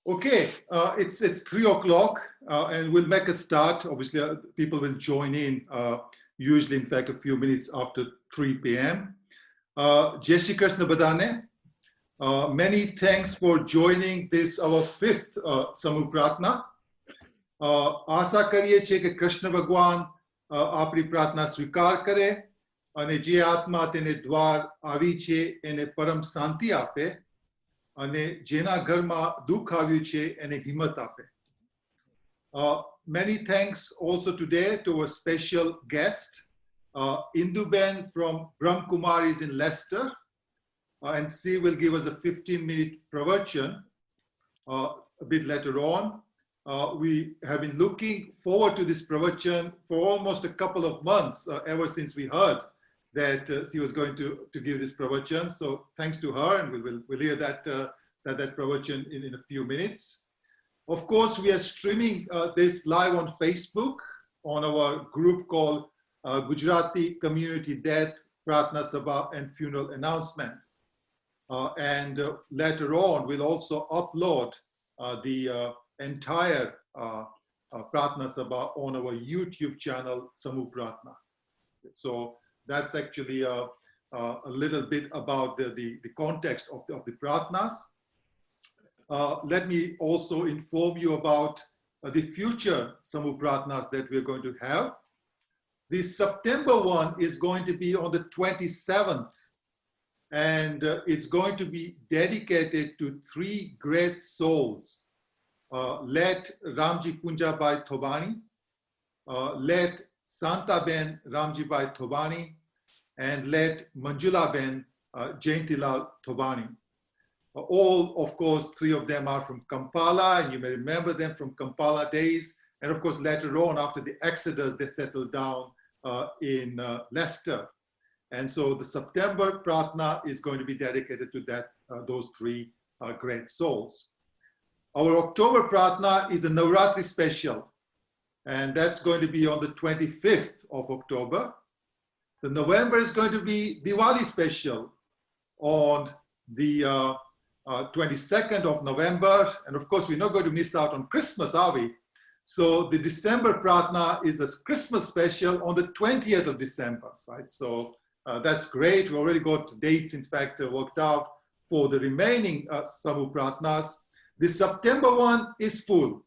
Okay, it's 3 o'clock, and we'll make a start. Obviously, people will join in. Usually, in fact, a few minutes after 3 p.m. Jai Shri Krishna Badane. Many thanks for joining this our fifth Samhu Prathna. આશા કરીએ છીએ કે કૃષ્ણ ભગવાન આપણી પ્રાર્થના સ્વીકાર કરે અને જે આત્મા તેને દ્વાર આવી છે એને પરમ શાંતિ આપે અને જેના ઘરમાં દુઃખ આવ્યું છે એને હિંમત આપે. Many thanks also today to a special guest, Induben from Brahm Kumaris in Leicester, and she will give us a 15-minute pravachan a bit later on. We have been looking forward to this pravachan for almost a couple of months, ever since we heard that she was going to give this pravachan. So thanks to her, and we'll hear that pravachan in a few minutes. Of course, we are streaming this live on Facebook on our group called Gujarati Community Death, Pratna Sabha and Funeral Announcements. And later on, we'll also upload the entire Pratna Sabha on our YouTube channel, Samhu Prathna. So that's actually a little bit about the context of the Pratnas. Let me also inform you about the future Samhu Pratnas that we're going to have. The September one is going to be on the 27th, and it's going to be dedicated to three great souls. Let Ramji Punjabai Thobani, let Santa Ben Ramji Bai Thobani, and let Manjula Ben Jayantilal Thobani. All, of course, three of them are from Kampala, and you may remember them from Kampala days. And of course, later on, after the Exodus, they settled down in Leicester. And so the September Pratna is going to be dedicated to those three great souls. Our October Pratna is a Navratri special, and that's going to be on the 25th of October. The November is going to be Diwali special on the 22nd of November. And of course, we're not going to miss out on Christmas, are we? So the December Pratna is a Christmas special on the 20th of December, right? So that's great. We already got dates, in fact, worked out for the remaining Samhu Pratnas. The September one is full,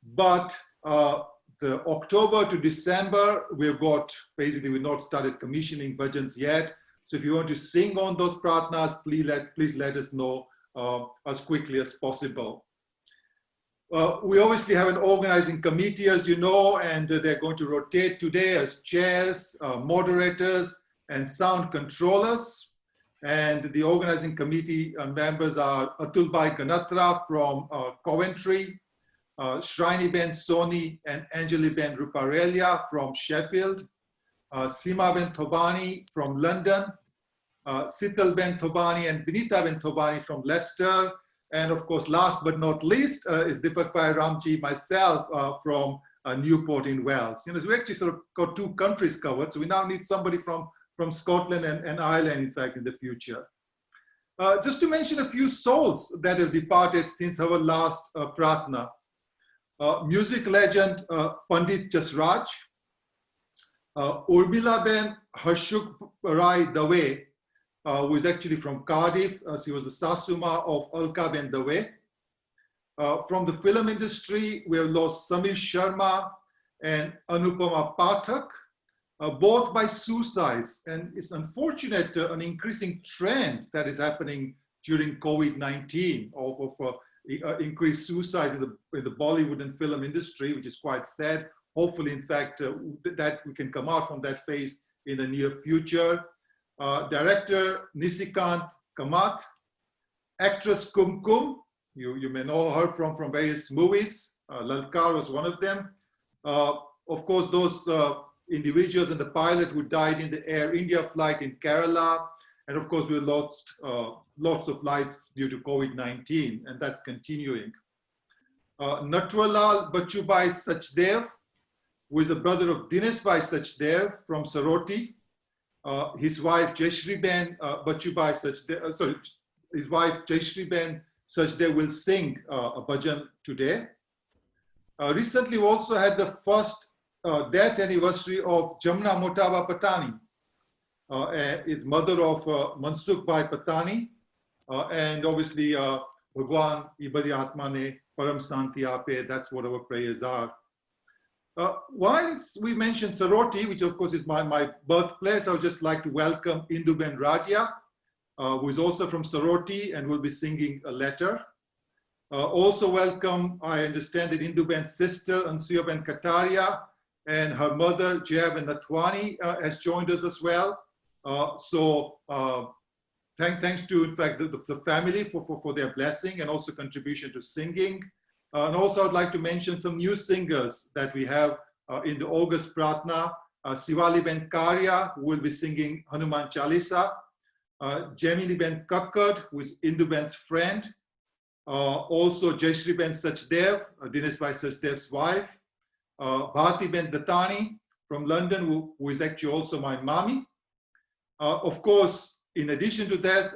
but the October to December, we've not started commissioning bhajans yet. So if you want to sing on those pratnas, please let us know as quickly as possible. We obviously have an organizing committee, as you know, and they're going to rotate today as chairs, moderators, and sound controllers. And the organizing committee members are Atulbai Ganatra from Coventry, Shrini Ben Soni and Anjali Ben Ruparelia from Sheffield, Seema Ben Thobani from London, Sital Ben Thobani and Binita Ben Thobani from Leicester, and of course, last but not least, is Deepak Bhai Ramji, myself from Newport in Wales. So we actually sort of got two countries covered, so we now need somebody from Scotland and Ireland, in fact, in the future. Just to mention a few souls that have departed since our last Pratna. Music legend Pandit Jasraj, Urmila Ben Harshuk Rai Dave, who is actually from Cardiff. She was the Sasuma of Alka Ben Dave. From the film industry, we have lost Samir Sharma and Anupama Pathak, both by suicides. And it's unfortunate, an increasing trend that is happening during COVID-19 of increased suicides in the Bollywood and film industry, which is quite sad. Hopefully, in fact, that we can come out from that phase in the near future. Director Nisikant Kamat, actress Kumkum, you may know her from various movies. Lalkar was one of them. Of course, those individuals and the pilot who died in the Air India flight in Kerala. And of course, we lost lots of lives due to COVID-19, and that's continuing. Natwarlal Bachubai Sachdev, who is the brother of Dinesh Bhai Sachdev from Saroti. His wife Jaishri Ben Bachubai Sachdev, his wife Jaishri Ben Sajdev will sing a bhajan today. Recently, we also had the first death anniversary of Jamna Motaba Patani, is mother of Mansukh Bhai Patani, and obviously Bhagwan Ibadi Atma ne Param Santi Ape, that's what our prayers are. While we mentioned Saroti, which of course is my birthplace, I would just like to welcome Induben Radia, who is also from Saroti and will be singing a letter. Also welcome, I understand that Induben's sister, Ansuyaben Kataria, and her mother, Jayaben Natwani, has joined us as well. Thanks to, in fact, the family for their blessing and also contribution to singing. And also I'd like to mention some new singers that we have in the August Prathna. Sivali Ben Karya, who will be singing Hanuman Chalisa. Jemini Ben Kakkad, who is Indu Ben's friend. Also Jayashri Ben Sachdev, Dinesh Bhai Sachdev's wife. Bharti Ben Datani from London, who is actually also my mommy. Of course, in addition to that,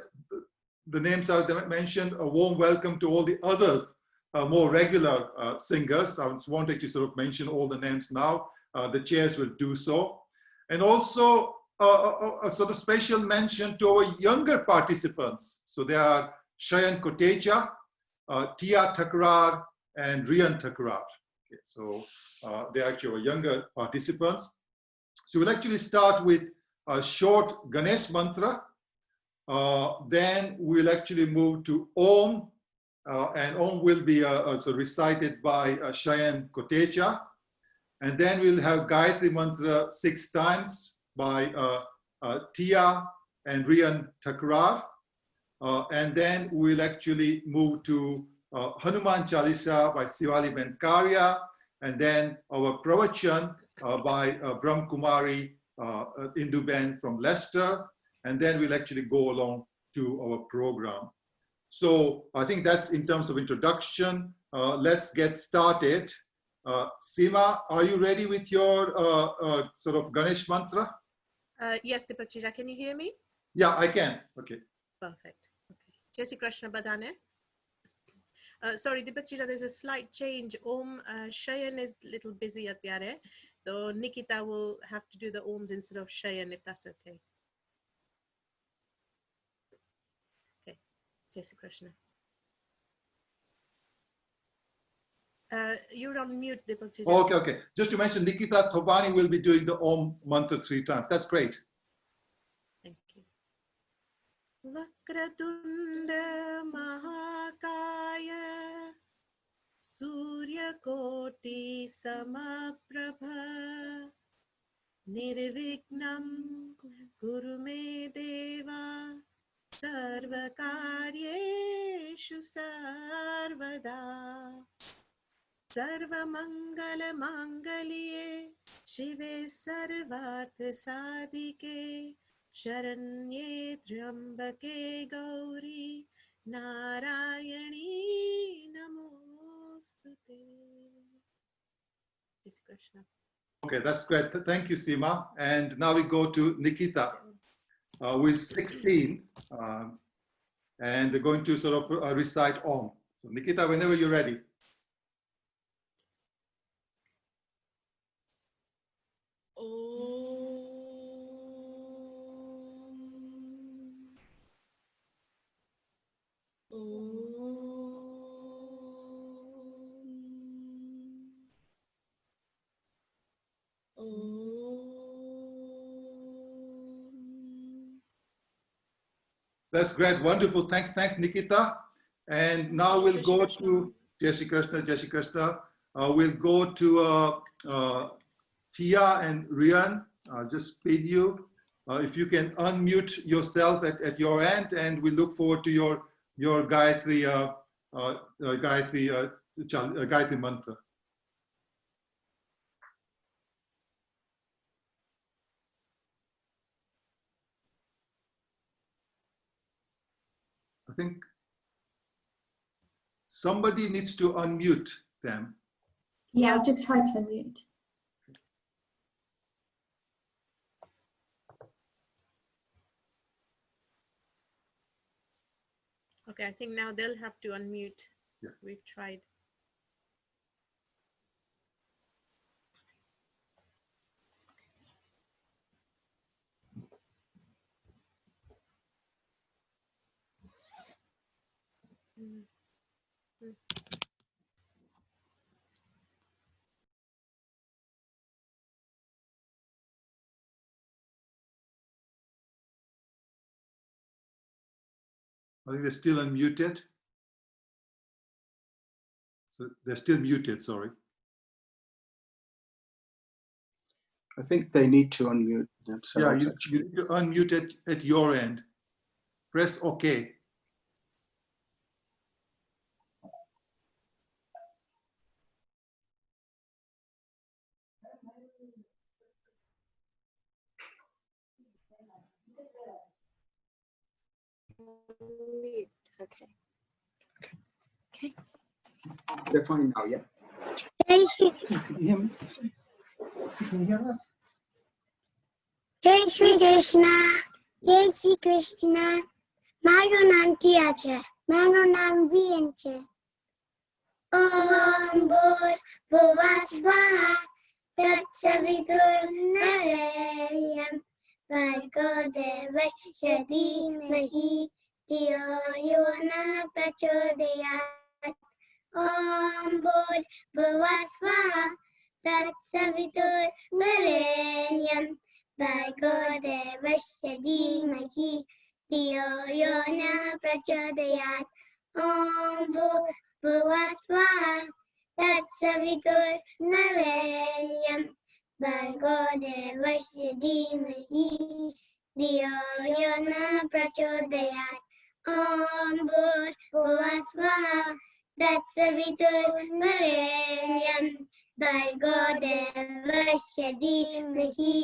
the names I've mentioned, a warm welcome to all the others, more regular singers. I won't actually sort of mention all the names now. The chairs will do so. And also a sort of special mention to our younger participants. So there are Shayan Kotecha, Tia Thakrar, and Rian Thakrar. Okay, so they're actually our younger participants. So we'll actually start with a short Ganesh mantra. Then we'll actually move to Om, and Om will be also recited by Shayan Kotecha. And then we'll have Gayatri mantra 6 times by Tia and Rian Thakrar. And then we'll actually move to Hanuman Chalisa by Sivali Ben Karya, and then our Pravachan by Brahm Kumari Indu Ben from Leicester, and then we'll actually go along to our program. So I think that's in terms of introduction. Let's get started. Seema, are you ready with your sort of Ganesh mantra? Yes, Dipakchija, can you hear me? Yeah, I can. Okay. Perfect. Okay. Jai Shri Krishna Badane. Sorry, Dipakchija, there's a slight change. Om Shayan is a little busy at Pyare. So Nikita will have to do the Oms instead of Shayan, if that's okay. Okay. Jai Shri Krishna. You're on mute, Dipakchija. Okay, okay. Just to mention, Nikita Thobani will be doing the Om mantra 3 times. That's great. Thank you. Vakratunda Mahakaya Surya Koti Samaprabha Nirvignam Kurume Deva Sarvakaryeshu Sarvada Sarvamangala Mangalye Shive Sarvartha Sadike Sharanye Trambake Gauri Narayani Namostute. Yes, Krishna. Okay, that's great. Thank you, Seema. And now we go to Nikita, who is 16, and they're going to sort of recite Om. So Nikita, whenever you're ready. That's great. Wonderful. Thanks, Nikita. And now we'll go to Jai Shri Krishna, Jai Shri Krishna. We'll go to Tia and Rian. Just speed you. If you can unmute yourself at your end, and we look forward to your Gayatri Gayatri mantra. I think somebody needs to unmute them. Yeah, I've just tried to unmute. Okay, I think now they'll have to unmute. Yeah. We've tried. Mm. Mm. I think they're still unmuted. So they're still muted, sorry. I think they need to unmute Yeah, themselves. you Actually, need to unmute it at your end. Press OK. Okay. Okay. they're fine now. Yeah. Jai Shri, Can you hear me? Can you hear us? Jai Shri Krishna. Jai Shri Krishna. Maru naam Tia છે. મારું નામ વિયન છે. ઓમ ભૂર ભુવઃ સ્વાહા તત્સવિતુર્વરેણ્યં ભર્ગો દેવસ્ય ધીમહિ ધિયો यो न प्रचोदयात्. Om Bhur Bhuva Swaha Tatsavituर्वरेण्यं Bhargo Devasya Dhimahi Dhiyo Yo Na Prachodayat. Om Bhur Bhuva Swaha Tatsavituर्वरेण्यं Bhargo Devasya Dhimahi Dhiyo Yo Na Prachodayat. Om Bhur Bhuva Swaha Tatsavituर्वरेण्यं Bhargo Devasya Dhimahi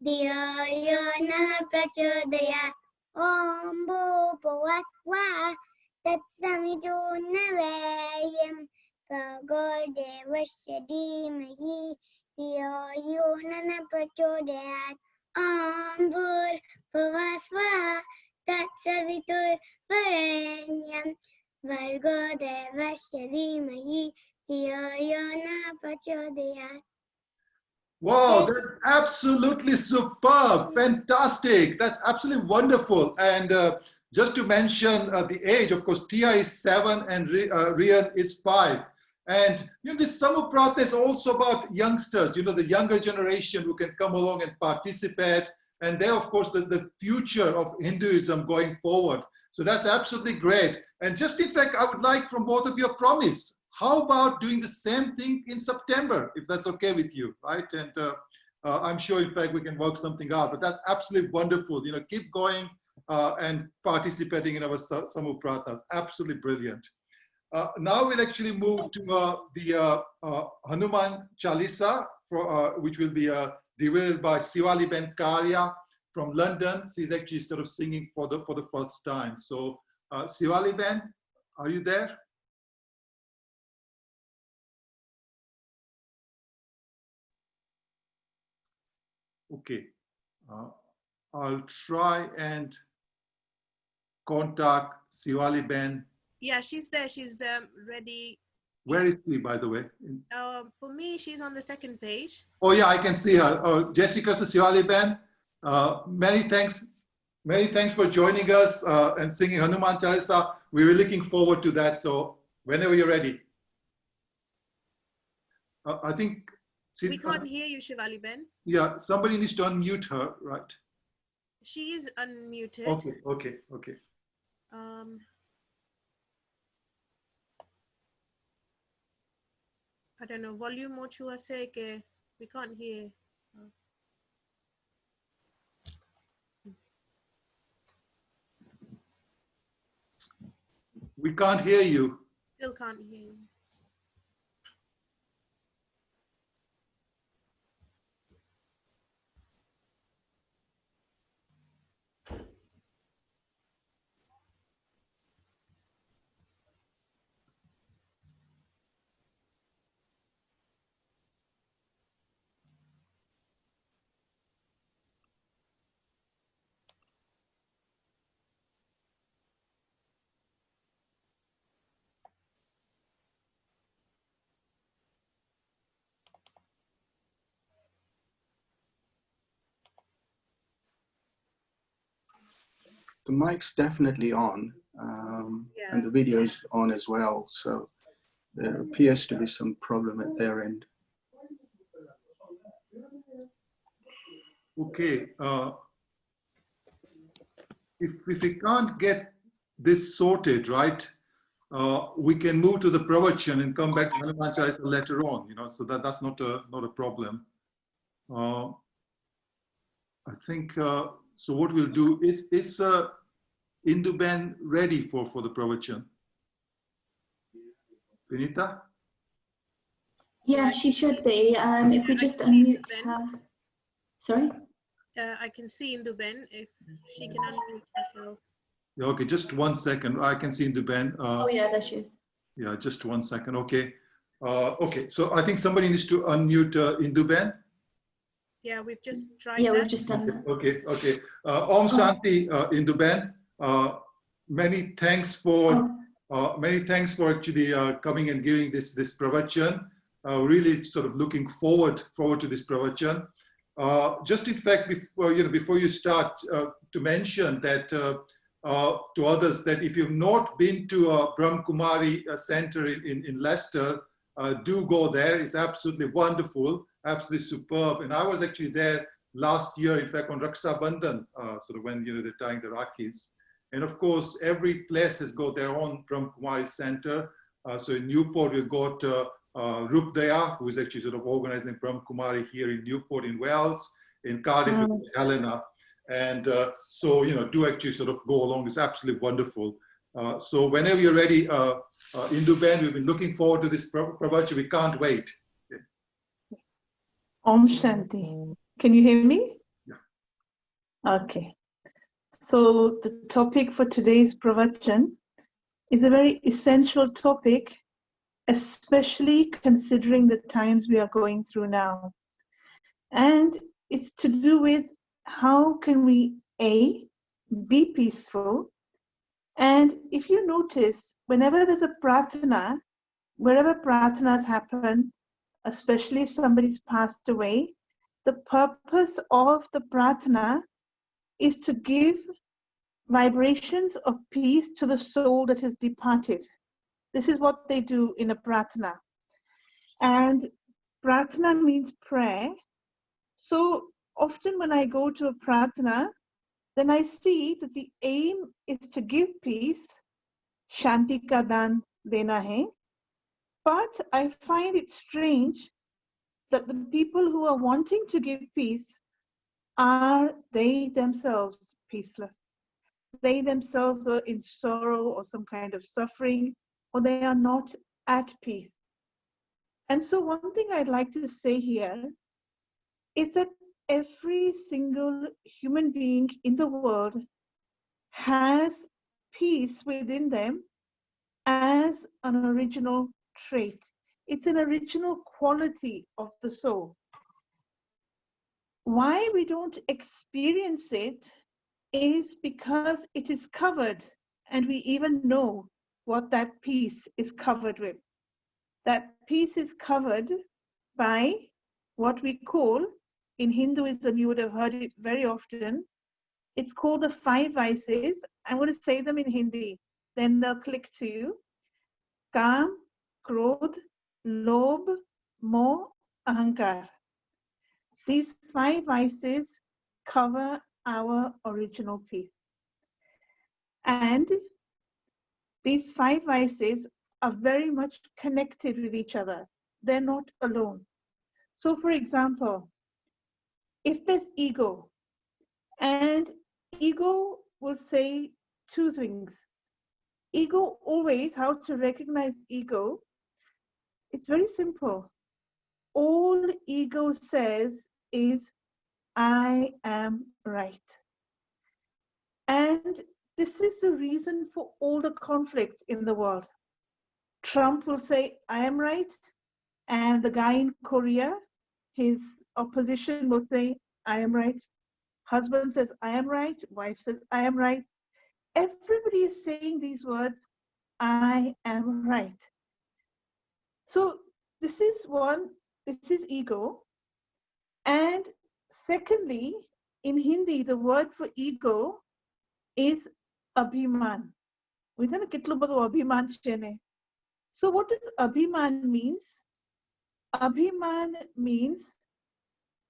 Dhiyo Yo Na Prachodayat. Om Bhur Bhuva Swaha Tatsavituर्वरेण्यं Bhargo Devasya Dhimahi Dhiyo Yo Na Prachodayat. Om Bhur Bhuva Swaha Tatsavituर्वरेण्यं Bhargo Devasya Dhimahi Dhiyo Yo Na Prachodayat. Wow, that's absolutely superb, fantastic. That's absolutely wonderful. And just to mention the age, of course, Tia is 7 and Rian is 5. And this Samhu Prathna is also about youngsters, the younger generation who can come along and participate. And they're, of course, the future of Hinduism going forward. So that's absolutely great. And just in fact, I would like from both of you a promise. How about doing the same thing in September, if that's okay with you, right? And I'm sure, in fact, we can work something out. But that's absolutely wonderful. Keep going and participating in our Samhu Prathnas. Absolutely brilliant. Now we'll actually move to the Hanuman Chalisa, which will be delivered by Sivali Ben Karya from London. She's actually sort of singing for the first time. So Sivali Ben, are you there? Okay, I'll try and contact Sivali Ben. Yeah, she's there. She's ready. Where is she, by the way? For me, she's on the second page. Oh yeah, I can see her. Oh, Jessica Sivali Ben. Many thanks for joining us and singing Hanuman Chalisa. We were looking forward to that. So whenever you're ready. I think We can't hear you, Shivali Ben. Yeah, somebody needs to unmute her, right? She is unmuted. Okay. I don't know. Volume ochu ase ke we can't hear. We can't hear you. Still can't hear you. The mic's definitely on, Yeah. and the video's on as well. So there appears to be some problem at their end. Okay. If we can't get this sorted, right, we can move to the pravachan and come back to Hanuman Chalisa later on, so that's not a problem. I think, so what we'll do is Induben ready for the pravachan? Vinita? Yeah, she should be. If we I just can see unmute Induben. her. Sorry? I can see Induben if she can unmute herself. Yeah, okay, just 1 second. I can see Induben. Oh yeah, there she is. Yeah, just 1 second. Okay. Okay, so I think somebody needs to unmute Induben. Yeah, we've just tried Yeah, that. we've just done that. Okay, okay. Om Shanti, Induben. Many thanks for actually coming and giving this pravachan. Really sort of looking forward to this pravachan. Just in fact, before you start, to mention that to others that if you've not been to Brahm Kumari Center in Leicester, do go there. It's absolutely wonderful, absolutely superb. And I was actually there last year, in fact, on Raksha Bandhan, sort of when they're tying the Rakis. And of course, every place has got their own Brahm Kumari Center. So in Newport, we've got Rup Daya, who is actually sort of organizing Brahm Kumari here in Newport in Wales. In Cardiff, with Helena. And so, do actually sort of go along. It's absolutely wonderful. So whenever you're ready, Induben, we've been looking forward to this pravachan. We can't wait. Okay. Om Shanti. Can you hear me? Yeah. Okay. So the topic for today's pravachan is a very essential topic, especially considering the times we are going through now. And it's to do with how can we, A, be peaceful. And if you notice, whenever there's a pratana, wherever pratanas happen, especially if somebody's passed away, the purpose of the pratana is to give vibrations of peace to the soul that has departed. This is what they do in a pratana. And pratana means prayer. So often when I go to a pratana, then I see that the aim is to give peace, Shanti ka dan dena hai. But I find it strange that the people who are wanting to give peace are they themselves peaceless. They themselves are in sorrow or some kind of suffering, or they are not at peace. And so one thing I'd like to say here is that every single human being in the world has peace within them as an original trait. It's an original quality of the soul. Why we don't experience it is because it is covered, and we even know what that peace is covered with. That peace is covered by what we call, in Hinduism, you would have heard it very often, it's called the 5 vices. I'm going to say them in Hindi, then they'll click to you. Kam, Krodh, Lobh, Moh, Ahankar. These 5 vices cover our original peace. And these 5 vices are very much connected with each other. They're not alone. So for example, if there's ego, and ego will say 2 things. Ego always, how to recognize ego, it's very simple. All ego says is, I am right. And this is the reason for all the conflicts in the world. Trump will say, I am right. And the guy in Korea, his opposition will say, I am right. Husband says, I am right. Wife says, I am right. Everybody is saying these words, I am right. So this is one, this is ego. And secondly, in Hindi, the word for ego is Abhiman. Within a kitlu badu Abhiman chene. So what does Abhiman means? Abhiman means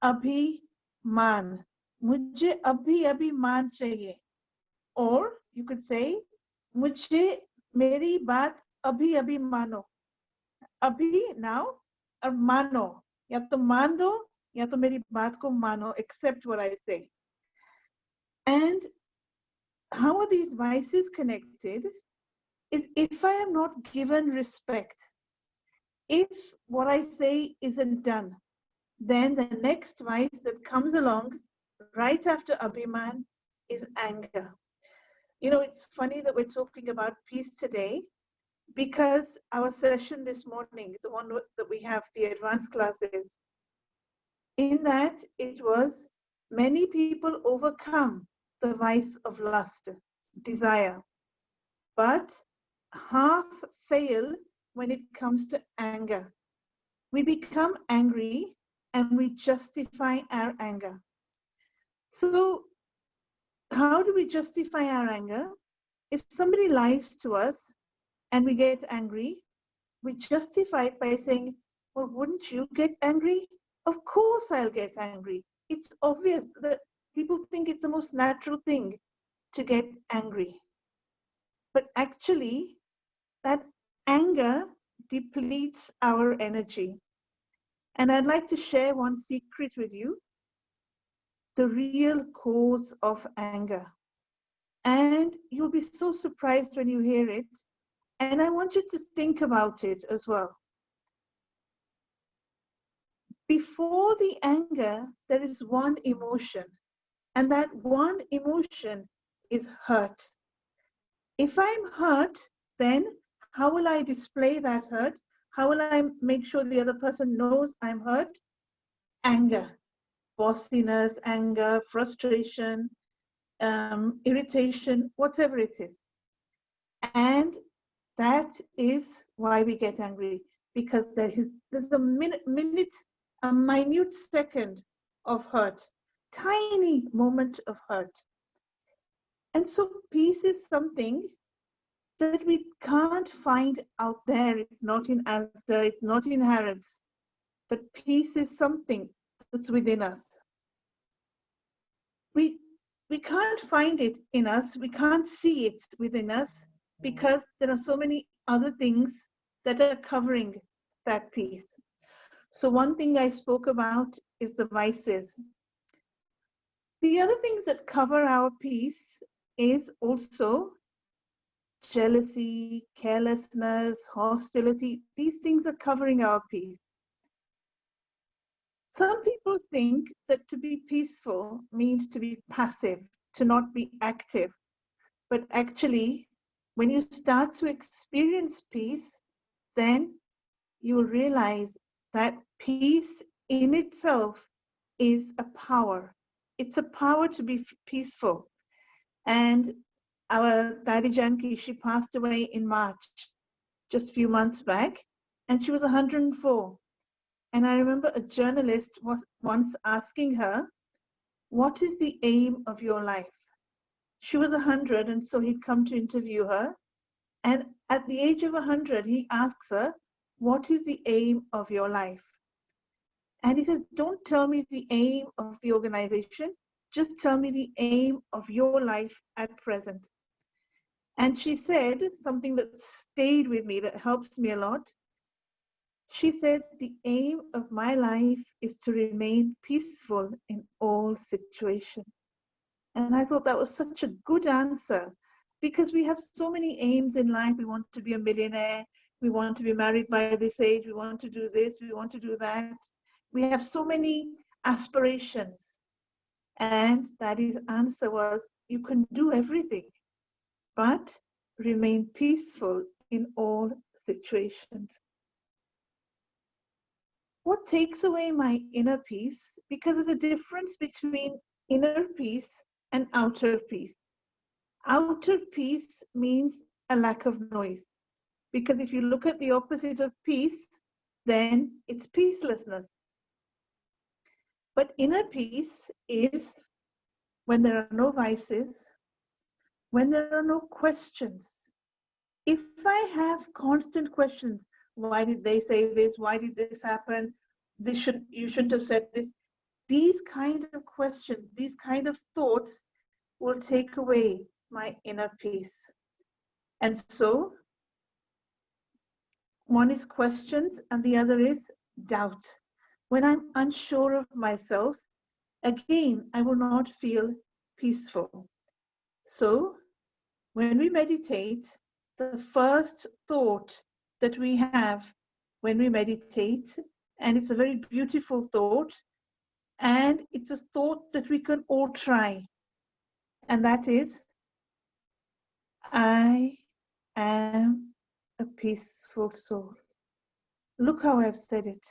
Abhiman. Mujhe Abhiman chahiye. Or you could say, Mujhe meri baat abhi mano. Abhi now, or mano. Ya to मान दो, या तो मेरी बात को मानो, accept what I say. And how are these vices connected? Is if I am not given respect, if what I say isn't done, then the next vice that comes along right after Abhiman is anger. You know, it's funny that we're talking about peace today, because our session this morning, the one that we have, the advanced classes, in that it was many people overcome the vice of lust, desire, but half fail when it comes to anger. We become angry and we justify our anger. So how do we justify our anger? If somebody lies to us and we get angry, we justify it by saying, well, wouldn't you get angry? Of course I'll get angry. It's obvious that people think it's the most natural thing to get angry. But actually, that anger depletes our energy. And I'd like to share one secret with you, the real cause of anger. And you'll be so surprised when you hear it. And I want you to think about it as well. Before the anger, there is one emotion, and that one emotion is hurt. If I'm hurt, then how will I display that hurt? How will I make sure the other person knows I'm hurt? Anger, bossiness, anger, frustration, irritation, whatever it is. And that is why we get angry, because there's a minute second of hurt, tiny moment of hurt. And so peace is something that we can't find out there. It's not in Asda, it's not in Harrods, but peace is something that's within us. We can't find it in us, we can't see it within us, because there are so many other things that are covering that peace. So one thing I spoke about is the vices. The other things that cover our peace is also jealousy, carelessness, hostility. These things are covering our peace. Some people think that to be peaceful means to be passive, to not be active. But actually, when you start to experience peace, then you will realize that peace in itself is a power. It's a power to be peaceful. And our Dadi Janki, she passed away in March, just a few months back, and she was 104. And I remember a journalist was once asking her, what is the aim of your life? She was 100, and so he'd come to interview her. And at the age of 100, he asks her, what is the aim of your life? And he says, don't tell me the aim of the organization, just tell me the aim of your life at present. And she said something that stayed with me, that helps me a lot. She said, the aim of my life is to remain peaceful in all situations. And I thought that was such a good answer, because we have so many aims in life. We want to be a millionaire. We want to be married by this age. We want to do this. We want to do that. We have so many aspirations. And Daddy's answer was, you can do everything, but remain peaceful in all situations. What takes away my inner peace? Because there's a difference between inner peace and outer peace. Outer peace means a lack of noise. Because if you look at the opposite of peace, then it's peacelessness. But inner peace is when there are no vices, when there are no questions. If I have constant questions, why did they say this? Why did this happen? You shouldn't have said this. These kind of questions, these kind of thoughts will take away my inner peace. And so, one is questions and the other is doubt. When I'm unsure of myself, again, I will not feel peaceful. So, when we meditate, the first thought that we have when we meditate, and it's a very beautiful thought, and it's a thought that we can all try, and that is, I am a peaceful soul. Look how I've said it.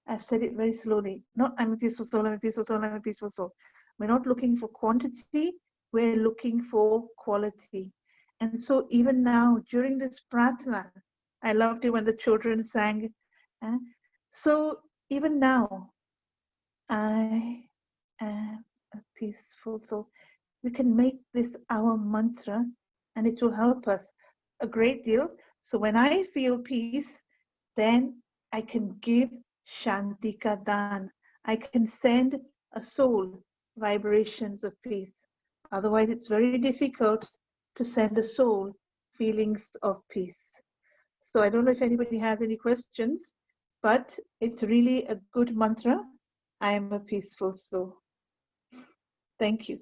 I've said it very slowly. Not I'm a peaceful soul, I'm a peaceful soul, I'm a peaceful soul. We're not looking for quantity, we're looking for quality. And so even now, during this Prathna, I loved it when the children sang. So even now, I am a peaceful soul. We can make this our mantra and it will help us a great deal. So when I feel peace, then I can give Shanti ka dan. I can send a soul vibrations of peace. Otherwise, it's very difficult to send a soul feelings of peace. So I don't know if anybody has any questions, but it's really a good mantra. I am a peaceful soul. Thank you.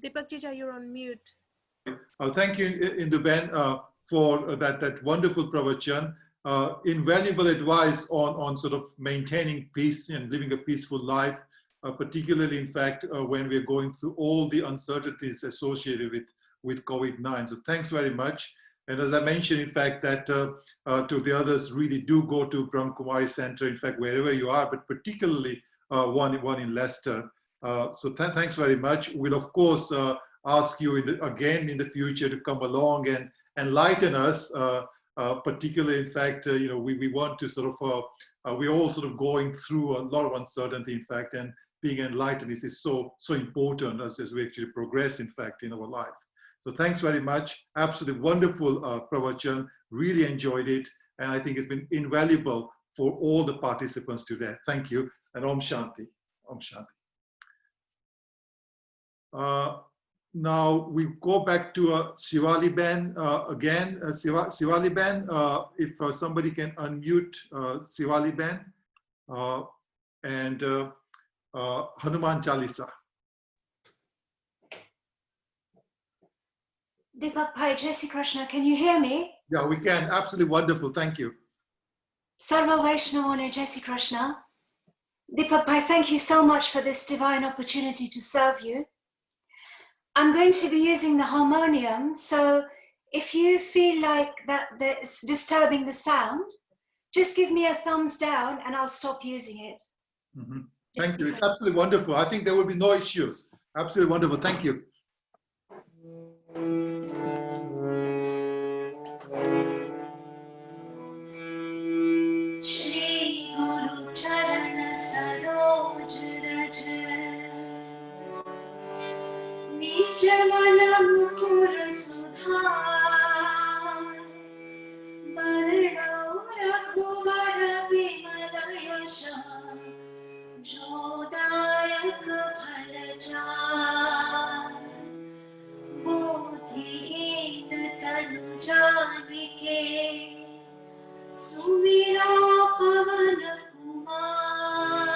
Deepak Jija, you're on mute. Thank you, Induben, for that wonderful pravachan. Invaluable advice on sort of maintaining peace and living a peaceful life, particularly, in fact, when we're going through all the uncertainties associated with COVID-19. So thanks very much. And as I mentioned, in fact, that to the others, really do go to Brahma Kumari Center, in fact, wherever you are, but particularly one in Leicester. So thanks very much. We'll, of course, ask you again in the future to come along and enlighten us, particularly, in fact, we want to sort of, we're all sort of going through a lot of uncertainty, in fact, and being enlightened is so important as we actually progress, in fact, in our life. So thanks very much. Absolutely wonderful pravachan. Really enjoyed it. And I think it's been invaluable for all the participants today. Thank you. And Om Shanti. Om Shanti. Now we go back to Shivali Ben again. Shivali Ben, if somebody can unmute Shivali Ben and Hanuman Chalisa. Deepak Bhai, Jai Shri Krishna, can you hear me? Yeah, we can. Absolutely wonderful. Thank you. Sarva Vaishnavone, Jai Shri Krishna. Deepak Bhai, thank you so much for this divine opportunity to serve you. I'm going to be using the harmonium, so if you feel like that's disturbing the sound, just give me a thumbs down and I'll stop using it. Mm-hmm. Thank you. It's absolutely wonderful. I think there will be no issues. Absolutely wonderful. Thank you. Shri Guru Charan Saroj Raj Nij Manam Pur Sudhar Barno Raghumar Bimala Yasha Jodayak Phalachar Bodhihin Tanu Janike Sumira Pavan Kumar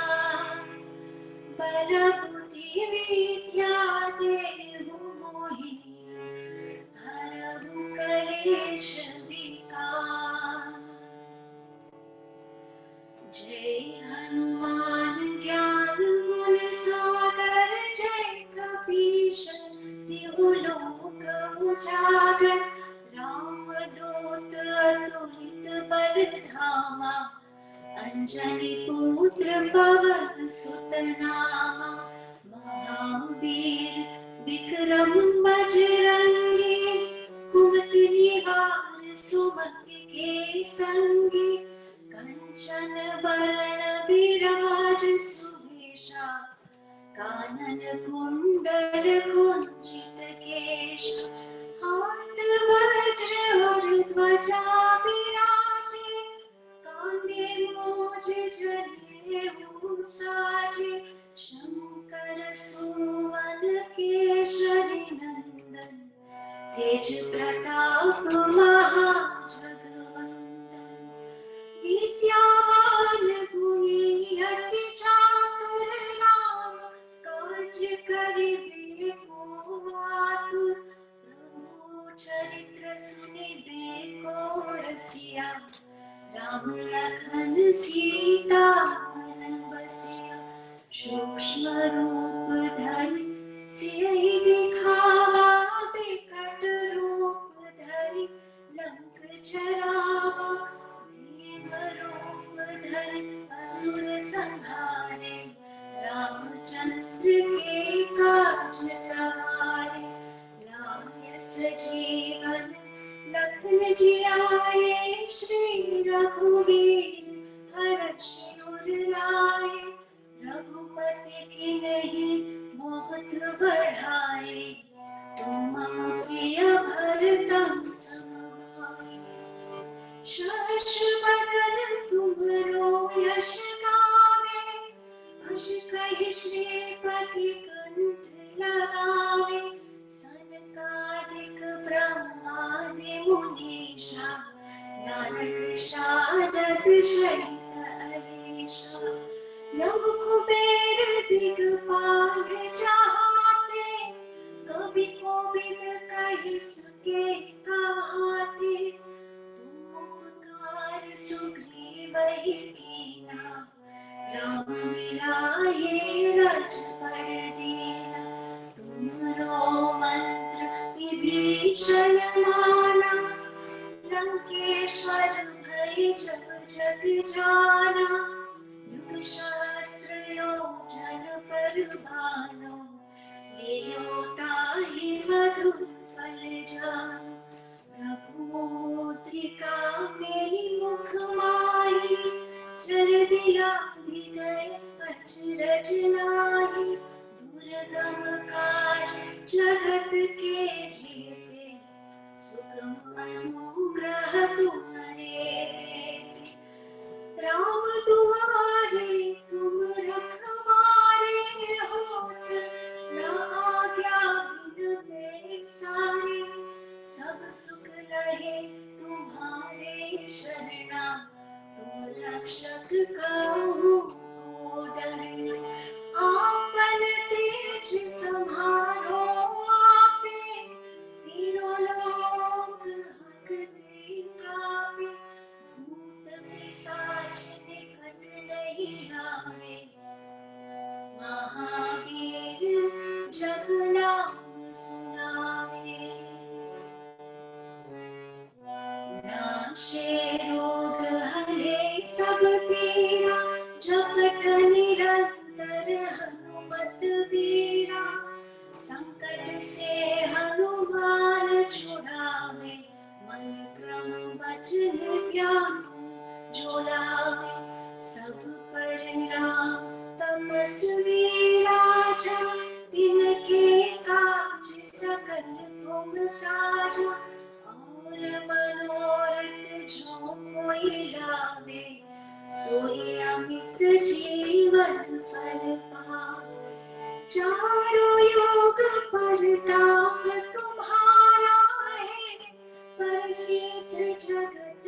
Balabuddhi Vidya Devu Mohi Haramu Kalesh Vikar Jai Hanuman Gyan Gun Sagar Jai Kapish Divulok Ujagar Ram Dut Atulit Baldhama Anjani Putra Pavan Sutanama Mahavir Vikram Bajrangi Kumati Nivar Sumati Ke Sangi Kanchan Varna Viraj Suhesha कानन कुंडल कुंचित केश, हाथ वज्र और ध्वजा विराजे, कांधे मोज जनेऊ साजे, शंकर सुवन केशरी नंदन, तेज प्रताप महाजगवंदन, विद्यावान गुणी अति चातुर राम, काज करिबे को आतुर, प्रभु चरित्र सुनिबे को रसिया, राम लखन सीता मन बसिया, सूक्ष्म रूप धरि सियहि दिखावा, बिकट रूप धरि लंक जरावा, भीम रूप धरि असुर संहारे, रामचंद्र के काज सवारे, लाय सजीवन लखन जियाए, श्री रघुवीर हर्षि उर लाए, रघुपति की नहीं बहुत बढ़ाए, तुम मम प्रिय भरतम सम भाई, सहर्ष बदन तुम्हरो यश गावे, अस कहि श्रीपति कंठ लगावे, सनकादिक ब्रह्मादि मुनीषा, नारद शारद सहित अहीसा, नभ कुबेर दिगपाल चाहते, कवि कोविद कहि सके कहाते, तुम उपकार सुग्रीवहि कीना, राम मिलाए रजपड़ दीना, तुमरो मंत्र विभीषण माना, लंकेश्वर भय जग जग जाना, युग सहस्त्र योजन पर भानु, लियो ताहि मधुर फल जानु, प्रभुमुद्रिका मेहि मुख माहि, चर दिया गए अचरज नाहि, दुर्गम काज जगत के जीते, सुगम अनुग्रह तुम्हारे देते, राम दुआरे तुम रखवारे, होत न आज्ञा बिन पैसारे, सब सुख लहे तुम्हारे शरणा, तुम रक्षक काहू को डरना, आपन तेज समारो आपे, तीनों लोक हंकते कापे, भूत पिशाच निकट नहीं आवे, महावीर जग नाम सुनावे, नाशे रोग हरे सब पीरा, जपत निरंतर हनुमत बीरा, संकट से हनुमान छुड़ावे, मन क्रम वचन ध्यान जो लावे, सब पर राम तपस्वी राजा, तिनके काज सकल तुम साजा, और मनोरथ जो कोई लावे, सोई अमित जीवन फल पावे, चारों युग परताप तुम्हारा है, प्रसिद्ध जगत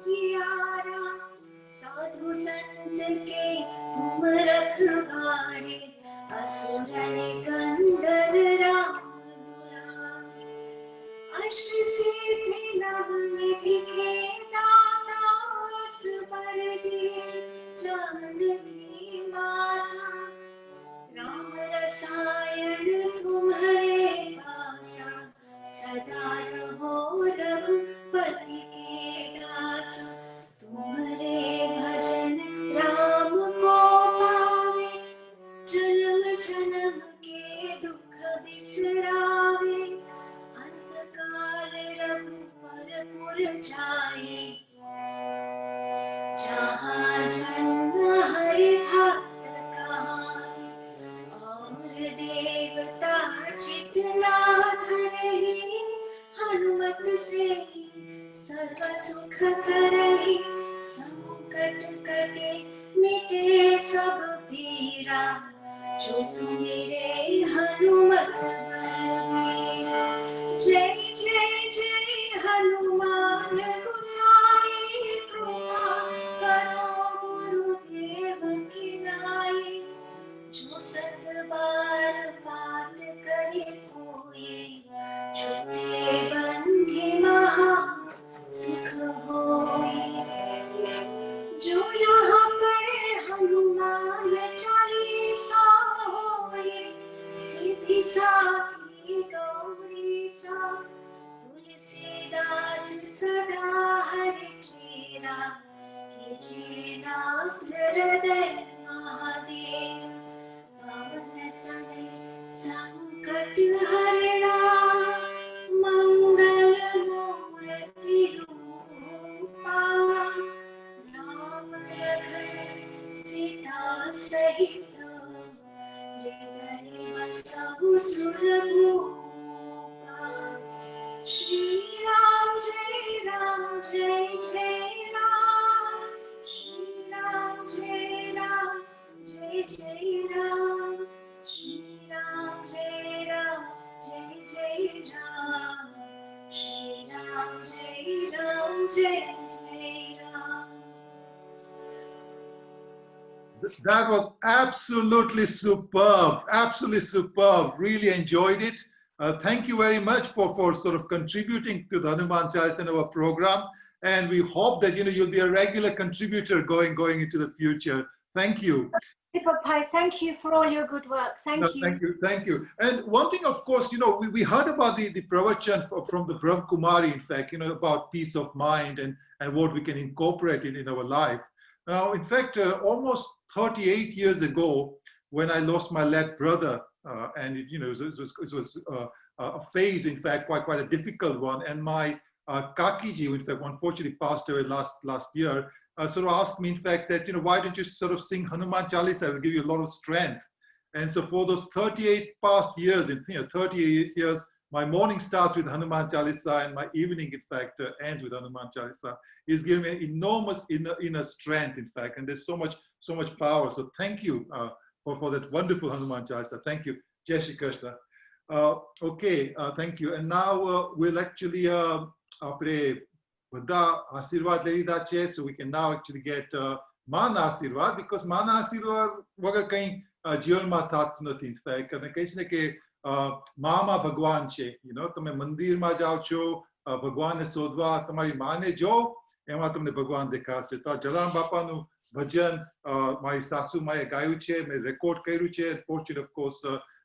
जियारा, साधु संत के तुम रखवारे, असुर निकंदन राम दुलारे, अष्ट सिद्धि नव निधि के दाता, अस पर दीन जानकी माता, राम रसायन तुम्हारे पासा, सदा रहो रघुपति के दासा, तुम्हारे भजन राम को पावे, जन्म जन्म के दुख बिसरावे, अंत काल रघुपर पुर जाए, जहाँ जन्म हरि भक्त कहाए, और देवता चितना धरहि हनुमत से सर्व सुख करहि संकट कटे मिटे सब पीरा जो सुमिरे हनुमत बलबीरा जय जय जय हनुमान गोसाई कृपा करो गुरुदेव की नाई जो सत बार पाठ करे कोई छूटे बंधि महा सुख होई जो यहाँ पढ़े हनुमान चालीसा होई सीधी साखी गौरी सा तुलसीदास सदा हरि चेरा कीजिए नाथ हृदय महादेव पवन तनय संकट हरणा मंगल मूर्ति रूपा राम लखन सीता सहित हृदय बसहु सुरभूपा श्री राम जय राम जय जय राम श्री राम जय राम जय जय राम श्री राम जय राम जय जय राम श्री राम जय राम जय जय Ram. That was absolutely superb, absolutely superb. Really enjoyed it. Thank you very much for sort of contributing to the Hanuman Chalisa in our program. And we hope that you'll be a regular contributor going into the future. Thank you. Deepak Bhai, thank you for all your good work. Thank you. Thank you. And one thing, of course, we heard about the pravachan from the Brahma Kumari, in fact, about peace of mind and what we can incorporate in our life. Now, in fact, almost 38 years ago, when I lost my late brother, and it was a phase, in fact, quite a difficult one. And my Kakiji, in fact, unfortunately passed away last year, sort of asked me, in fact, that, why don't you sort of sing Hanuman Chalisa? It will give you a lot of strength. And so for those 38 past years, 38 years, my morning starts with Hanuman Chalisa and my evening, in fact, ends with Hanuman Chalisa. It's given me enormous inner strength, in fact, and there's so much power. So thank you for that wonderful Hanuman Chalisa. Thank you. Jai Shri Krishna. Okay, thank you. And now we'll actually so we can now actually get Mana Asirvad, because Mana Asirvad વગર કંઈ જીવનમાં થતું નથી. In fact, અને કહીશ ને કે મામાં ભગવાન છે. તમે મંદિરમાં જાઓ છો ભગવાનને શોધવા, તમારી માને જો એમાં તમને ભગવાન દેખાશે. તો આ જલારામ બાપાનું ભજન મારી સાસુ માએ ગાયું છે, મેં રેકોર્ડ કર્યું છે. Unfortunately, of course,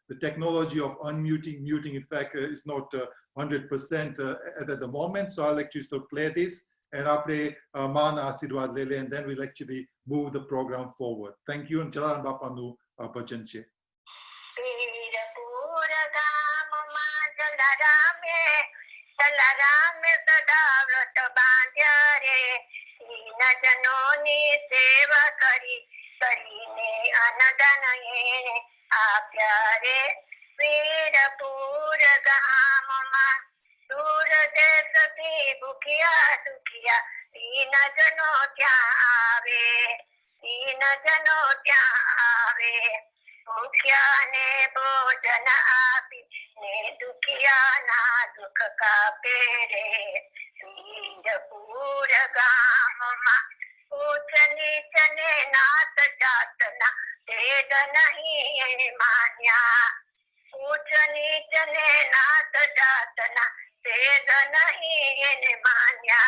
the technology of muting, in fact, is not 100% at the moment. So I'll actually sort of play this and after Mana Asirvad Lele, and then we'll actually move the program forward. Thank you. And Jalaram Bapanu bhajan che. दूर देश की भूखिया दुखिया दीन जनो क्या आवे, दीन जनो क्या आवे. भूखिया ने भोजन आपी ने दुखिया ना दुख का पेरे. वीरपुर गाम मा ऊंच नीच ने नात जात ना भेद नहीं मान्या. ऊंच नीच ने नात जात ना भेद नहीं मान्या.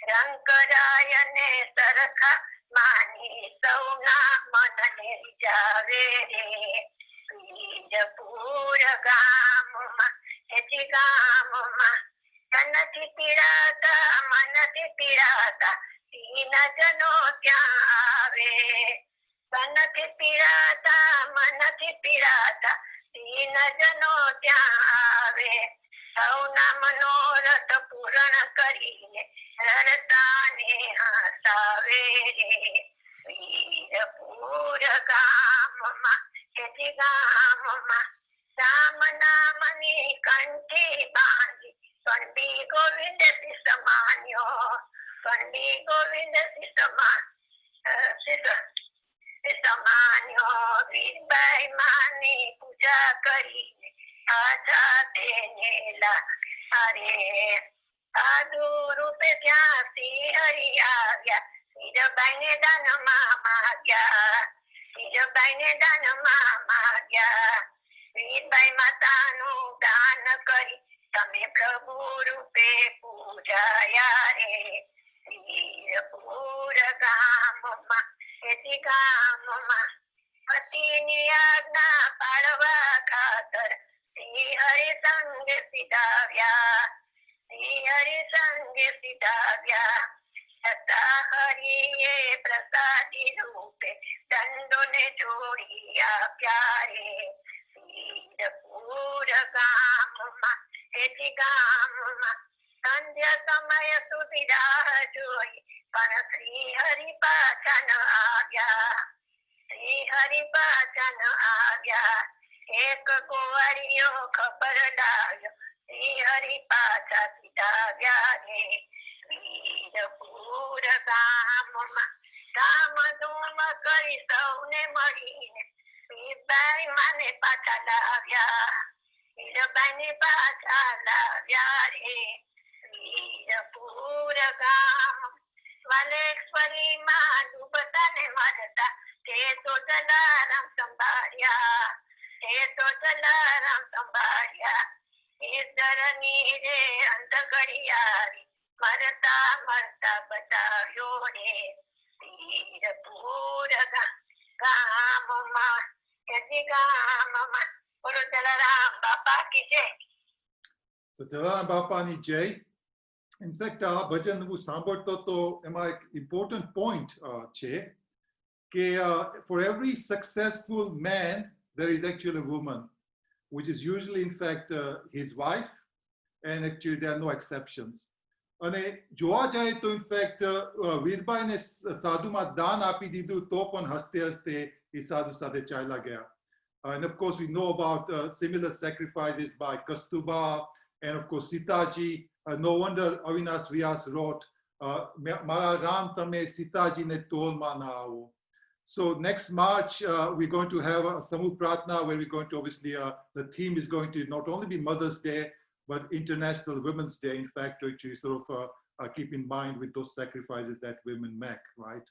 रंकराय ने सरखा मानी सौना मन ने जावे रे. वीरपुर गाम मा हेजी गाम मा तन थी पीड़ाता मन थी पीड़ाता दीन जनो क्या आवे. तन थी पीड़ाता मन थी पीड़ाता दीन जनो क्या आवे. સૌના મનોરથ પૂર્ણ કરીને રડતા ને હસાવે રે. વીર Puragama Etigama Samanamani Kanti Bandi Pandi Govinda Sisamanyo Pandi Govinda Sisamanyo Vidbai Mani Puja Kari Acha Tenela Hare Sadhu Rupe Jyasi Hari Agya Sira Baine Dana Mamagya Sira Baine Dana Mamagya Vidbai Matanu Dana Kari Tame Prabhu Rupe Puja Yare Sira Pura Gamma Eti Gamma Patini Agna Parava Khatar Sri Hari Sang Sidavya Sri Hari Sang Sidavya Sata Hari Ye Prasadi Rupe Dandone Jodiya Pyare Sira Pura Gamma Eti Gamma Sandhya Samaya Sudhira Joy Pana Sri Hari Pachana Agya Sri Hari Pachana Agya Ek Kovariyo Khabar Layo Sri Hari Pacha Sidavya Re Veer Pura Gamma Gama Duma Kari Saune Marine Vidbai Mane Pacha Lavya Vidbai Ne Pacha Lavya Re Veer Pura Gamma Valekshwari Manu Batane Madata Teto Jalaram Sambarya Teto Jalaram Sambarya Isdarani Re Antakariyari Marata Marta Batavyo Re Veer Pura Gamma Yati Gamma Guru Jalaram Bapa Ki Jai. So Jalaram Bapa ni Jai. In fact, આ ભજન હું સાંભળતો તો એમાં એક important point છે કે for every successful man there is actually a woman, which is usually in fact his wife, and actually there are no exceptions. અને જોવા જાય તો in fact વીરબાઈને સાધુમાં દાન આપી દીધું તો પણ હસતે હસતે એ સાધુ સાથે ચાલ્યા ગયા. And of course we know about similar sacrifices by Kastuba and of course Sitaji. No wonder Avinash Vyas wrote, Mara Ram Tame Sitaji ne tolma na aavo. So next March, we're going to have a Samhu Prathna, where we're going to obviously, the theme is going to not only be Mother's Day, but International Women's Day, in fact, to actually sort of keep in mind with those sacrifices that women make, right?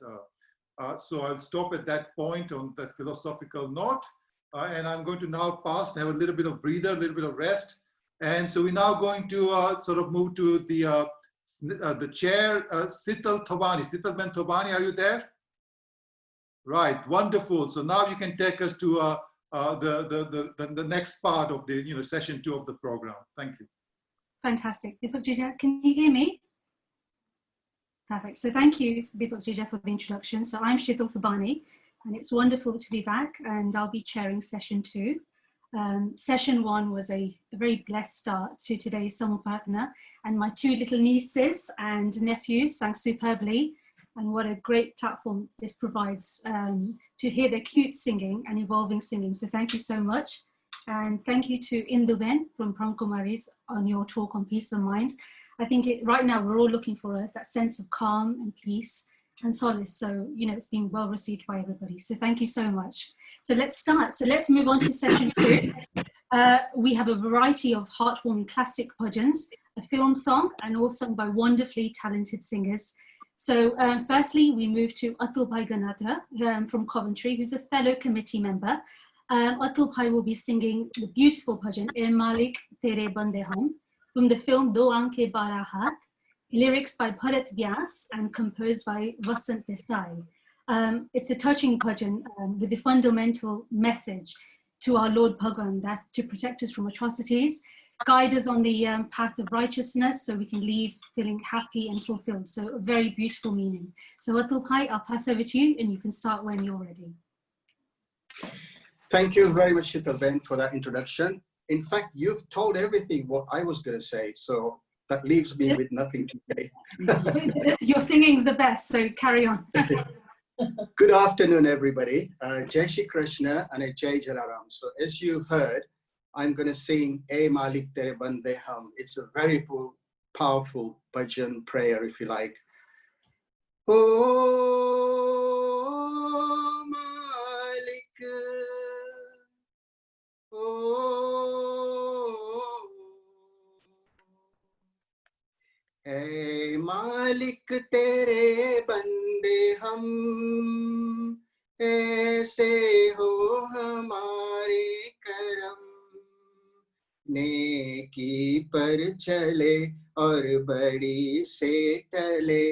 So I'll stop at that point on that philosophical note. And I'm going to now pass and have a little bit of breather, a little bit of rest. And so we're now going to sort of move to the chair, Sital Thobani. Sital Ben Thobani, are you there? Right, wonderful. So now you can take us to the next part of the session 2 of the program. Thank you. Fantastic. Deepak Juja, can you hear me? Perfect. So thank you, Deepak Juja, for the introduction. So I'm Sital Thobani, and it's wonderful to be back, and I'll be chairing session 2. Session 1 was a very blessed start to today's Samhu Prathna, and my 2 little nieces and nephews sang superbly, and what a great platform this provides to hear their cute singing and evolving singing. So thank you so much, and thank you to Induben from Brahmakumaris on your talk on peace of mind. I think right now we're all looking for that sense of calm and peace and solace. So, it's been well received by everybody. So thank you so much. So let's start. So let's move on to session 2. We have a variety of heartwarming classic bhajans, a film song, and all sung by wonderfully talented singers. So firstly, we move to Atul Bhai Ganadra from Coventry, who's a fellow committee member. Atul Bhai will be singing the beautiful bhajan, E Malik Tere Bande Hum, from the film Do Anke Barahat, lyrics by Bharat Vyas and composed by Vasant Desai. It's a touching bhajan with the fundamental message to our Lord Bhagwan that to protect us from atrocities, guide us on the path of righteousness so we can leave feeling happy and fulfilled. So a very beautiful meaning. So Atul Bhai, I'll pass over to you and you can start when you're ready. Thank you very much, Sital Ben, for that introduction. In fact, you've told everything what I was going to say, so that leaves me with nothing to say. Your singing's the best, so carry on. Good afternoon, everybody. Jai Shri Krishna and Jai Jalaram. So as you heard, I'm going to sing A Malik Tere Bande Hum. It's a very powerful bhajan prayer, if you like. Oh Malik, oh Hey Malik Tere Bande Hum, ऐसे हो हमारे करम, नेकी पर चले और बड़ी से टले,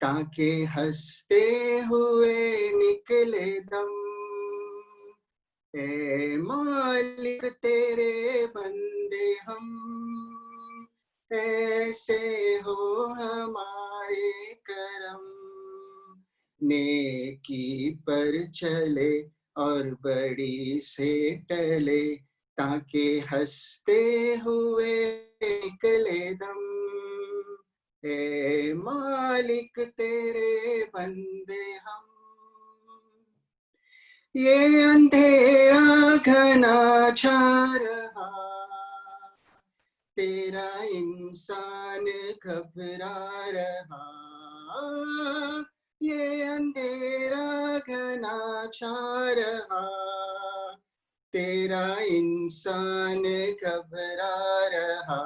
ताकि हंसते हुए निकले दम। ए मालिक तेरे बंदे हम, ऐसे हो हमारे करम, नेकी पर चले और बड़ी से टले, ताकि हंसते हुए निकले दम। ए मालिक तेरे बंदे हम, ये अंधेरा घना छा रहा, तेरा इंसान घबरा रहा, ये अंधेरा घना छा रहा, तेरा इंसान घबरा रहा,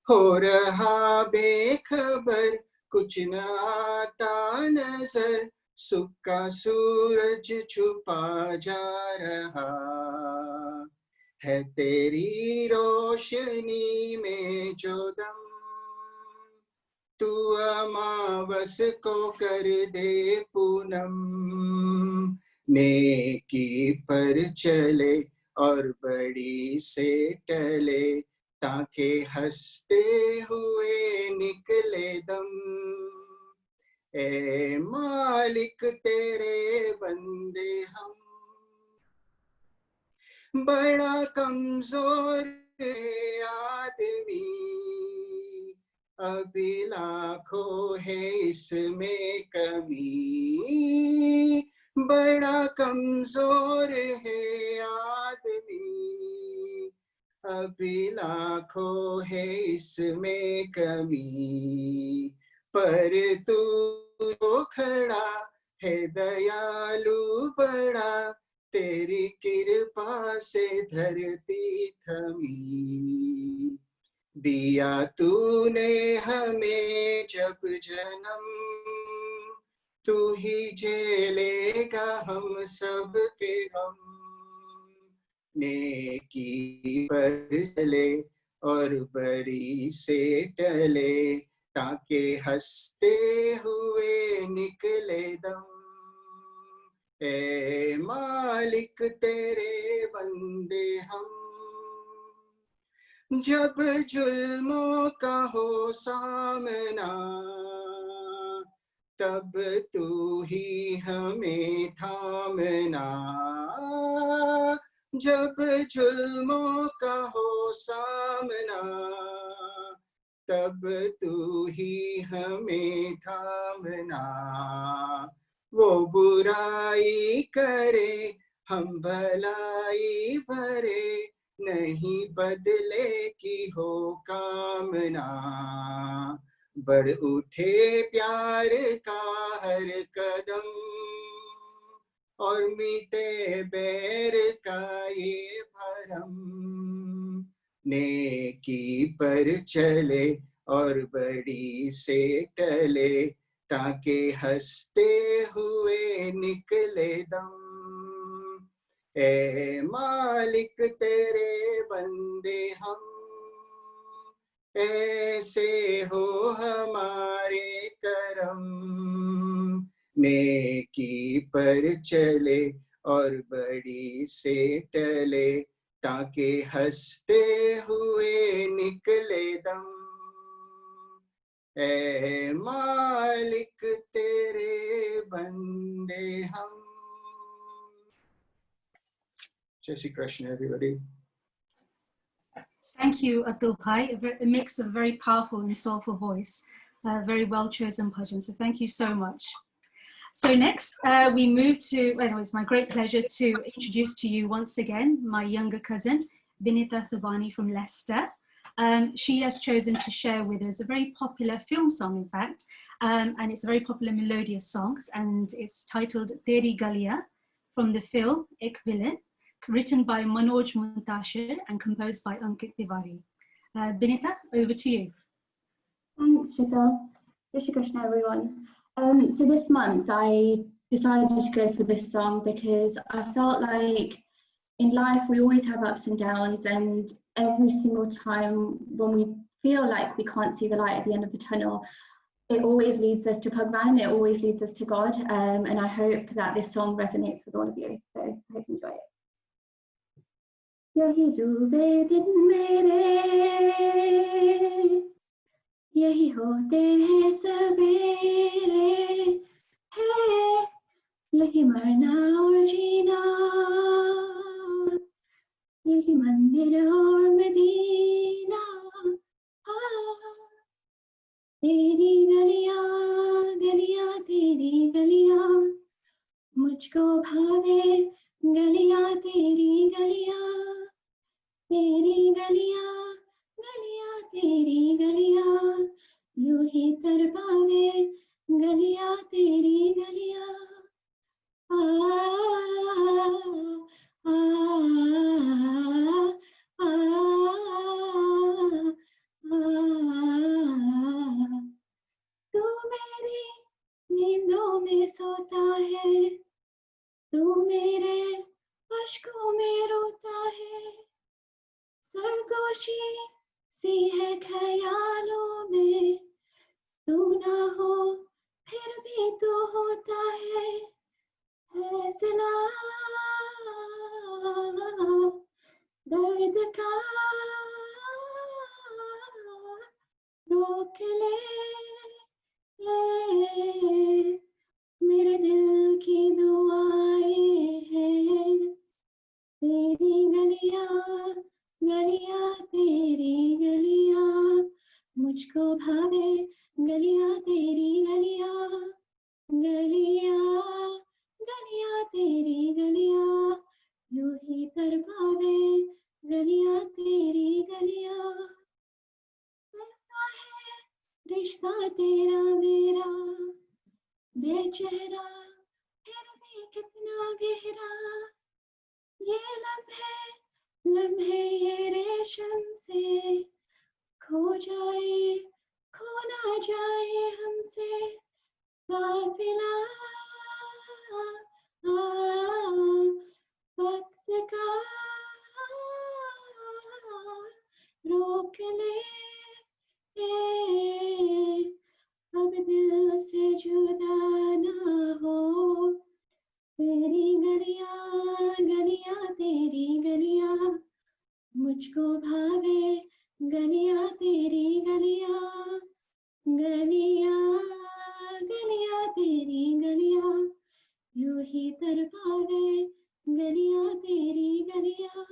हो रहा बेखबर कुछ न आता नजर, सुख का सूरज छुपा जा रहा, है तेरी रोशनी में जो दम, तू अमावस को कर दे पूनम, नेकी पर चले और बड़ी से टले, ताकि हंसते हुए निकले दम। ए मालिक तेरे बंदे हम, बड़ा कमजोर है आदमी, अभी लाखों है इसमें कमी, बड़ा कमजोर है आदमी, अभी लाखों है इसमें कमी, पर तू खड़ा है दयालु बड़ा, तेरी कृपा से धरती थमी, दिया तूने हमें जब जन्म, तू ही झेलेगा हम सब के गम, नेकी पर चले और बरी से टले, ताकि हंसते हुए निकले दम। ए मालिक तेरे बंदे हम, जब जुल्मों का हो सामना, तब तू ही हमें थामना, जब जुल्मों का हो सामना, तब तू ही हमें थामना, वो बुराई करे हम भलाई भरे, नहीं बदले की हो कामना, बढ़ उठे प्यार का हर कदम, और मीटे बैर का ये भरम, नेकी पर चले और बड़ी से टले, ताकि हंसते हुए निकले दम। ए मालिक तेरे बंदे हम, ऐसे हो हमारे करम, नेकी पर चले और बड़ी से टले, ताकि हंसते हुए निकले दम। ए मालिक तेरे बंदे हम। Jai Shri Krishna, everybody. Thank you, Atul Bhai. A mix of very powerful and soulful voice. Very well chosen bhajan. So thank you so much. So next, we move to, well, it's my great pleasure to introduce to you once again my younger cousin, Binita Thubani from Leicester. She has chosen to share with us a very popular film song, in fact, and it's a very popular melodious song, and it's titled Teri Galiya from the film Ek Villain, written by Manoj Muntashir and composed by Ankit Tiwari. Binita, over to you. Thanks, Shital. Jai Shri Krishna, everyone. So this month I decided to go for this song because I felt like in life we always have ups and downs, and every single time when we feel like we can't see the light at the end of the tunnel, it always leads us to Bhagwan, it always leads us to God, and I hope that this song resonates with all of you. So I hope you enjoy it. Yahi doobe din mere, yahi hote hain savere, hai yahi marna aur jeena, yahi mandir aur Medina. तेरी गलियां गलियां तेरी गलियां मुझको भावे, गलियां तेरी गलियां, तेरी गलियां गलियां तेरी गलियां, यूं ही तरपावे, गलियां तेरी गलियां। आ आ आ तू मेरी नींदों में सोता है, तू मेरे अश्कों में रोता है, सरगोशी सी है ख्यालों में, तू ना हो फिर भी तू होता है, सिला दर्द का रोक ले मेरे दिल की दुआएं हैं, तेरी गलियां गलियां तेरी गलियां मुझको भावे, गलियां तेरी गलियां, गलियां गलियां तेरी गलियां, यूं ही तरपावे, गलियां तेरी गलियां। ऐसा है रिश्ता तेरा मेरा, बेचेहरा फिर भी कितना गहरा, ये लम्हे लम्हे ये रेशम से खो जाए, खो ना जाए हमसे काफिला, वक्त का रोक ले, अब दिल से जुदा ना हो, तेरी गलियां गलियां तेरी गलियां मुझको भावे, गलियां तेरी गलियां, गलियां गलियां तेरी गलियां, यूं ही तरपावे, गलियां तेरी गलियां।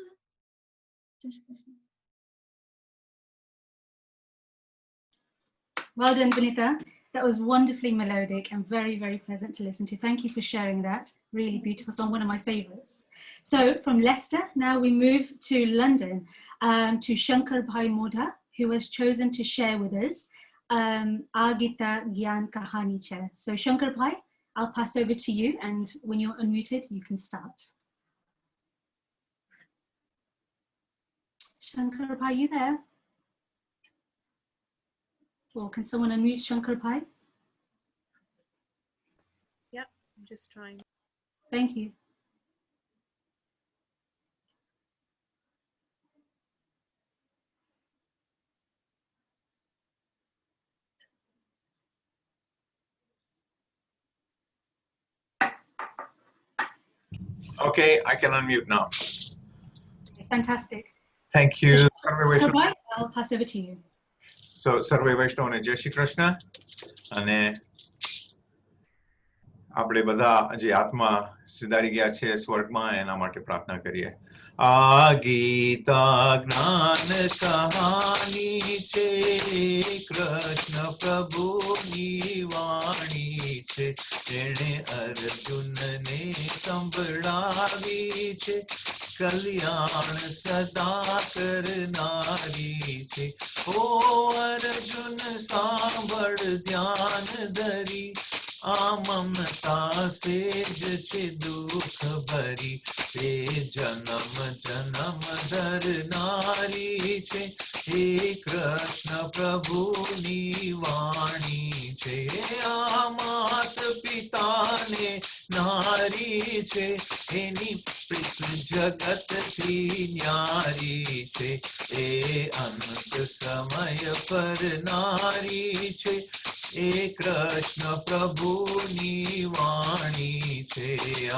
Well done, Binita. That was wonderfully melodic and very, very pleasant to listen to. Thank you for sharing that. Really beautiful song, one of my favourites. So from Leicester, now we move to London, to Shankar Bhai Modha, who has chosen to share with us Agita Gyan Kahani Che. So Shankar Bhai, I'll pass over to you, and when you're unmuted, you can start. Shankar Bhai, you there? Or can someone unmute Shankar Bhai? Yeah, I'm just trying. Thank you. Okay, I can unmute now. Fantastic. Thank you. So, Shankar Bhai, I'll pass over to you. So, Sarve Vaishnavane Jai Shri Krishna. અને આપણે બધા જે આત્મા સિધારી ગયા છે સ્વર્ગમાં એના માટે પ્રાર્થના કરીએ. આ ગીતા જ્ઞાન કહાની છે, કૃષ્ણ પ્રભુની વાણી છે, જેણે અર્જુનને સંભળાવી છે કલ્યાણ સદા કરનારી છે. ઓ અર્જુન સાંભળ ધ્યાન ધરી આ મમતા સેજ છે દુઃખ ભરી તે જન્મ જન્મ ધરનારી છે. હે કૃષ્ણ પ્રભુની વાણી છે. આ માત પિતાને નારી છે એની પ્રીત જગતથી ન્યારી છે. એ અંત સમય પર નારી છે. એ કૃષ્ણ પ્રભુની વાણી છે.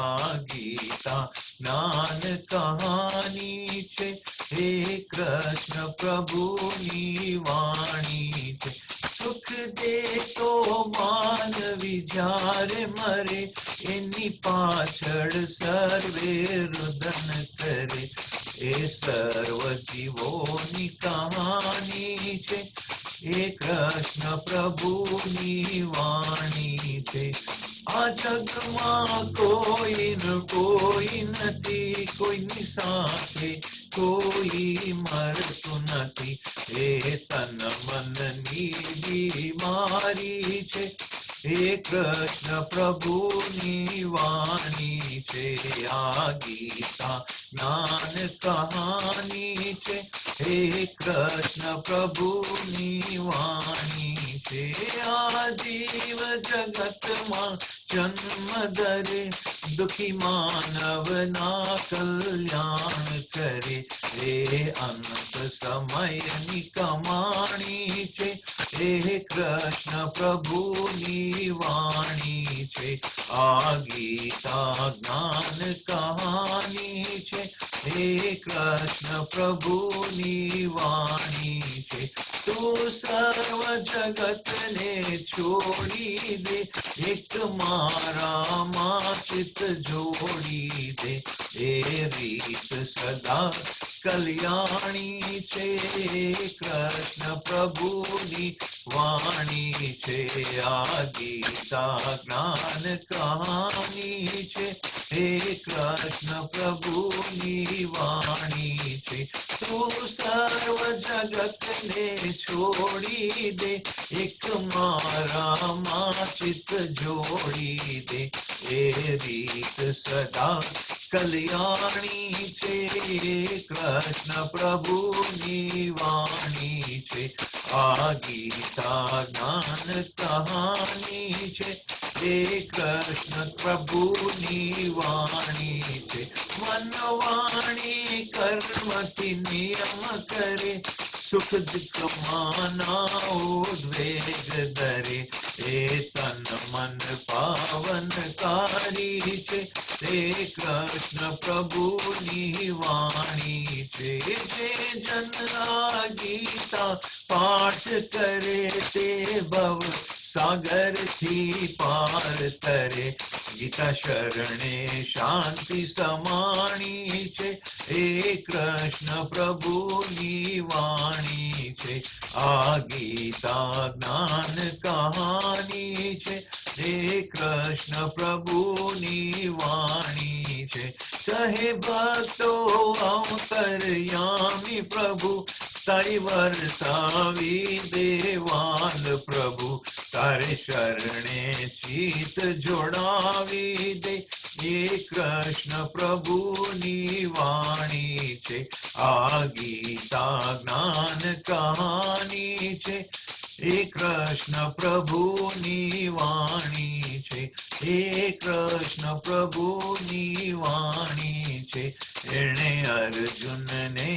આ ગીતા જ્ઞાન કહાની છે. હે કૃષ્ણ પ્રભુની વાણી છે. સુખ દે તો માનવી જ્યારે મરે એની પાછળ સર્વે રુદન કરે. એ સર્વ જીવોની કહાની છે. એ કૃષ્ણ પ્રભુની વાણી છે. આ જગમાં કોઈ નથી કોઈની સાથે કોઈ મરતું નથી. એ તન મનની બીમારી છે. હે કૃષ્ણ પ્રભુની વાણી છે. આ ગીતા જ્ઞાન કહાની છે. હે કૃષ્ણ પ્રભુની વાણી છે. આ જીવ જગતમાં જન્મ ધરે દુખી માનવના કલ્યાણ કરે. હે અંત સમયની કમાણી છે. હે કૃષ્ણ પ્રભુની વાણી છે. આ ગીતા જ્ઞાન કહાની છે. હે કૃષ્ણ પ્રભુની વાણી છે. તું સર્વ જગતને છોડી દે એક મારામાં ચિત્ત જોડી દે. એ રીત સદા કલ્યાણી છે. કૃષ્ણ પ્રભુની વાણી છે. આ ગીતા જ્ઞાન કહાની છે. હે કૃષ્ણ પ્રભુની વાણી છે. તું સર્વ જગતને છોડી દે એક મારામાં ચિત્ત જોડી દે. એ રીત સદા કલ્યાણી છે. કૃષ્ણ પ્રભુની વાણી છે. આ ગીતા જ્ઞાન કહાની છે. હે કૃષ્ણ પ્રભુની વાણી છે. મનવાણી કર્મથી નિયમ કરે સુખ દુઃખ માના ઉદ્વેગ ધરે. એ તન મન પાવનકારી છે. હે કૃષ્ણ પ્રભુની વાણી છે. જે જન આ ગીતા પાઠ કરે તે ભવ સાગર થી પાર તરે. ગીતા શરણે શાંતિ સમાણી છે. હે કૃષ્ણ પ્રભુની વાણી છે. આ ગીતા જ્ઞાન કહાની છે. હે કૃષ્ણ પ્રભુની વાણી છે. કહે ભક્તો અંતર્યામી પ્રભુ તારી વરસાવી દેવાલ પ્રભુ. તારે શરણે ચિત જોડાવી દે. હે કૃષ્ણ પ્રભુની વાણી છે. આ ગીતા જ્ઞાન કહાની છે. હે કૃષ્ણ પ્રભુની વાણી છે. હે કૃષ્ણ પ્રભુની વાણી છે. એણે અર્જુનને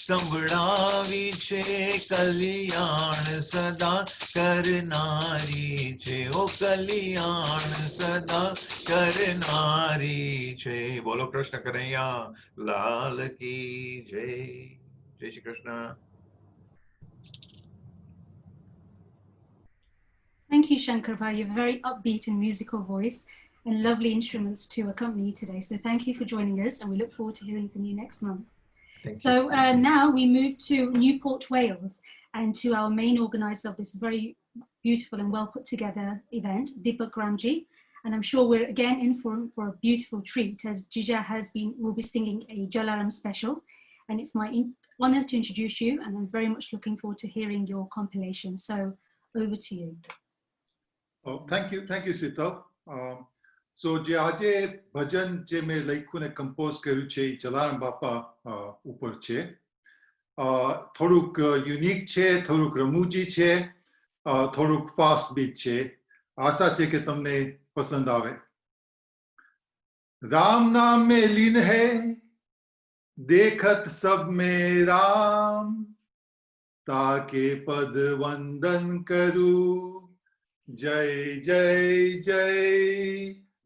સંભળાવી છે કલ્યાણ સદા કરનારી છે. ઓ કલ્યાણ સદા કરનારી છે. બોલો કૃષ્ણ કનૈયા લાલ કી જય. જય Shri Krishna. Thank you, Shankar Bhai. You have a very upbeat and musical voice and lovely instruments to accompany you today. So thank you for joining us, and we look forward to hearing from you next month. So now we move to Newport, Wales, and to our main organizer of this very beautiful and well put together event, Deepak Ramji. And I'm sure we're again in for a beautiful treat, as Jija will be singing a Jalaram special. And it's my honor to introduce you, and I'm very much looking forward to hearing your compilation. So over to you. Oh, thank you, Sital. So જે આજે ભજન જે મેં લખ્યું ને compose કર્યું છે એ જલારામ બાપા ઉપર છે. થોડુંક યુનિક છે, થોડુંક રમૂજી છે, થોડુંક ફાસ્ટ બીટ છે. આશા છે કે તમને પસંદ આવે. राम नाम में लीन है देखत सब में राम, ताके पद वंदन करूं जय जय जय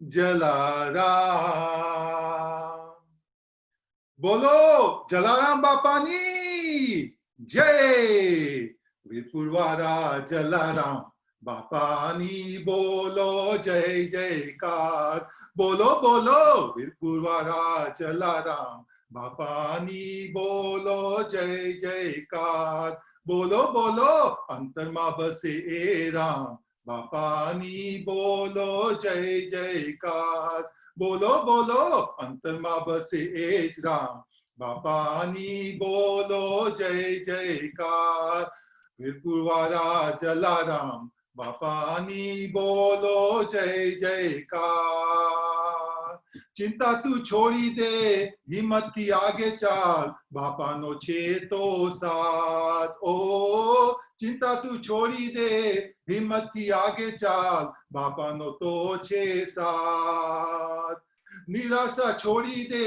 जलाराम. बोलो जलाराम बापानी जय. वीरपुरवारा जलाराम बापानी बोलो जय जयकार. बोलो बोलो वीरपुरवारा जलाराम बापानी बोलो जय जयकार. बोलो बोलो अंतरमा बसे ए राम बापानी बोलो जय जयकार. बोलो बोलो अंतरमा बसे एज राम बापानी बोलो जय जयकार. वीरपुरवारा जलाराम बापानी बोलो जय जयकार. चिंता तू छोड़ी दे हिम्मत की आगे चाल, बापा नो छे तो साथ. ओ चिंता तू छोड़ी दे हिम्मत की आगे चाल, बापा नो तो छे साथ. निराशा छोड़ी दे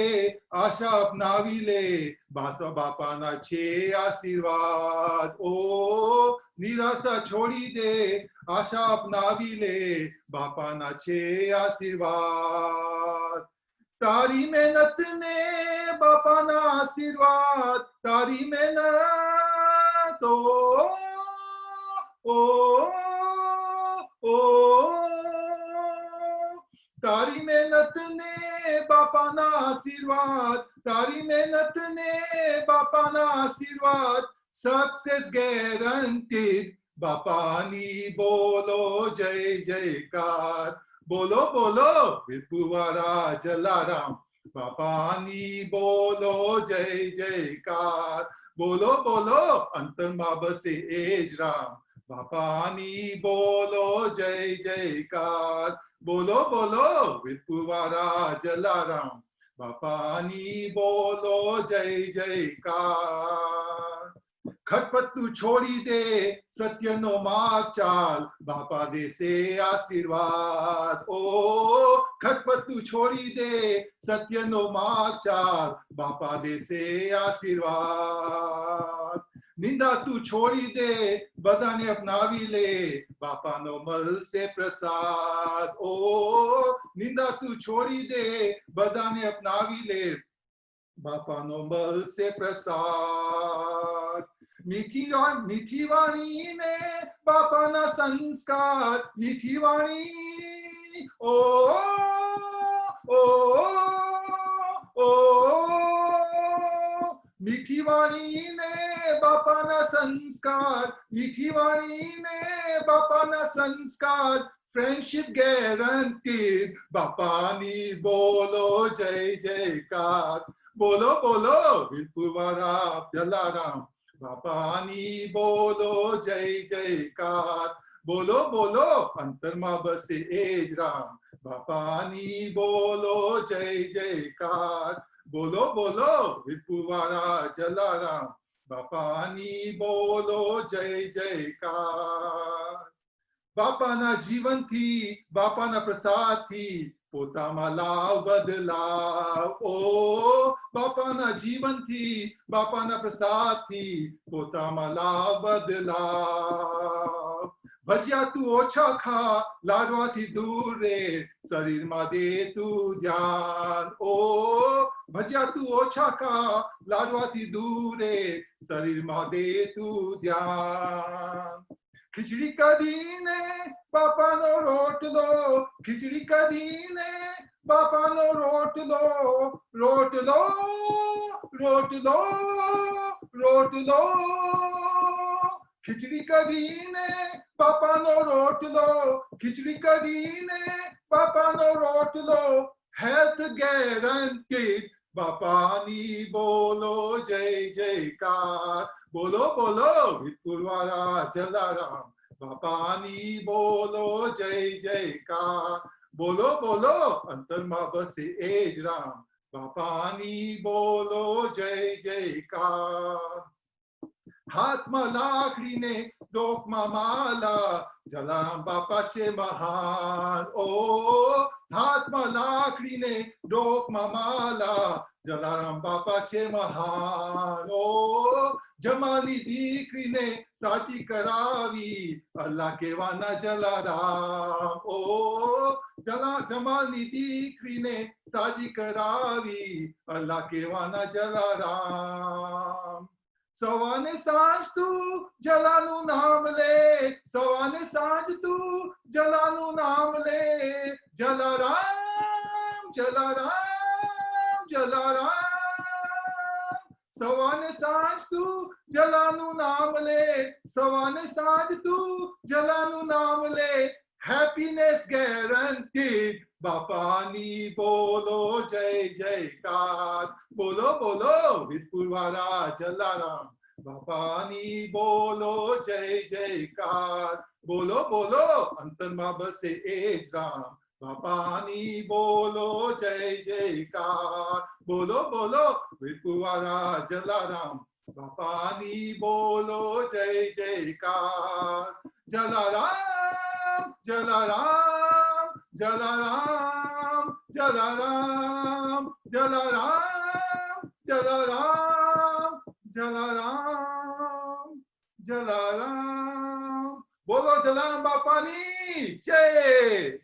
आशा अपनावी ले, बापा ना छे आशीर्वाद. ओ निराशा छोड़ी दे आशा अपनावी ले, बापा ना छे आशीर्वाद. तारी मेहनत ने बापा ना आशीर्वाद, तारी मेहनत ओ तारी मेहनत ने बापा ना आशीर्वाद, तारी मेहनत ने बापा ना आशीर्वाद. सक्सेस गारंटीड बापानी बोलो जय जयकार. बोलो बोलो वीरपुरवारा जलाराम बापानी बोलो जय जयकार. बोलो बोलो अंतरमा बसे एज राम बापानी बोलो जय जयकार. बोलो बोलो वीरपुरवारा जलाराम बापानी बोलो जय जयकार. खटपट तू छोड़ी दे सत्य नो मार्ग चाल, बापा दे से आशीर्वाद. ओ खटपट तू छोड़ी दे सत्य नो मार्ग चाल, बापा दे से आशीर्वाद. निंदा तू छोड़ी दे बधाने अपनावी ले, बापा नो मल से प्रसाद. ओ निंदा तू छोड़ी दे बधाने अपनावी ले, बापा नो मल से प्रसाद. मीठी वाणी ने बापा ना संस्कार, मीठी वाणी ओ मीठी वाणी ने बापा ना संस्कार, मीठी वाणी ने बापा ना संस्कार. फ्रेंडशिप गारंटीड बापानी बोलो जय जयकार. बोलो बोलो वीरपुरवारा जलाराम बापानी बोलो जय जयकार. बोलो बोलो अंतरमा बसे एज राम बापानी बोलो जय जयकार. बोलो बोलो वीरपुरवारा जलाराम बापानी बोलो जय जयकार. बापाना जीवन थी बापाना प्रसाद थी, पोतामा लाव बदलाव. ओ बापाना जीवन थी बापाना प्रसाद थी, पोतामा लाव बदलाव. भजिया तू ओछा खा लाडवा थी दूर रे, शरीर मा दे तू ध्यान. ओ भजिया तू ओछा खा लाडवा थी दूर रे, शरीर मा दे तू ध्यान. खिचड़ी कढ़ीने बापा नो रोटलो, खिचड़ी कढ़ीने बापा नो रोटलो. रोटलो रोटलो रोटलो खिचड़ी कढ़ी ने पापा नो रोटलो, खिचड़ी कढ़ी ने पापा नो रोटलो, health guaranteed, बापानी बोलो जय जयकार, बोलो बोलो विपुलवाड़ा जलाराम, बापानी बोलो जय जयकार, बोलो बोलो अंतरमा बसे एज राम, बापानी बोलो जय जयकार. हातमा लाकडीने डोकमा माला, जलाराम बापाचे महान. ओ हातमा लाकडीने डोकमा माला, जलाराम बापाचे महान. ओ जमानी दीकरीने साची करावी, अल्लाह केवाना जलाराम. ओ जमानी दीकरीने साची करावी, अल्लाह केवाना जलाराम. सवाने सांझ तू जलालू नाम ले, सवाने सांझ तू जलालू नाम ले, जलाराम जलाराम जलाराम. सवाने सांझ तू जलालू नाम ले, सवाने सांझ तू जलालू नाम ले, happiness guaranteed, बापानी बोलो जय जयकार, बोलो बोलो विपुलवाड़ा जलाराम, बापानी बोलो जय जयकार, बोलो बोलो अंतरमा बसे एज राम, बापानी बोलो जय जयकार, बोलो बोलो विपुलवाड़ा जलाराम, बापानी बोलो जय जयकार. जलाराम जलाराम जलाराम जलाराम जलाराम जलाराम जलाराम जलाराम. बोलो जलाराम बापानी जय.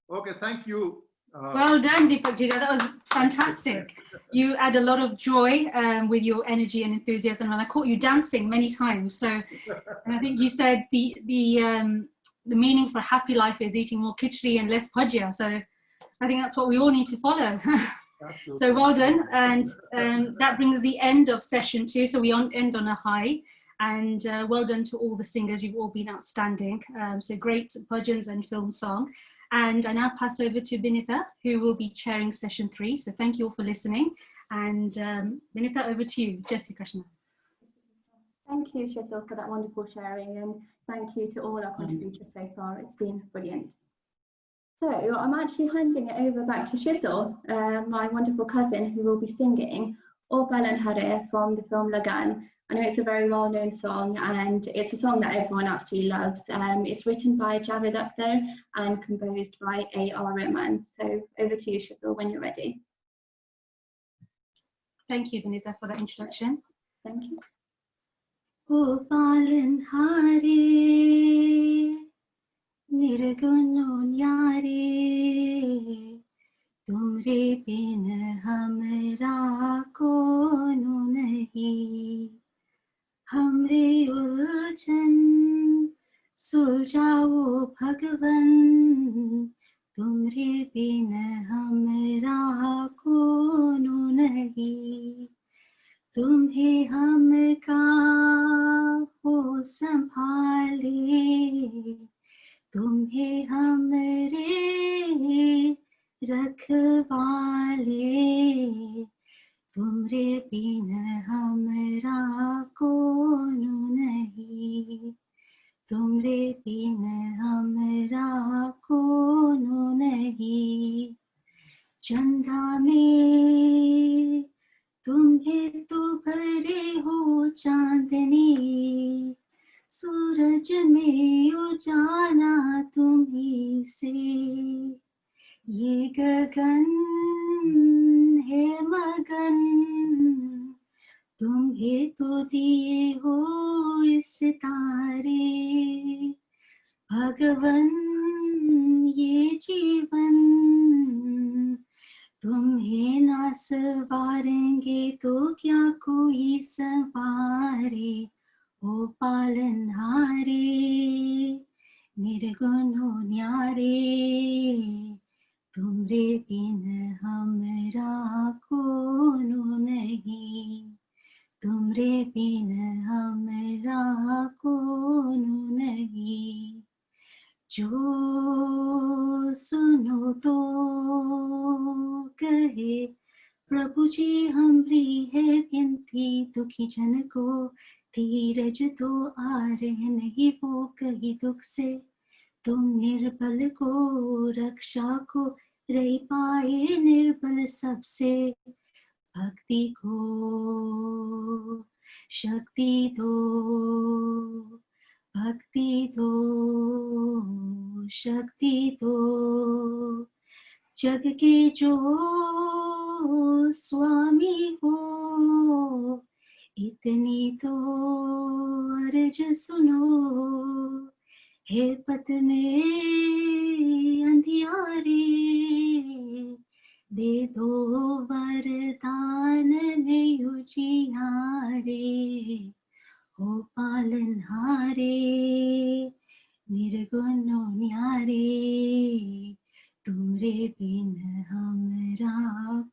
Okay, thank you. Well done, Deepak Jija. That was fantastic. You add a lot of joy with your energy and enthusiasm, and I caught you dancing many times. So, and I think you said the meaning for a happy life is eating more khichdi and less bhajia. So, I think that's what we all need to follow. So, well done, and that brings the end of session 2. So we end on a high, and well done to all the singers. You've all been outstanding. So great bhajans and film song. And I now pass over to Binitha, who will be chairing session 3. So thank you all for listening. And Binitha, over to you. Jai Shri Krishna. Thank you, Shetal, for that wonderful sharing. And thank you to all our contributors so far. It's been brilliant. So I'm actually handing it over back to Shetal, my wonderful cousin, who will be singing O Palan Hare from the film Lagan. I know it's a very well-known song, and it's a song that everyone absolutely loves. It's written by Javed Akhtar and composed by A.R. Rahman. So over to you, Shetal, when you're ready. Thank you, Binitha, for that introduction. Thank you. O Palan Hare Nirguno Nyare Tumre bin hamra kono nahi हमरे उलझन सुलझाओ भगवन तुमरे बिन हमरा कोनो नहीं तुम्हें हमका हो संभाले तुम्हें हमरे रखवाले तुमरे बिन हमरा कोनो नहीं तुमरे बिन हमरा कोनो नहीं चंदा में तुम्हें तो भरे हो चांदनी सूरज में उजाला तुम्ही से ये गगन है मगन तुम्हें तो दिए हो इस तारे भगवन ये जीवन तुम्हें ना संवारेंगे तो क्या कोई संवारे ओ पालनहारे निर्गुणो न्यारे तुमरे बिन हमरा कोनो नहीं तुमरे बिन हमरा कौन नहीं। जो सुनो तो कहे प्रभु जी हमरी है विनती, दुखी जन को धीरज तो आ रहे नहीं वो कहीं दुख से, तुम निर्बल को रक्षा को रही पाए निर्बल सबसे। भक्ति को शक्ति दो, भक्ति दो शक्ति दो, जग के जो स्वामी हो इतनी तो अर्ज सुनो। हे पथ में अंधियारे दे दो वरदान में उजियारे। हो पालनहारे निर्गुण न्यारे, तुमरे बिन हमरा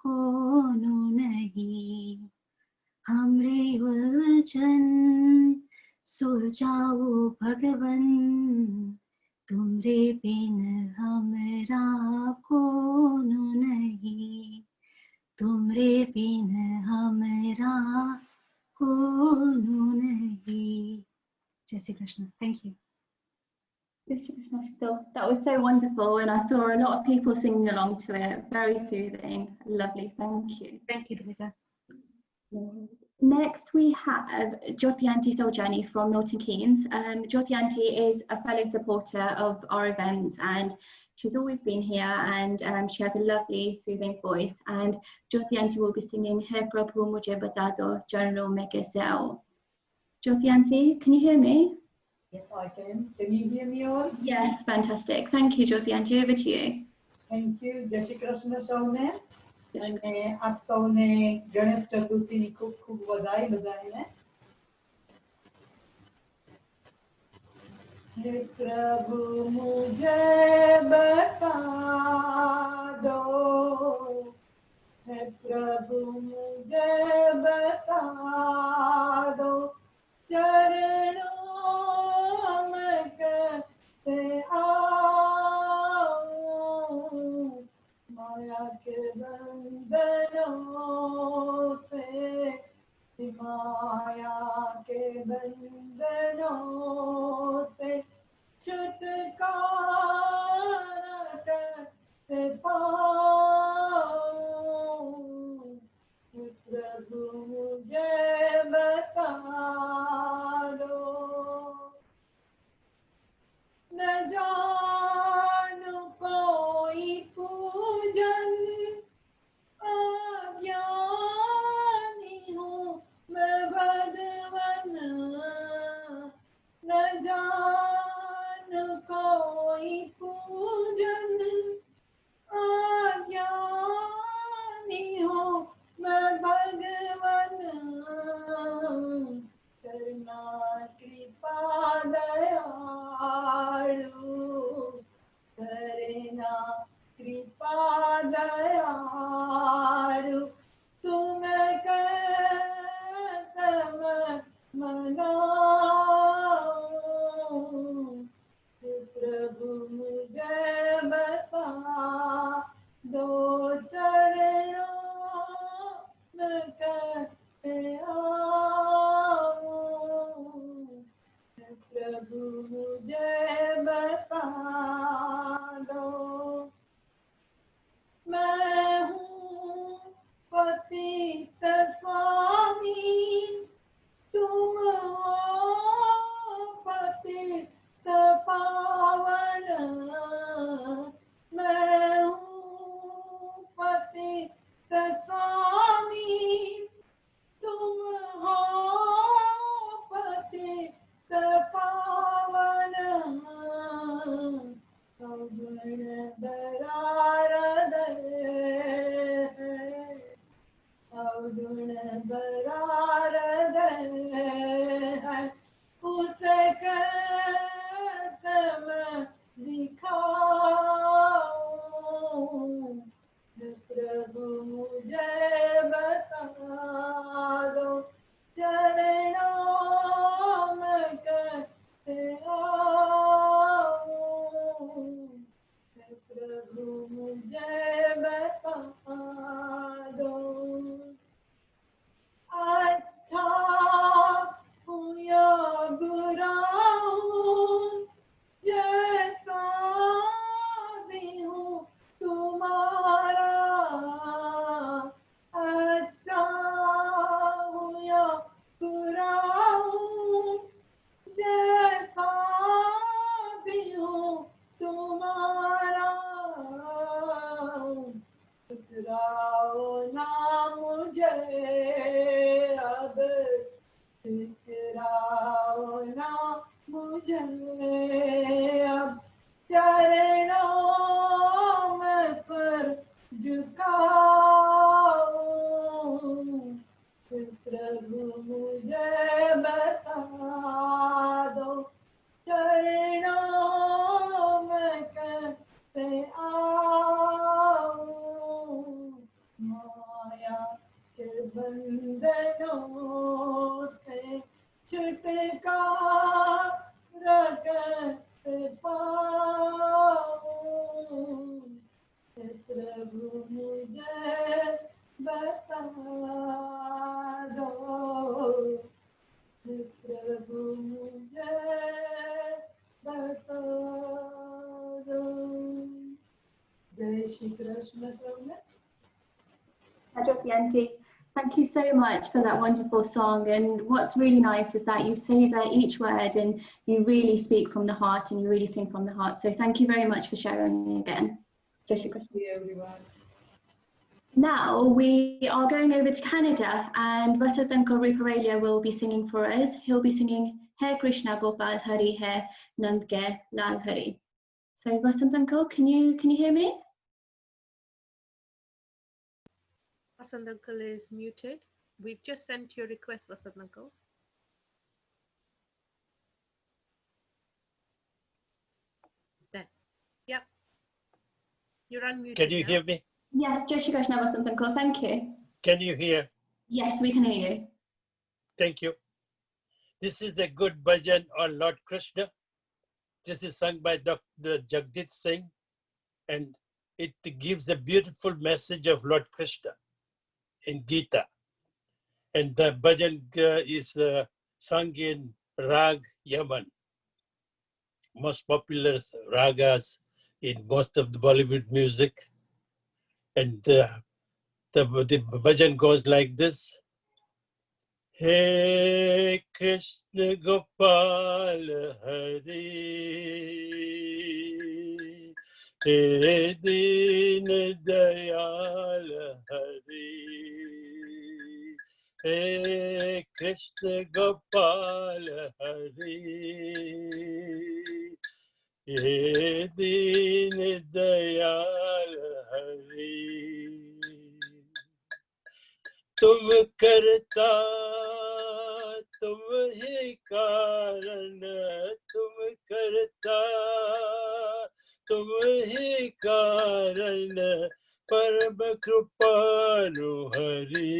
कौन नहीं। हमरे उलझन सुलझाओ भगवन, तुमरे बिन हमरा कौन नहीं। तुमरे बिन हमरा कौन नहीं। जय Shri Krishna. Thank you. That was so wonderful, and I saw a lot of people singing along to it. Very soothing, lovely. Thank you. Thank you, Dvita. Next, we have Jyoti Aunty Soljani from Milton Keynes. Jyoti Aunty is a fellow supporter of our events, and she's always been here, and she has a lovely, soothing voice. And Jyoti Aunty will be singing Hai Prabhu Mujhe Bata Do Charanon Mein Kaise Aao. Jyoti Aunty, can you hear me? Yes, I can. Can you hear me all? Yes, fantastic. Thank you, Jyoti Aunty. Over to you. Thank you. Jai Shri Krishna સૌને અને આપ સૌને ગણેશ ચતુર્થીની ખૂબ ખૂબ વધાઈ બધાને. हे प्रभु मुझे बता दो, हे प्रभु मुझे बता दो, चरणों में कैसे आऊं, माया के बंधनों से, माया के बंधनों से छुटकारा कैसे पाऊं, प्रभु मुझे बता दो। न जानू कोई पूजन, अज्ञानी हूँ मैं भगवन, न जानू कोई पूजन, अज्ञानी हूँ मैं भगवन, करना कृपा दयालु, करना कृपा दयालु, तुम कैसे मनाऊं, प्रभु मुझे बता दो, चरणों में कैसे आऊं, प्रभु मुझे बता दो। मैं हूँ पतित स्वामी, तुम हो पतित पावन, मैं हूँ पतित स्वामी, तुम हो पतित पावन, अवगुण बरारद है, अवगुण बरारद है, उसे कैसे मैं दिखाऊं, प्रभु मुझे बता दो, दो अच्छा हूँ या बुरा हूँ जैसा भी हूँ तुम्हारा अच्छा हूँ या बुरा हूँ जैसा भी हूँ तुम्हारा ठुकराओ ना मुझे अब ठुकराओ ना मुझे अब चरणों में सर झुकाओ प्रभु मुझे बता दो चरणों में कैसे आऊं माया के बंधनों से छुटकारा कैसे पाऊं प्रभु मुझे बता दो प्रभु मुझे बता दो जय श्री कृष्ण सौम्य Ajoti Auntie, thank you so much for that wonderful song. And what's really nice is that you savor each word and you really speak from the heart and you really sing from the heart. So thank you very much for sharing again. Jai Shri Krishna. Thank you everyone. Now we are going over to Canada and Vasant Uncle Ruparelia will be singing for us. He'll be singing Hai Krishna Gopal Hari Hai Nand Ke Lal Hari. So Vasant Uncle, can you hear me? Vasant Uncle is muted. We've just sent you a request, Vasant Uncle. There. Yep. You're unmuted. Can you now. hear me? Yes, Jai Shri Krishna Vasant Uncle, thank you. Can you hear? Yes, we can hear you. Thank you. This is a good bhajan on Lord Krishna. This is sung by Dr. Jagdit Singh, and it gives a beautiful message of Lord Krishna in Gita. And the bhajan is sung in Rag Yaman, most popular ragas in most of the Bollywood music. And the bhajan goes like this. Hey Krishna Gopal Hari, Hey Deen Dayal Hari, Hey Krishna Gopal Hari, Hey Deen Dayal Hari. तुम करता तुम ही कारण तुम करता तुम ही कारण परम कृपालु हरि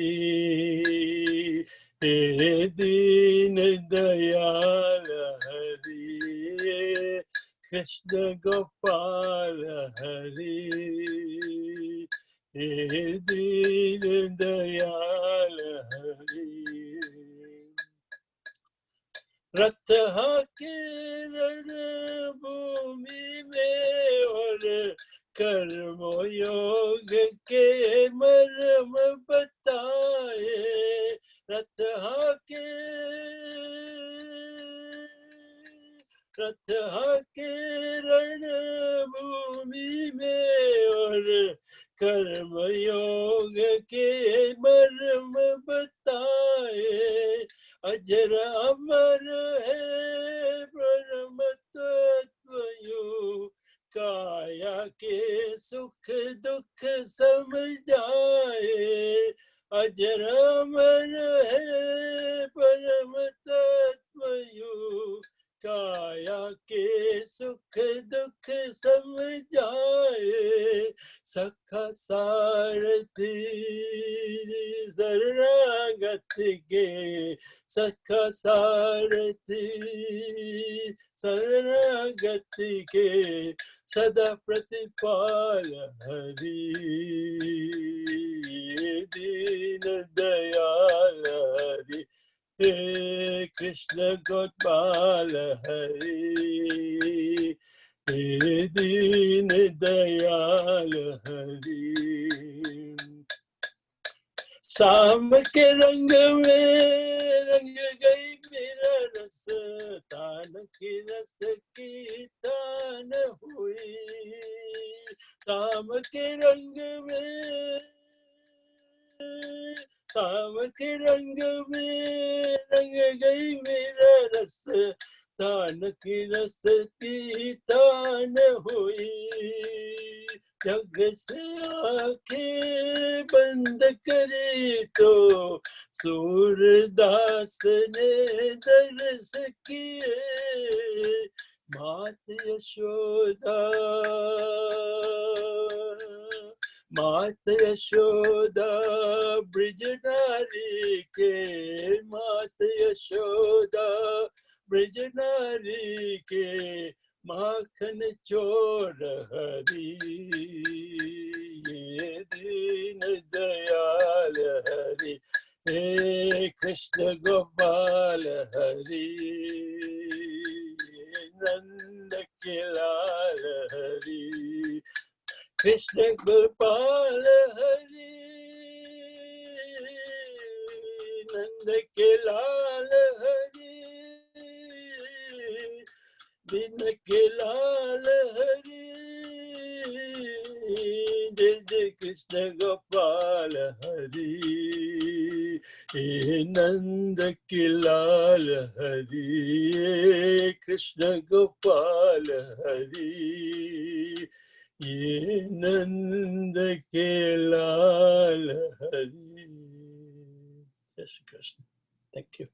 हे दीन दयाल हरि कृष्ण गोपाल हरि हे दीन दयाल हरि रथ के रणभूमि में और कर्म योग के मर्म बताए रथ के रणभूमि में और कर्म योग के मर्म बताए अजर अमर है परम तत्व योग काया के सुख दुख समझाए अजर अमर है परम तत्व योग काया के सुख दुख समझाए सखा सारथी शरणागत के सखा सारथी शरणागत के सदा प्रतिपाल हरि दीन दयाल हरि हे कृष्ण गोपाल हरि हे दीन दयाल हरि शाम के रंग में रंग गई मेरा रस तान की रस की तान हुई शाम के रंग में रंग गई मेरा रस तान की रस की तान हुई जग से आंखें बंद करे तो सूरदास ने दर्श किए मात यशोदा ब्रिज नारी के मात यशोदा ब्रिज नारी के माखन चोर हरि ये दीन दयाल हरि हे कृष्ण गोपाल हरि नंद के लाल हरि कृष्ण गोपाल हरि नंद के लाल हरि दिन के लाल हरि जय जय कृष्ण गोपाल हरि हे नंद के लाल हरि कृष्ण गोपाल हरि ये नंद के लाल हरि जय Shri Krishna thank you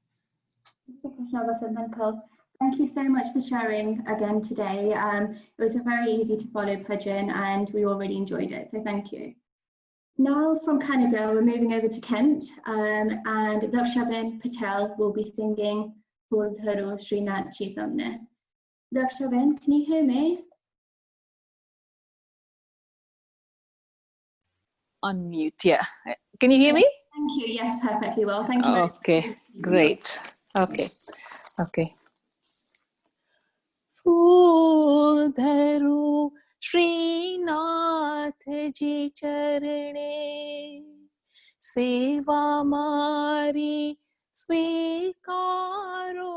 Thank you so much for sharing again today. It was a very easy to follow bhajan and we all really enjoyed it, so thank you. Now from Canada, we're moving over to Kent and Dakshabin Patel will be singing Pudharo Srinath Chaitamne. Dakshabin, can you hear me? Unmute, yeah. Can you hear me? Thank you, yes, perfectly well. Thank you. Okay, great. Okay. फूल धरूं श्रीनाथ जी चरणे सेवा मारी स्वीकारो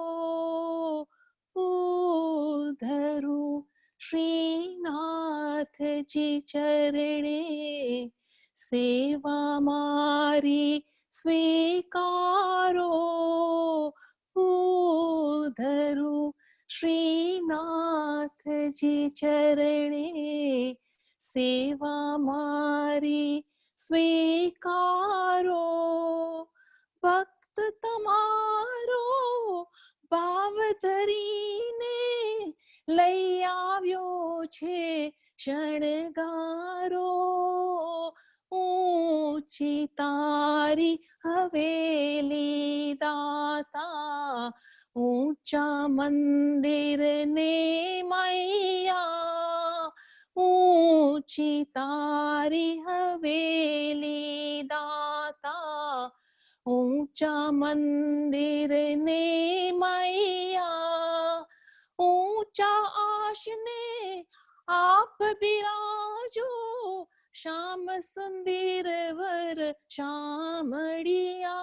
फूल धरूं श्रीनाथ जी चरणे सेवा मारी स्वीकारो फूल धरूं श्रीनाथ जी चरणे सेवा मारी स्वीकारो भक्त तमारो भाव धरीने लई આવ્યો છે શણગારો ऊंची तारी हवेली दाता ऊंचा मंदिर ने मैया ऊंची तारी हवेली दाता ऊंचा मंदिर ने मैया ऊंचा आशने आप बिराजो श्याम सुंदर वर श्यामड़िया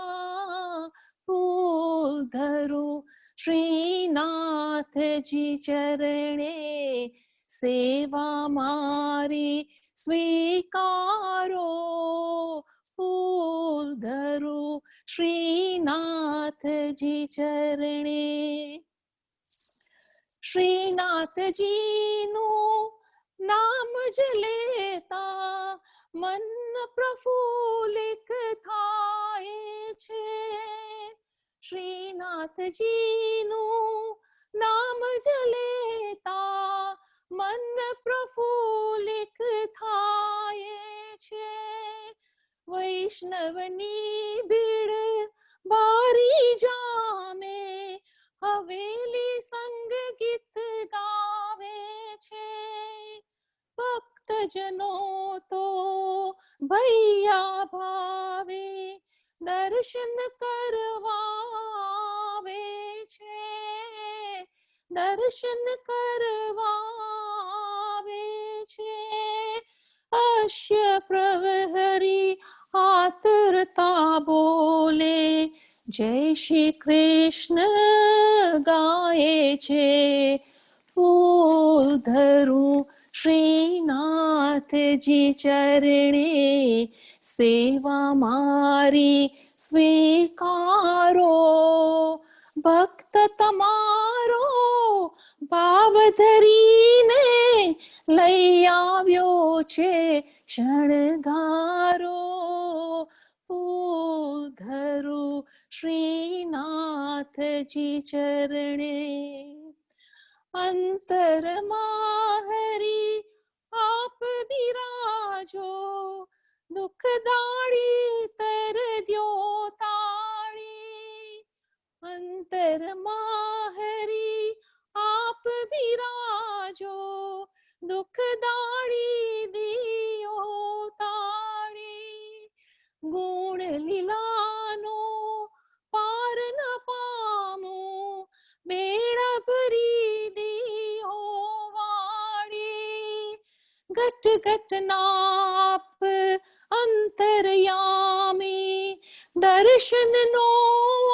फूल धरूं श्रीनाथ जी चरणे सेवा मारी स्वीकारो फूल धरूं श्रीनाथ जी चरणे श्रीनाथ जी नु नाम ज लेता मन प्रफुल्लित थाए छे श्रीनाथ जी नु नाम ज लेता मन प्रफुल्लित थाए छे वैष्णवनी भीड़ बारी जामे हवेली संग गीत गावे छे भक्तजनो तो ભૈયા ભાવે દર્શન કરવાવે છે, દર્શન કરવાવે છે. અશ્ય પ્રવહરી આતુરતા બોલે, જય શ્રી કૃષ્ણ ગાય છે. ફૂલ ધરું શ્રીનાથજી ચરણે, સેવા મારી સ્વીકારો. ભક્ત તમારો ભાવ ધરીને લઈ આવ્યો છે શણગારો. ફૂલ ધરું શ્રીનાથજી ચરણે. અંતરમાં હરી આપ બિરાજો, દુઃખ દાડી તર દ્યો તાળી. અંતરમાં હરી આપ બિરાજો, દુઃખ દાડી દિયો તાળી. ગુણ લીલાનો પાર ન પામું, બેડા ભરી દિયો વાળી. ઘટ ઘટ નાપ અંતરયામી, દર્શન નો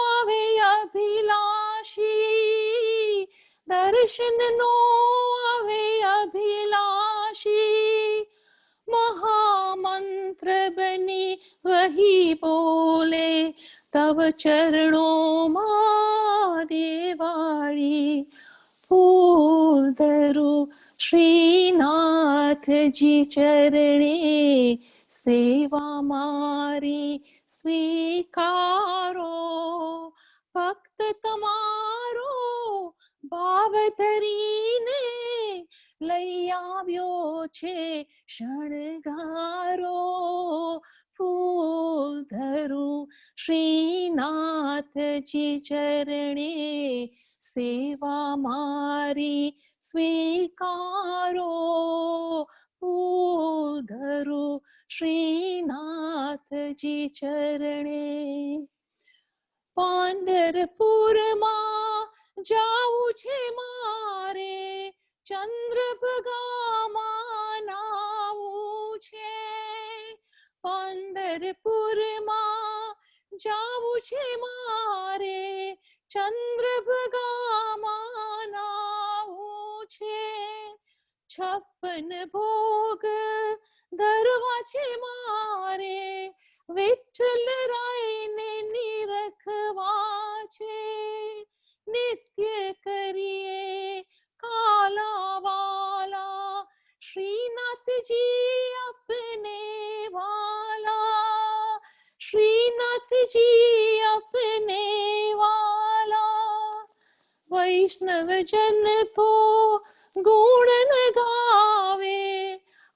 આવે અભિલાષી. દર્શન નો આવે અભિલાષી. મહામંત્ર બની વહી બોલે, તવ ચરણોમાં દેવાળી. ફૂલ ધરું શ્રીનાથજી ચરણે, સેવા મારી સ્વીકારો. ભક્ત તમારો ભાવ ધરીને લઈ આવ્યો છે શણગારો. ફૂલ ધરું શ્રીનાથજી ચરણે, સેવા મારી સ્વીકારો. ફૂલ ધરું શ્રીનાથજી ચરણે. પાંઢરપુરમાં જાવું છે મારે, ચંદ્રભાગામાં નાવું છે. પાંઢરપુરમાં જાવું છે મારે, ચંદ્રભાગામાં નાવું છે. 56 ભોગ ધરવા છે મારે, વિઠ્ઠલ રાયને નિરખવા છે. નિત્ય કરીએ કાલા વાલા, શ્રીનાથજી अपने वाला. श्रीनाथजी अपने वाला. वैष्णव जन तो गुण न गावे,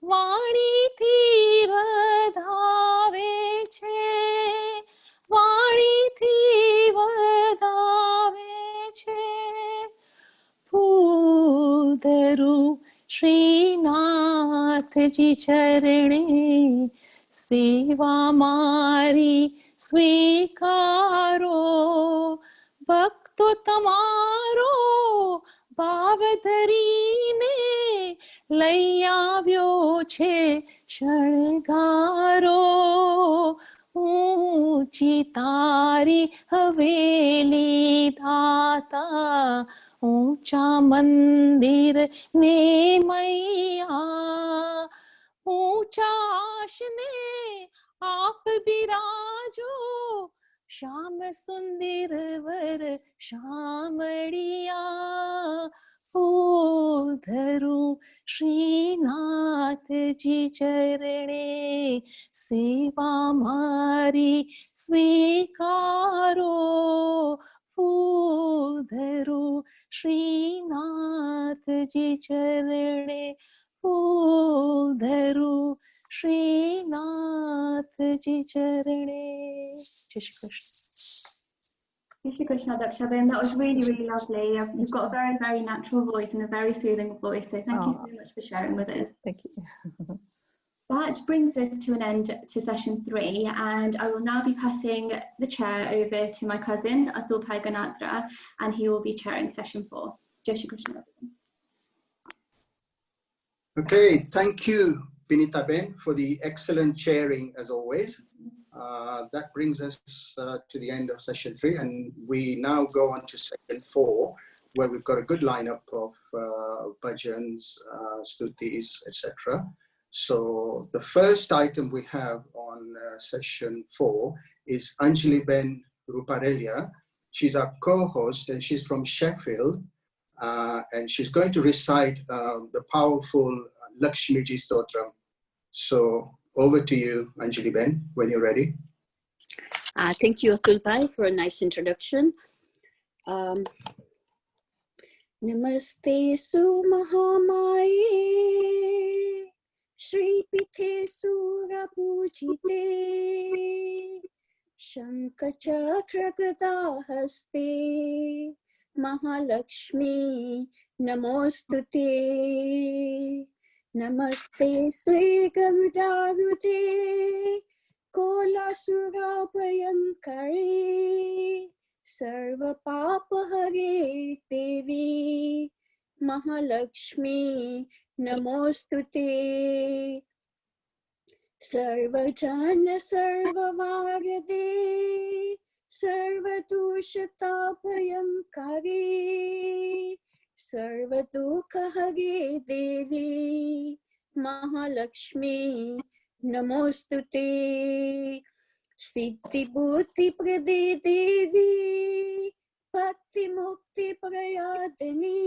વાણીથી વધાવે છે. વાણીથી વધાવે છે. ફૂલ ધરું શ્રીનાથજી ચરણે, સેવા મારી સ્વીકારો. ભક્તો તમારો ભાવ ધરીને લઈ આવ્યો છે શણગારો. ઊંચી તારી હવેલી દાતા, ઊંચા મંદિર ને મૈયા. ઊંચા આશને આપ બિરાજો, શ્યામ સુંદર વર શામળિયા. ફૂલ ધરું શ્રીનાથજી ચરણે, સેવા મારી સ્વીકારો. ફૂલ ધરું શ્રીનાથજી ચરણે, ફૂલ ધરું શ્રીનાથજી ચરણે. જય Shri Krishna. Jai Shri Krishna, Dakshabin. That was really, really lovely. You've got a very, very natural voice and a very soothing voice. So thank you so much for sharing with us. Thank you. That brings us to an end to session 3, and I will now be passing the chair over to my cousin Atul Bhai Ganatra, and he will be chairing session 4. Jai Shri Krishna. Okay, thank you, Binita Ben, for the excellent chairing as always. That brings us to the end of session 3, and we now go on to session 4, where we've got a good lineup of bhajans, stutis, etc. So the first item we have on session 4 is Anjali Ben Ruparelia. She's our co-host, and she's from Sheffield, and she's going to recite the powerful Lakshmiji Stotram. So over to you, Anjali Ben, when you're ready. Thank you, Atul Bhai, for a nice introduction. Namaste Su Mahamaye Shri Pithe Sura Pujite Shankha Chakra Gada Haste Mahalakshmi Namostute Namaste Sri Garudarute Kola Sura Bhayankari Sarva Papa Hare Devi Mahalakshmi Namostute Sarva Jana Sarva Varade Sarva Dushata Bhayankari Sarva Dukha Hare Devi Mahalakshmi Namostute Siddhi Bhuti Prade Devi Bhakti Mukti Prayadini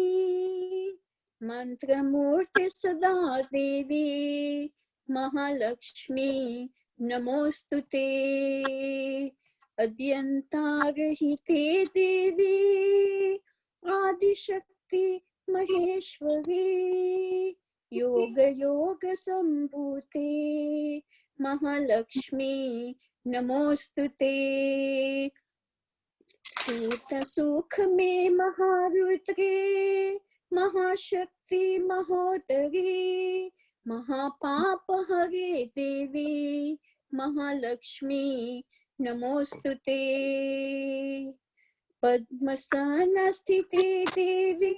Mantra Murti Sada Devi Mahalakshmi Namostute Adyantarahite Devi Adi Shakti Maheshwari Yoga Yoga Sambhute Mahalakshmi Namostute Sutta Sukha Me Maharutre Mahashakti Mahodari Mahapapa Hare Devi Mahalakshmi Namostute Padmasana Sthite Devi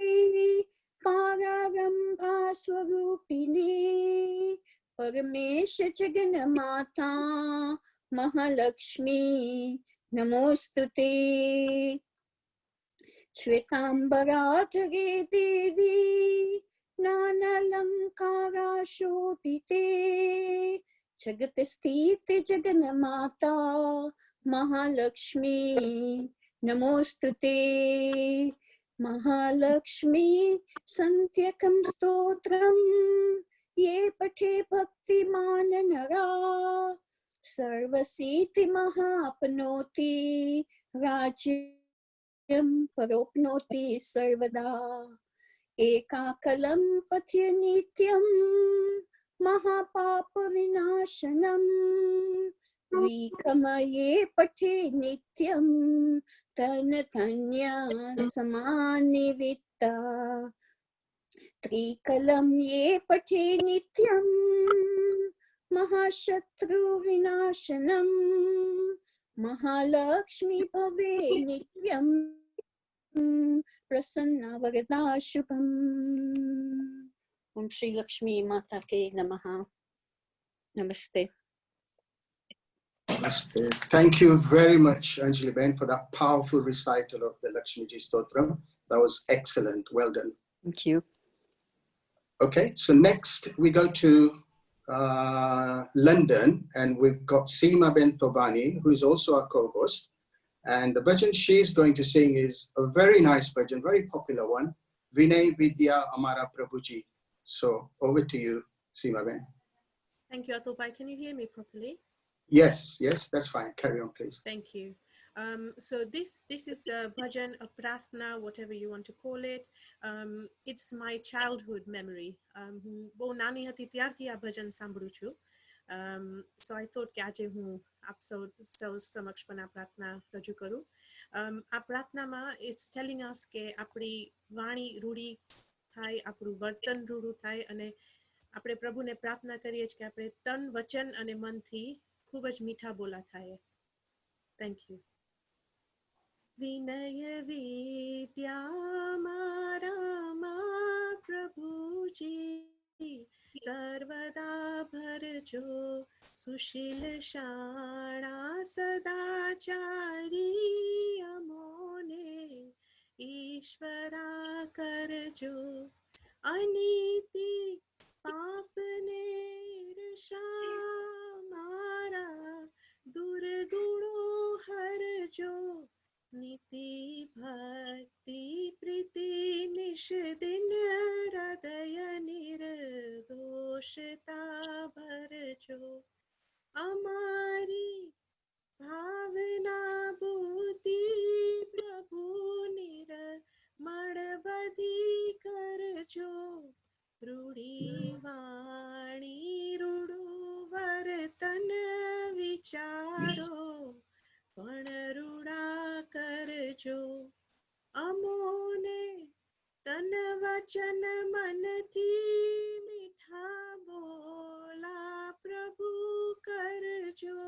Pararambha Swarupini Paramesha Jaganamata Mahalakshmi Namostute Shvetambara Dhare Devi Nana Lankara Shobhite Jagatastite Jaganamata Mahalakshmi Namostute Mahalakshmi Santyakam Stotram Ye Pathe Bhakti Mananara Sarvasiti Mahapanoti Rajyam Paropnoti Sarvada Ekakalam Pathya Nityam Mahapapa Vinashanam Vikamaye Pathe Nityam Tanatanya Samanivitta Trikalam Ye Pathe Nityam Mahashatru Vinashanam Mahalakshmi Bhave Nityam Prasanna Varada Shubham. Om Shri Lakshmi Mata Ke Namaha. Namaste. Namaste. Thank you very much, Anjali Ben, for that powerful recital of the Lakshmiji Stotram. That was excellent. Well done. Thank you. Okay, so next we go to London, and we've got Seema Ben Tobani, who is also our co-host. And the bhajan she's going to sing is a very nice bhajan, very popular one, Vinay Vidya Amara Prabhuji. So over to you, Seema Ben. Thank you, Atul Bhai. Can you hear me properly? Yes, that's fine. Carry on, please. Thank you. So this is a bhajan, a prathna, whatever you want to call it. It's my childhood memory. બહુ નાની હતી ત્યારથી આ ભજન સાંભળું છું. So I thought કે આજે હું આપ સૌ સમક્ષ પણ આ પ્રાર્થના રજૂ કરું. આ પ્રાર્થનામાં it's telling us કે આપણી વાણી રૂઢી થાય, આપણું વર્તન રૂઢું થાય અને આપણે પ્રભુને પ્રાર્થના કરીએ છીએ કે આપણે તન વચન અને મનથી ખૂબ જ મીઠા બોલા થાય. Thank you. વિનય વિદ્યા મારા પ્રભુજી સર્વદા ભરજો સુશીલ શાણા સદાચારી અમોને ઈશ્વરા કરજો અનીતિ પાપને ઈર્ષા મારા દુર્ગુણો હરજો નીતિ ભક્તિ પ્રીતિ નિષ દિન હૃદય નિર્દોષતા ભરજો અમારી ભાવના બુદ્ધિ પ્રભુ નિર્મળ બધી કરજો રૂઢી વાણી રૂડું વર્તન વિચારો પણ રૂડા કરજો અમોને તન વચન મનથી મીઠા બોલા પ્રભુ કરજો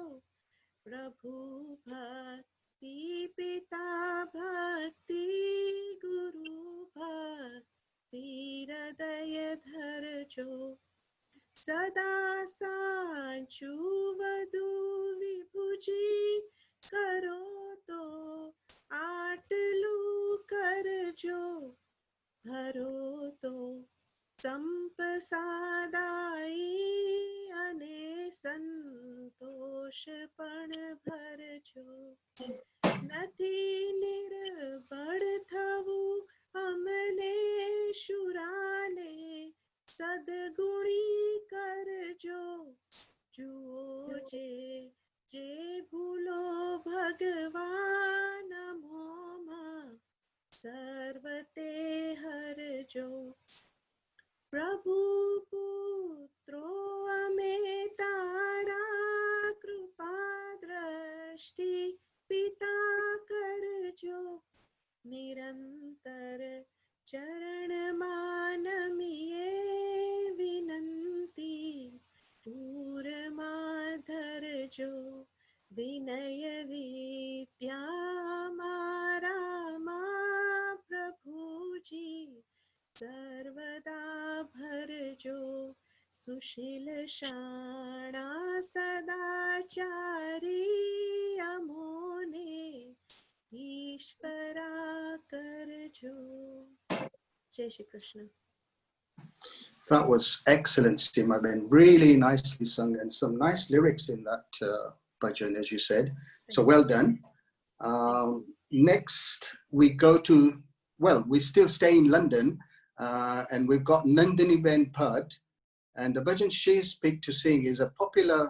પ્રભુ ભક્તિ પિતા ભક્તિ ગુરુ ભક્તિ હૃદય ધરજો સદા સાચું વધુ વિભુજી કરો તો આટલું કરજો ભરો તો સંપસાદાઈ અને સંતોષ પણ ભરજો નથી નિર્બળ થવું અમને શુરાને સદગુણી કરજો જુઓ જે ભૂલો ભગવાન મોમાં સર્વતે હરજો પ્રભુ પુત્રો અમે તારા કૃપા દ્રષ્ટિ પિતા કરજો નિરંતર ચરણ માનમીએ વિનંતી પૂરમાં ધરજો વિનય વિદ્યા મારા પ્રભુજી સર્વદા ભરજો સુશીલ શાણા સદાચારી અમોને ઈશ્વરા કરજો. જય Shri Krishna. That was excellent, Sima Ben. Really nicely sung and some nice lyrics in that bhajan, as you said. So well done. Next, we go to, well, we still stay in London and we've got Nandini Ben Pad. And the bhajan she's picked to sing is a popular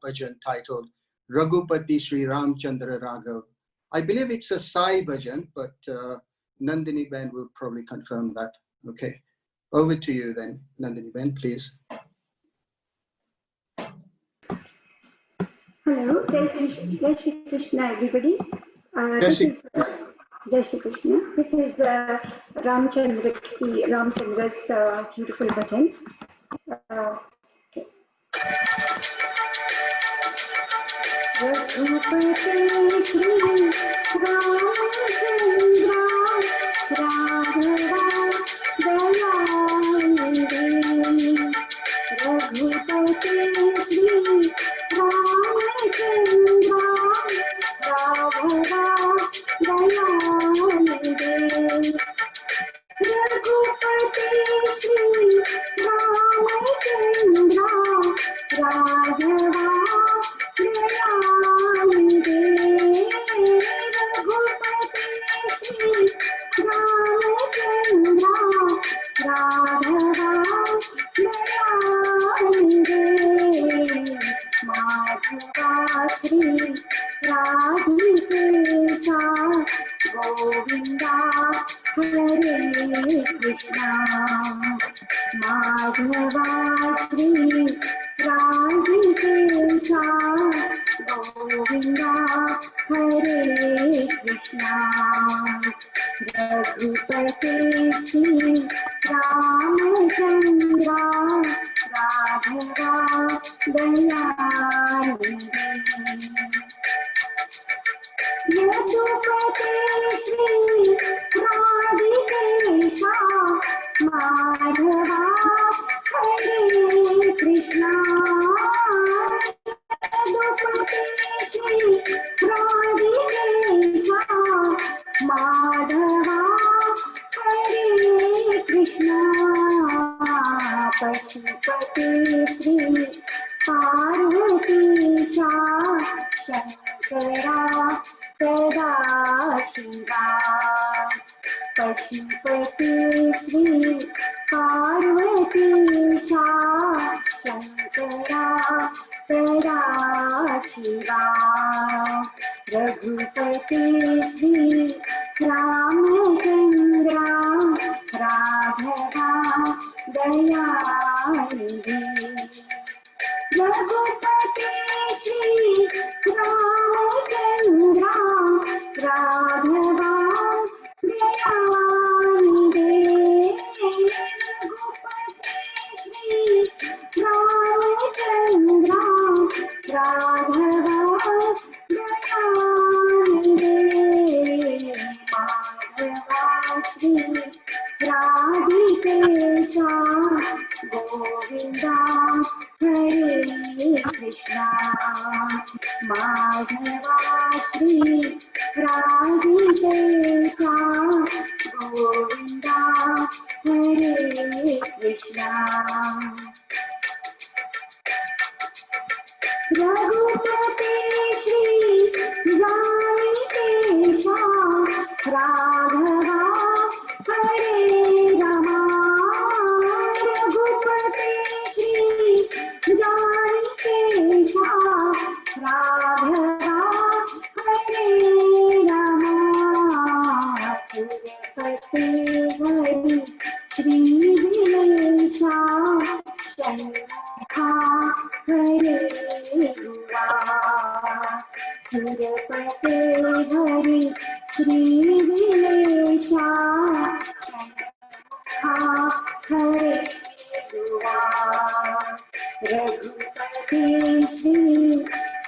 bhajan titled Raghupati Sri Ramchandra Raghav. I believe it's a Sai bhajan, but Nandini Ben will probably confirm that. Okay. Over to you then, Nandini Ben, please. Hello, Jai Shri Krishna, everybody. Jai Shri Krishna. This is Ramchandra's beautiful bhajan. Okay. Raghupati Shri Ramchandra Raghava Dayanande Raghupati Shri Ramchandra Raghava Dayanande Raghupati Shri Ramchandra Raghava Dayanande Raghupati Shri Ramchandra Raghava Dayanande Madhava Shri Radhikesha Govinda Hare Krishna Madhava Shri Radhikesha Govinda Hare Krishna Raghupati Shri Ramchandra राघवा दयानिधे यदुपते श्री राधिकेशा माधवा हरे कृष्णा यदुपते श्री राधिकेशा माधवा हरे कृष्णा पशुपते श्री पार्वतीशा शंकरा सदा शिवा पशुपति श्री पार्वतीशा शंकरा सदा शिवा रघुपति श्री रामचंद्रा राघवा दयानिधि रघुपति श्री रामचंद्रा राघवा दयानिधे रघुपति श्री रामचंद्रा राघवा दयानिधे माधवा श्री राधिकेशा गोविंदा हरे कृष्णा माधवा श्री राधिकेशा गोविंदा हरे कृष्णा रघुपते श्री जानिकेशा राघवा हरे रमा रघुपते श्री जानिकेशा राघवा हरे रमा सुरपते हरि श्री दिनेशा शंखा हरे गुआ सुरपते हरि श्री दिनेशा शंखा हरे गुआ रघुपति श्री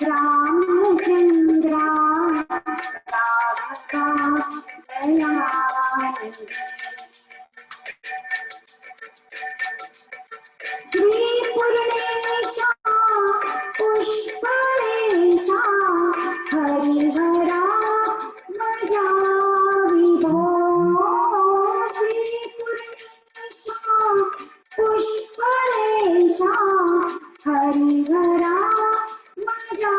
रामचंद्रा राघवा दयानिधि श्री पूर्णेशा पुष्पलेशा हरिहरा मजा विभो श्री पूर्णेशा पुष्पलेशा हरिहरा मजा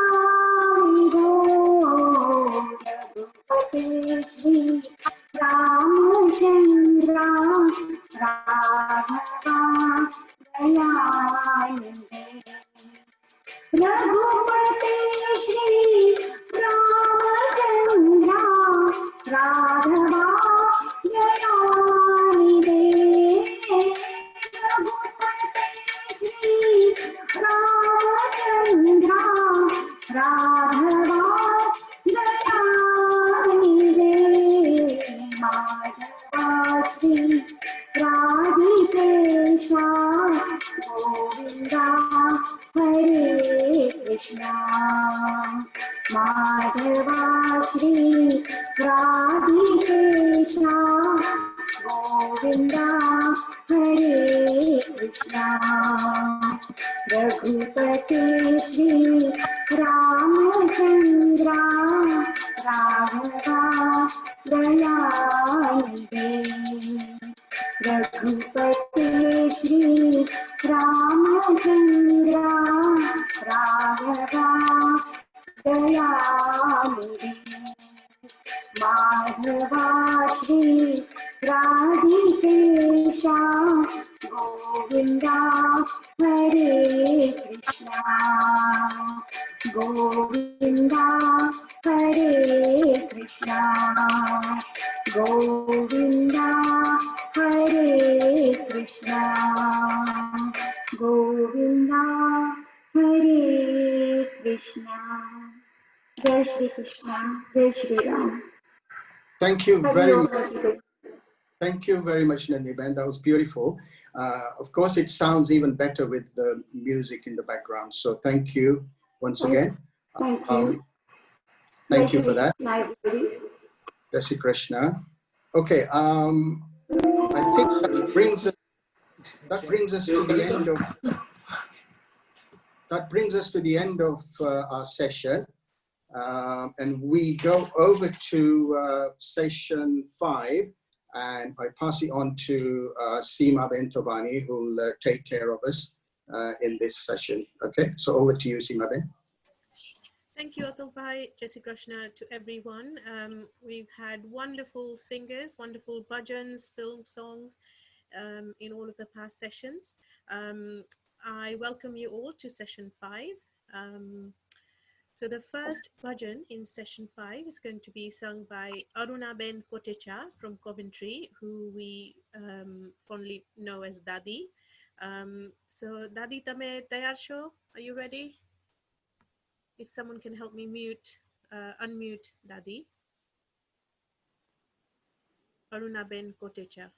विभो रघुपते श्री रामचंद्रा राघवा दयानिधे रघुपते श्री रामचंद्रा राघवा दयानिधे रघुपते श्री रामचंद्रा राघवा दयानिधे माधवा श्री राधिकेशा गोविंदा हरे कृष्णा माधवा श्री राधिकेशा गोविंदा हरे कृष्णा रघुपति श्री रामचंद्रा राघवा दयानिधे रघुपति श्री रामचंद्रा राघवा दयानिधे माधवा श्री राधिकेशा गोविंदा हरे कृष्णा गोविंदा हरे कृष्णा गोविंदा हरे कृष्णा गोविंदा हरे कृष्णा जय श्री कृष्णा जय Shri Ram Thank you very much. Thank you very much, Nandiben. That was beautiful. Of course, it sounds even better with the music in the background. So thank you once again. Thank you. Thank you for that. Library. Jai Shri Krishna. Okay, I think that brings us to the end of our session, and we go over to session 5, and I pass it on to Seema Bentovani, who will take care of us in this session. Okay, so over to you, Seema Ben. Thank you, Atul Bhai. Jai Shri Krishna to everyone. We've had wonderful singers, wonderful bhajans, film songs in all of the past sessions. I welcome you all to session 5. So the first bhajan in session 5 is going to be sung by Arunaben Kotecha from Coventry, who we fondly know as Dadi. So Dadi, tame tayar cho? Are you ready? If someone can help me unmute Dadi. Arunaben Kotecha.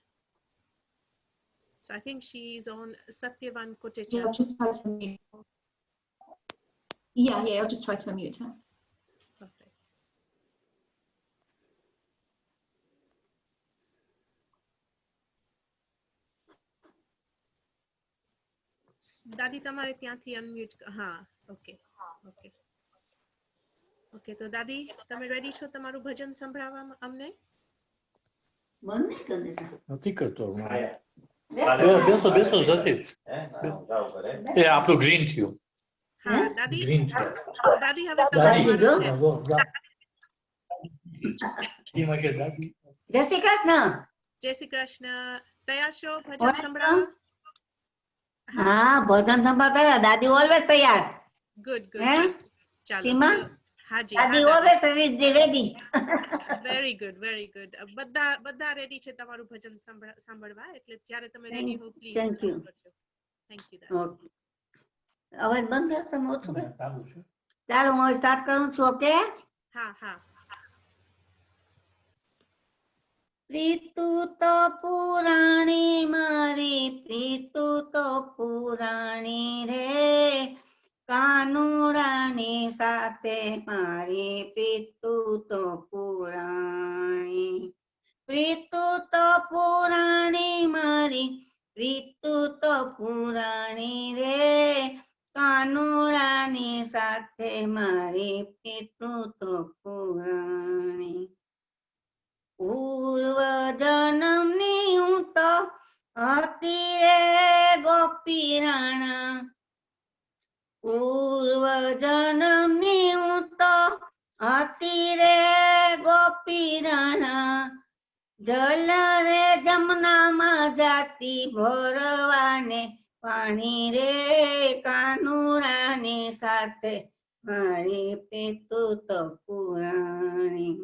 So I think she's on Satyavan Kotecha. Yeah, I'll just try to unmute. Yeah, I'll just try to unmute her. Perfect. Dadi, તમારે ત્યાંથી unmute. Okay. Okay, તો દાદી તમે ready છો તમારું ભજન સંભળાવવા અમને? નથી કરતો બેસો જતી એ આપણું ગ્રીન થયું. દાદી ગ્રીન દાદી હવે તમારું વારો છે. જય શ્રી કૃષ્ણ. જય શ્રી કૃષ્ણ. તૈયાર છો ભજન સંભળાવવા? ભજન સંભળાવતા દાદી ઓલવેઝ તૈયાર. ગુડ. ચાલો. સીમા હાજી. દાદી ઓલવેઝ રેડી. Very good. બધા રેડી છે તમારું ભજન સાંભળવા, એટલે જ્યારે તમે રેડી હો please thank you. Thank you. અવાજ બંધ થશે ઓછું. ચાલો હું સ્ટાર્ટ કરું છું. ઓકે. હા. પ્રીતુ તો પુરાણી મારી, પ્રીતુ તો પુરાણી રે, કાનુડાની સાથે મારી પ્રીતુ તો પુરાણી. પ્રીતુ તો પુરાણી મારી, પ્રીતુ તો પુરાણી રે, કાનુડાની સાથે મારી પ્રીતુ તો પુરાણી. પૂર્વ જન્મની હું તો હતી રે ગોપી રાણા, પૂર્વ જન્મની હું તો હતી રે ગોપી રાણા, જલ રે જમનામાં જાતી ભરવાને પાણી રે, કાનુડાની સાથે મારી પ્રીતુ તો પુરાણી.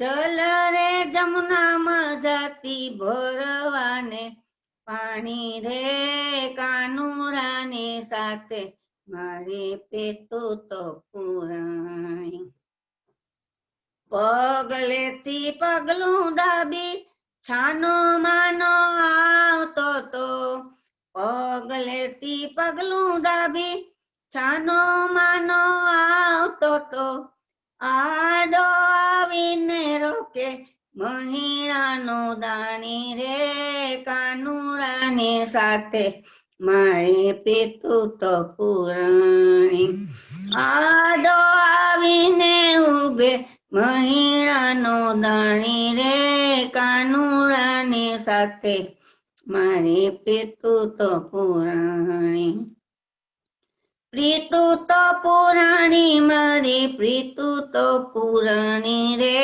જલ રે જમનામાં જાતી ભરવાને પાણી રે, કાનુડાની સાથે મારી પ્રીતુ તો પુરાણી. પગલેથી પગલું દાબી છાનો માનો આવતો તો, પગલેથી પગલું દાબી છાનો માનો આવતો તો, આડો આવીને રોકે મહિણાનો દાણી રે, કાનુડાની સાથે મારી પ્રીતુ તો પુરાણી. આડો આવીને ઉભે મહિણાનો દાણી રે, કાનુડાની સાથે મારી પ્રીતુ તો પુરાણી. પ્રીતુ તો પુરાણી મારી પ્રીતુ તો પુરાણી રે,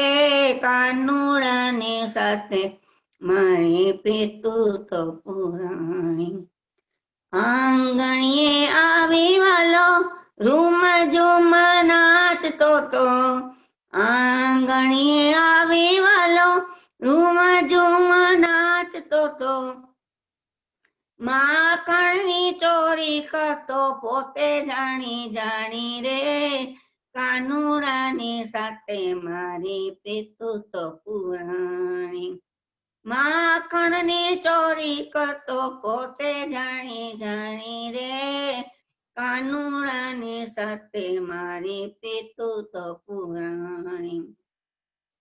કાનુડાની સાથે મારી પ્રીતુ તો પુરાણી. આંગણીએ આવી વાલો રૂમ ઝૂમ નાચતો તો, આંગણીએ આવી વાલો રૂમ ઝૂમ નાચતો તો, માખણની ચોરી કરતો પોતે જાણી જાણી રે, કાનુડાની સાથે મારી પ્રીતુ તો પુરાણી. માખણની ચોરી કરતો પોતે જાણી જાણી રે કાનુડાની સાથે મારી પ્રીતુ તો પુરાણી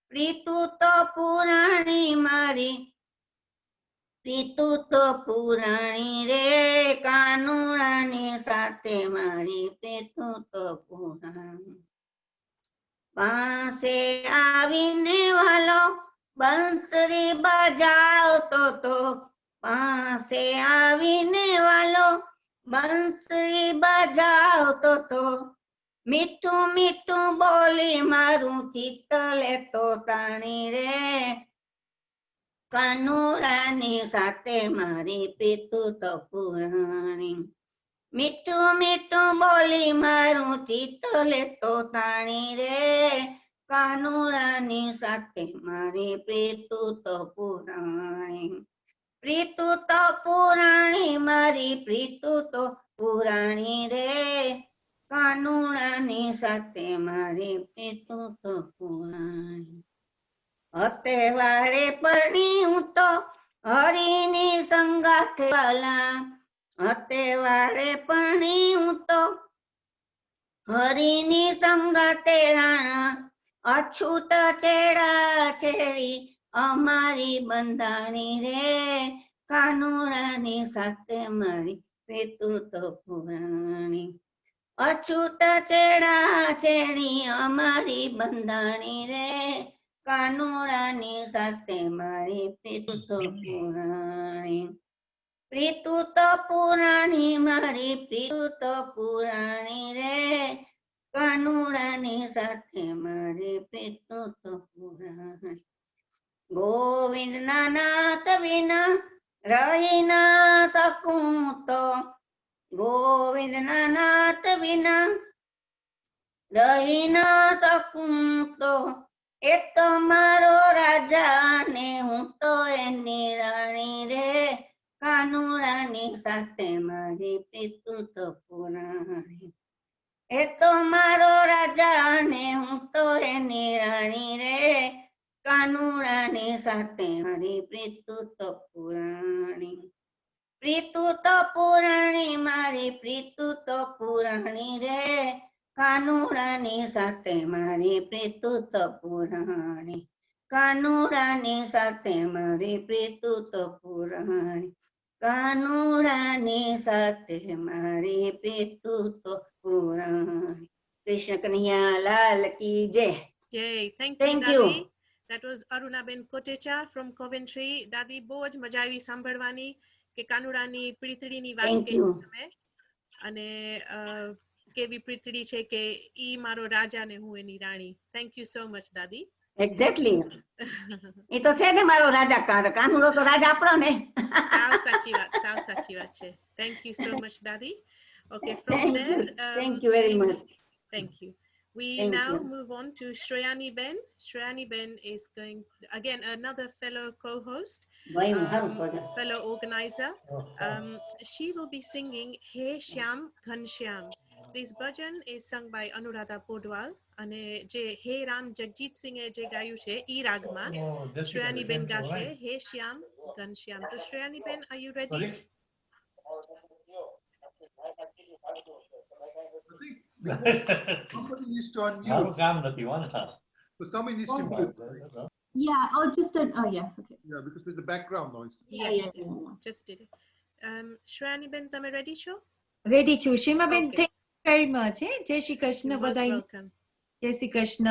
પ્રીતુ તો પુરાણી મારી પ્રીતુ તો પુરાણી રે કાનુડાની સાથે મારી પ્રીતુ તો પુરાણી પાસે આવીને વાલો બંસરી બજાવતો તો પાસે આવીને વાલો બંસરી બજાવતો તો મીઠું મીઠું બોલી મારું ચિત્ત લેતો તાણી રે કાનુડાની સાથે મારી પ્રીતુ તો પુરાણી મીઠું મીઠું બોલી મારું ચિત્ત લેતો તાણી રે કાનુડાની સાથે મારી પ્રીતુ તો પુરાણી પ્રીતુ તો પુરાણી મારી પ્રીતુ તો પુરાણી રે કાનુડાની સાથે મારી પ્રીતુ તો પુરાણી હતે વાળે પરણી હું તો હરિની સંગાથે વાલા હતે વાળે પરણી હું તો હરિની સંગાતે રાણા અછૂટ છેડા છેડી અમારી બંધાણી રે કાનુડાની સાથે મારી પ્રીતુ તો પુરાણી અછૂટ છેડા છેડી અમારી બંધાણી રે કાનુડાની સાથે મારી પ્રીતુ તો પુરાણી પ્રીતુ તો પુરાણી મારી પ્રીતુ તો પુરાણી રે કાનુડાની સાથે મારી પ્રીતુ તો પુરાણી ગોવિંદ ના નાથ વિના રહી ના શકું તો ગોવિંદ ના નાથ વિના રહી ના શકું તો એ તો મારો રાજા ને હું તો એની રાણી રે કાનુડાની સાથે મારી પ્રીતુ તો પુરાણી એ તો મારો રાજા ને હું તો એની રાણી રે કાનુડાની સાથે મારી પ્રીતુ તો પુરાણી પ્રીતુ તો પુરાણી મારી પ્રીતુ તો પુરાણી રે કાનુડાની સાથે મારી પ્રીતુ તો પુરાણી કાનુડાની સાથે મારી પ્રીતુ તો પુરાણી કાનુડાની સાથે મારી પ્રીતુ તો પુરાણી કૃષ્ણ કનૈયા લાલ કી જય. Yay, thank Thank you, you. Dadi. That was Arunaben Kotecha from Coventry. Dadi, બહુ જ મજા આવી સાંભળવાની કે કાનુડાની પ્રીતડીની વાત Thank કરી you. તમે અને કેવી પ્રીતડી છે કે ઈ મારો રાજા ને હું એની રાણી. Thank you so much, Dadi. Exactly. એ તો છે ને મારો રાજા કાનુડો તો રાજા આપણો ને. સાવ સાચી વાત છે. Thank you so much, Dadi. Okay, from Thank there, you. Thank you very much. Thank you. We Thank now you. move on to Shreyani Ben. Shreyani Ben is going, again, another fellow co-host, ભાઈ હું સારું કરે. fellow organizer. She will be singing Hey Shyam Ghanshyam. This bhajan is sung by Anuradha Podwal. અને જે હે રામ જગજીત સિંહે જે ગાયું છે ઈ રાગમાં શ્રેયાની બેન ગાશે હે શ્યામ ઘનશ્યામ. તો શ્રેયાની બેન, are you ready? Somebody needs to unmute. So somebody needs to mute. Yeah, oh, yeah, okay. Yeah, because there's a background noise. Yes, just did it. શ્રેયાની બેન, તમે ready છો? રેડી છું શીમાબેન. Okay. Thank you very much. જય Shri Krishna You're most બધાય. welcome. જય શ્રી કૃષ્ણ.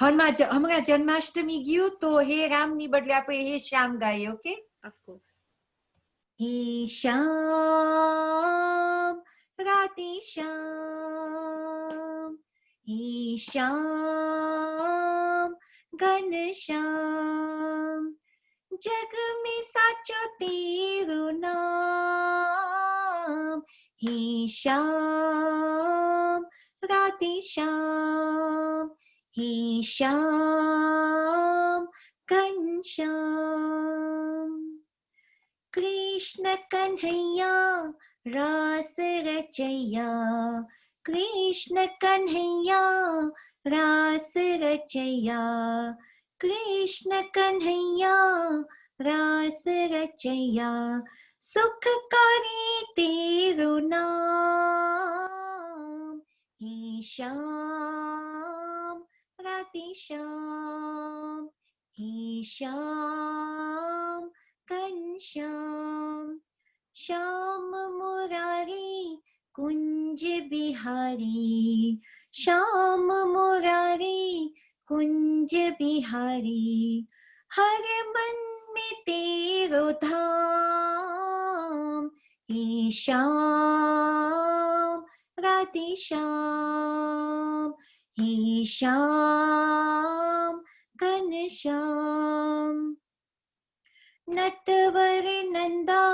હમણાં જન્માષ્ટમી ગયું તો હે રામ ની બદલે આપણે હે શ્યામ ગાઈએ. Okay, Of course. હે શ્યામ રાતે શ્યામ હે શ્યામ ઘનશ્યામ જગ में साचो तेरो नाम हे श्याम राते श्याम हे श्याम घनश्याम कृष्ण कन्हैया रास रचैया कृष्ण कन्हैया रास रचैया कृष्ण कन्हैया रास रचैया सुखकारी तेरो नाम हे श्याम राधे श्याम हे श्याम घनश्याम श्याम मुरारी कुंज बिहारी श्याम मुरारी कुंज बिहारी हर मन में तेरो धाम हे श्याम राधे श्याम हे श्याम घनश्याम नटवर नंदा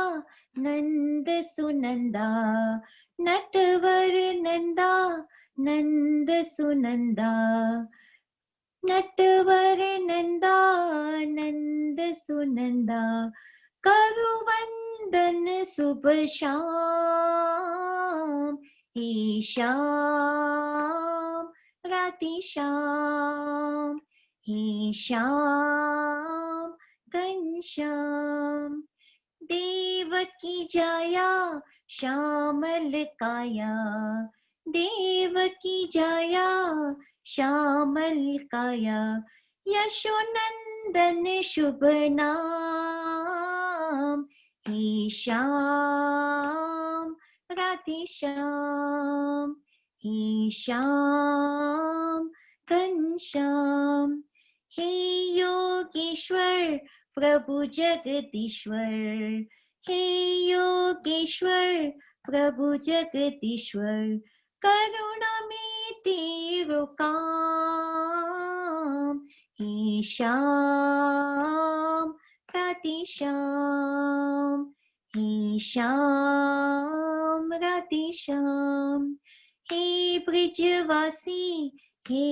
नंद सुनंदा नटवर नंदा नंद सुनंदा नटवर नंदा नंद सुनंदा करु वंदन शुभ श्याम हे श्याम राधे श्याम हे श्याम घनश्याम देवकी जाया श्यामल काया देवकी जाया श्यामल काया यशोनंदन शुभ नाम हे श्याम राधे श्याम हे श्याम घनश्याम हे योगेश्वर प्रभु जगदीश्वर हे योगेश्वर प्रभु जगदीश्वर करुणा में तेरो काम हे श्याम राधे श्याम हे श्याम राधे श्याम हे ब्रजवासी हे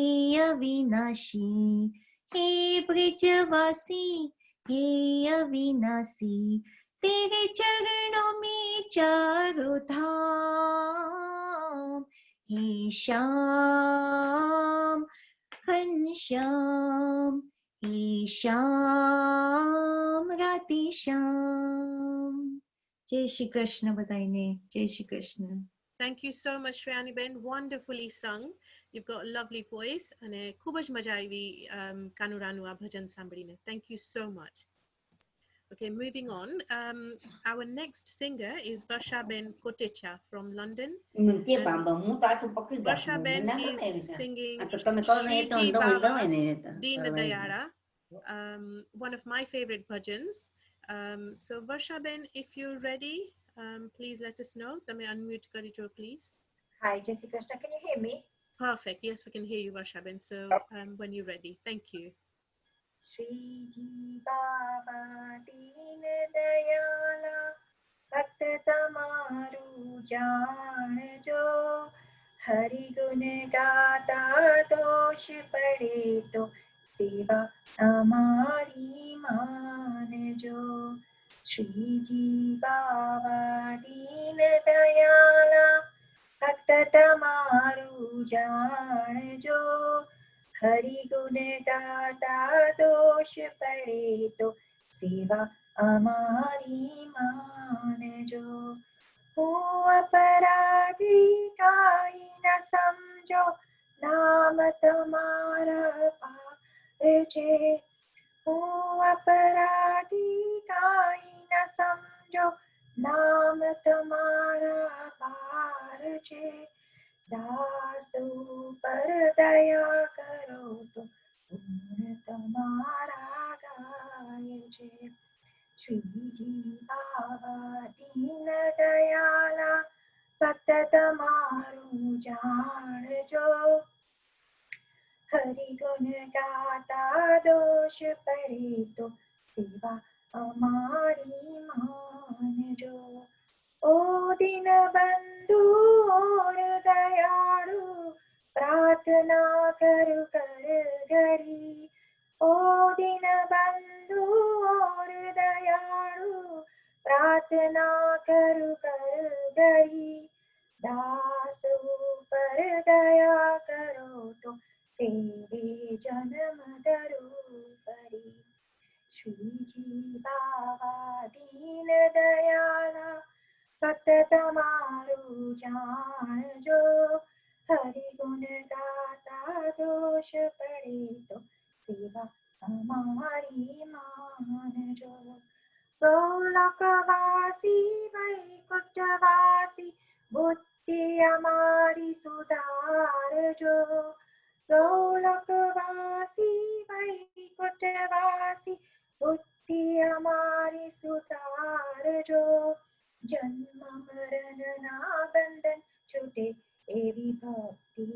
अविनाशी हे ब्रजवासी हे अविनाशी तेरे चरणों में चारों धाम हे श्याम घनश्याम हे श्याम राधे श्याम जय श्री कृष्ण बताइए जय Shri Krishna Thank you so much, Shreyani Ben. Wonderfully sung. You've got a lovely voice and ખૂબ જ મજા આવી કાનુરાનું આ ભજન સાંભળીને. Thank you so much. Okay, moving on. Our next singer is Varsha Ben Kotecha from London. Varsha Ben is singing Shriji Baba Deen Dayala, one of my favorite bhajans. So Varsha Ben, if you're ready, please let us know. Tame unmute karijo, please. Hi, Jai Shri Krishna. Can you hear me? Perfect. Yes, we can hear you, Varsha Ben. So when you're ready, thank you. Shriji Baba Deen Dayala Bhakt Tamaru Jaan Jo Hari Gun Gata Dosh Pade To Seva Amari Maan Jo Shriji Baba Deen Dayala Bhakt Tamaru Jaan Jo Hari गुण गाता दोष पड़े तो सेवा हमारी मान जो हो अपराधी काई न समझो नाम तुम्हारा पार छे हो अपराधी काई न समझो नाम तुम्हारा पार छे दासो पर दया करो तो गुण तुम्हारा गाय छे श्रीजी बाबा दीन दयाला भक्त तमारू जान जो हरि गुण गाता दोष पड़े तो सेवा हमारी मान जो ओ दीन बंधु और दयालु प्रार्थना कर कर गरी ओ दीन बंधु और दयालु प्रार्थना कर कर गरी दास पर दया करो तो तेरे जन्म दरू परी શ્રીજી બાવા દીન દયાળા ભક્ત તમારું જાણજો હરિ ગુણ ગાતા દોષ પડે તો સેવા અમારી માનજો ગોલકવાસી વૈકુંઠવાસી બુદ્ધિ અમારી સુધારજો ગોલકવાસી વૈકુંઠવાસી બુદ્ધિ અમારી સુધારજો જન્મ મરણના બંધન છૂટે એવી ભક્તિ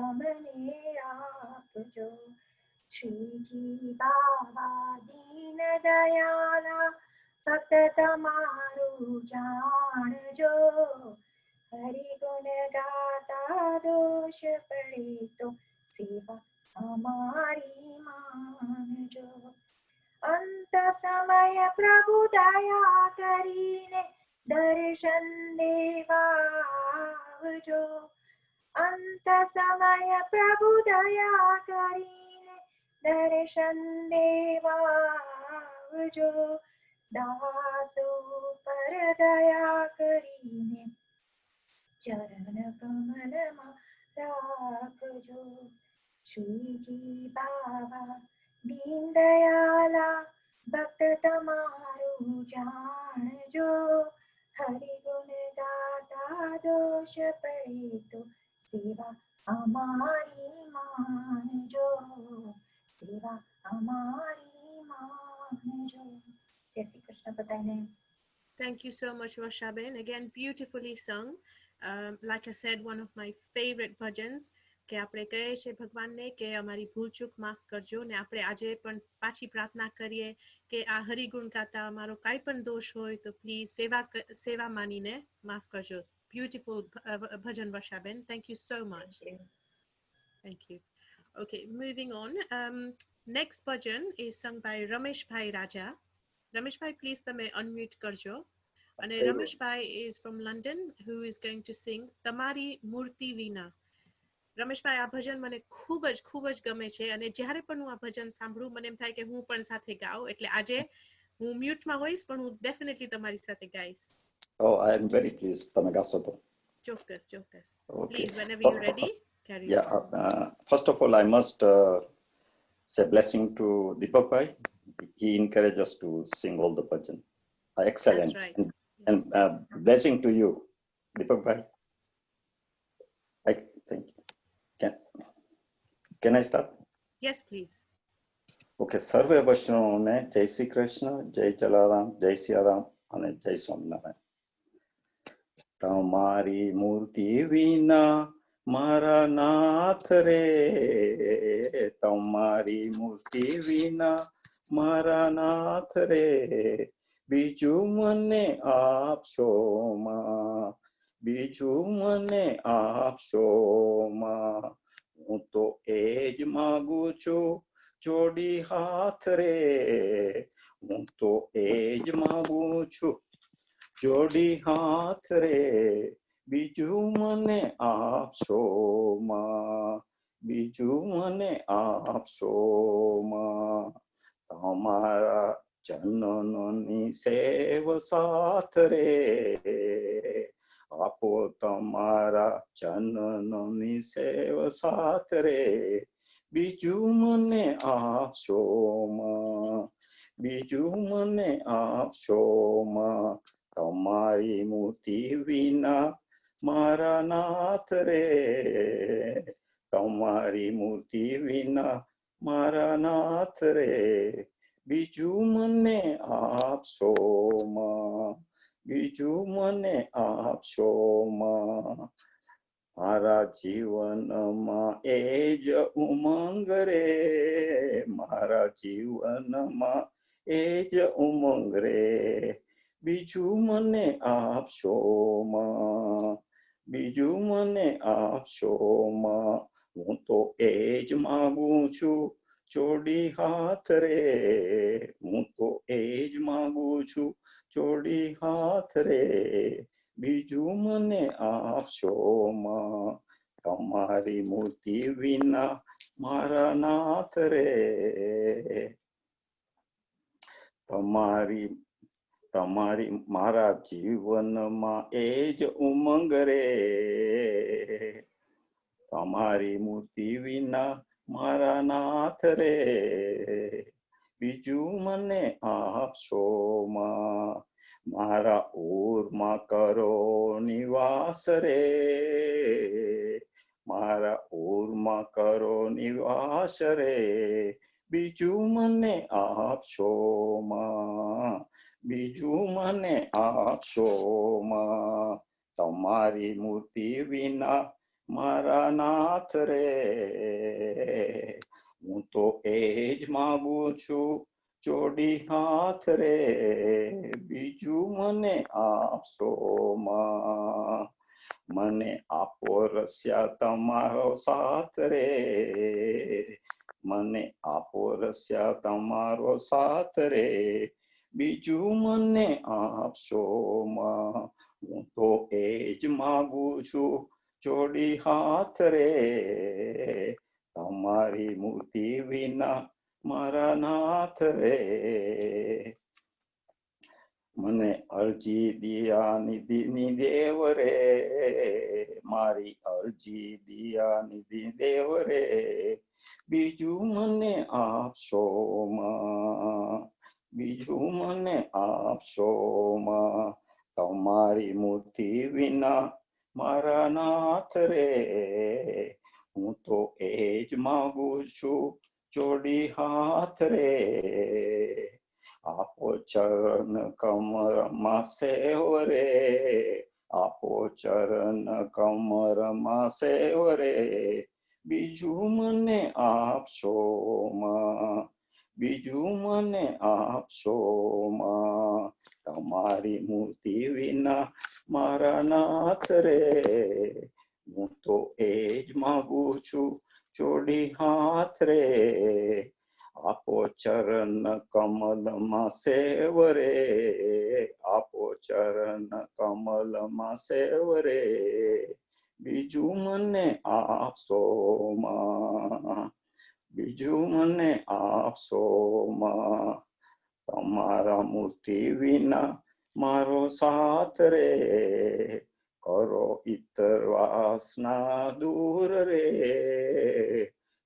અમને આપજો શ્રીજી બાવા દીન દયાળા ભક્ત તમારું જાણજો હરિ ગુણ ગાતા દોષ પડે તો સેવા અમારી માનજો અંત સમય પ્રભુ દયા કરીને દર્શન દેવાવજો અંત સમય પ્રભુ દયા કરીને દર્શન દેવાવજો દાસો પર દયા કરીને ચરણ કમલમાં રાખજો શ્રીજી બાવા દીન દયાલા ભક્ત તમારું જાણજો હરિ ગુણ ગાતા દોષ પડે તો સેવા અમારી માનજો સેવા અમારી માનજો જય શ્રી કૃષ્ણ બધાને. Thank you so much, Varshaben. Again, beautifully sung. Like I said, one of my favorite bhajans. કે આપણે કહીએ છીએ ભગવાનને કે અમારી ભૂલચૂક માફ કરજો ને આપણે આજે પણ પાછી પ્રાર્થના કરીએ કે આ હરિગુણ ગાતા અમારો કાંઈ પણ દોષ હોય તો પ્લીઝ સેવા માનીને માફ કરજો. Beautiful bhajan, Varshaben. Thank you so much. Thank you. Okay, moving on. Next bhajan is sung by Ramesh Bhai Raja. Ramesh Bhai, please તમે unmute કરજો. અને Ramesh Bhai is from London, who is going to sing તમારી મૂર્તિ વિના. રમેશભાઈ આ ભજન મને ખૂબ જ ગમે છે અને જ્યારે પણ હું આ ભજન સાંભળું મને એમ થાય કે હું પણ સાથે ગાઉં એટલે આજે હું મ્યુટમાં હોઈશ પણ હું ડેફિનેટલી તમારી સાથે ગાઈશ. Oh, I am very pleased. તમે ગાશો તો. ચોક્કસ. Okay. Please, whenever you're ready, carry yeah, on. First of all, I must say blessing to Deepak Bhai. He encouraged us to sing all the bhajan. Excellent. That's right. And blessing to you, Deepak Bhai. Thank you. Can I start? Yes, please. Okay, સર્વે વૈષ્ણવોને જય શ્રી કૃષ્ણ, જય જલારામ, જય સિયારામ અને જય સ્વામિનારાયણ. તમારી મૂર્તિ વિના મારા નાથ રે, તમારી મૂર્તિ વિના મારા નાથ રે, બીજું મને આપશો માં, બીજું મને આપશો માં. હું તો એ જ માગું છું જોડી હાથ રે, હું તો એ જ માગું છું જોડી હાથ રે, બીજું મને આપશો માં, બીજું મને આપશો માં. તમારા જનનની સેવ સાથ રે, આપો તમારા જનનની સેવ સાથ રે, બીજું મને આપશો માં, બીજું મને આપશો માં. તમારી મૂર્તિ વિના મારા નાથ રે, તમારી મૂર્તિ વિના મારા નાથ રે, બીજું મને આપશો માં, બીજું મને આપશો માં. મારા જીવનમાં એ જ ઉમંગ રે, મારા જીવનમાં એ જ ઉમંગ રે, બીજું મને આપશો માં, બીજું મને આપશો માં. હું તો એ જ માગું છું જોડી હાથ રે, હું તો એ જ માગું છું જોડી હાથ રે, બીજું મને આપશો માં. તમારી મૂર્તિ વિના મારા નાથ રે. તમારી મારા જીવનમાં એ જ ઉમંગ રે, તમારી મૂર્તિ વિના મારા નાથ રે, બીજું મને આપશો માં, મારા ઓરમાં કરો નિવાસ રે, મારા ઓરમાં કરો નિવાસ રે, બીજું મને આપશો માં, બીજું મને આપશો માં, તમારી મૂર્તિ વિના મારા નાથ રે, હું તો એ જ માગું છું જોડી હાથ રે, બીજું મને આપશો માં, મને આપો રસ્યા તમારો સાથ રે, મને આપો રસ્યા તમારો સાથ રે, બીજું મને આપશો માં, હું તો એ જ માગું છું જોડી હાથ રે, તમારી મૂર્તિ વિના મારા નાથ રે, મને અરજી દિયા નિધિની દેવ રે, મારી અરજી દિયા નિધિ દેવ રે, બીજું મને આપશો માં, બીજું મને આપશો માં, તમારી મૂર્તિ વિના મારા નાથ રે, હું તો એ જ માગું છું જોડી હાથ રે, આપો ચરણ કમરમાં સેવ રે, આપો ચરણ કમરમાં સેવ રે, બીજું મને આપશો માં, બીજું મને આપશો માં, તમારી મૂર્તિ વિના મારા નાથ રે, હું તો એ જ માગું છું જોડી હાથ રે, આપો ચરણ કમલમાં સેવ રે, આપો ચરણ કમલમાં સેવ રે, બીજું મને આપશો માં, બીજું મને આપશો માં, તમારા મૂર્તિ વિના મારો સાથ રે, કરો ઇતર વાસના દૂર રે,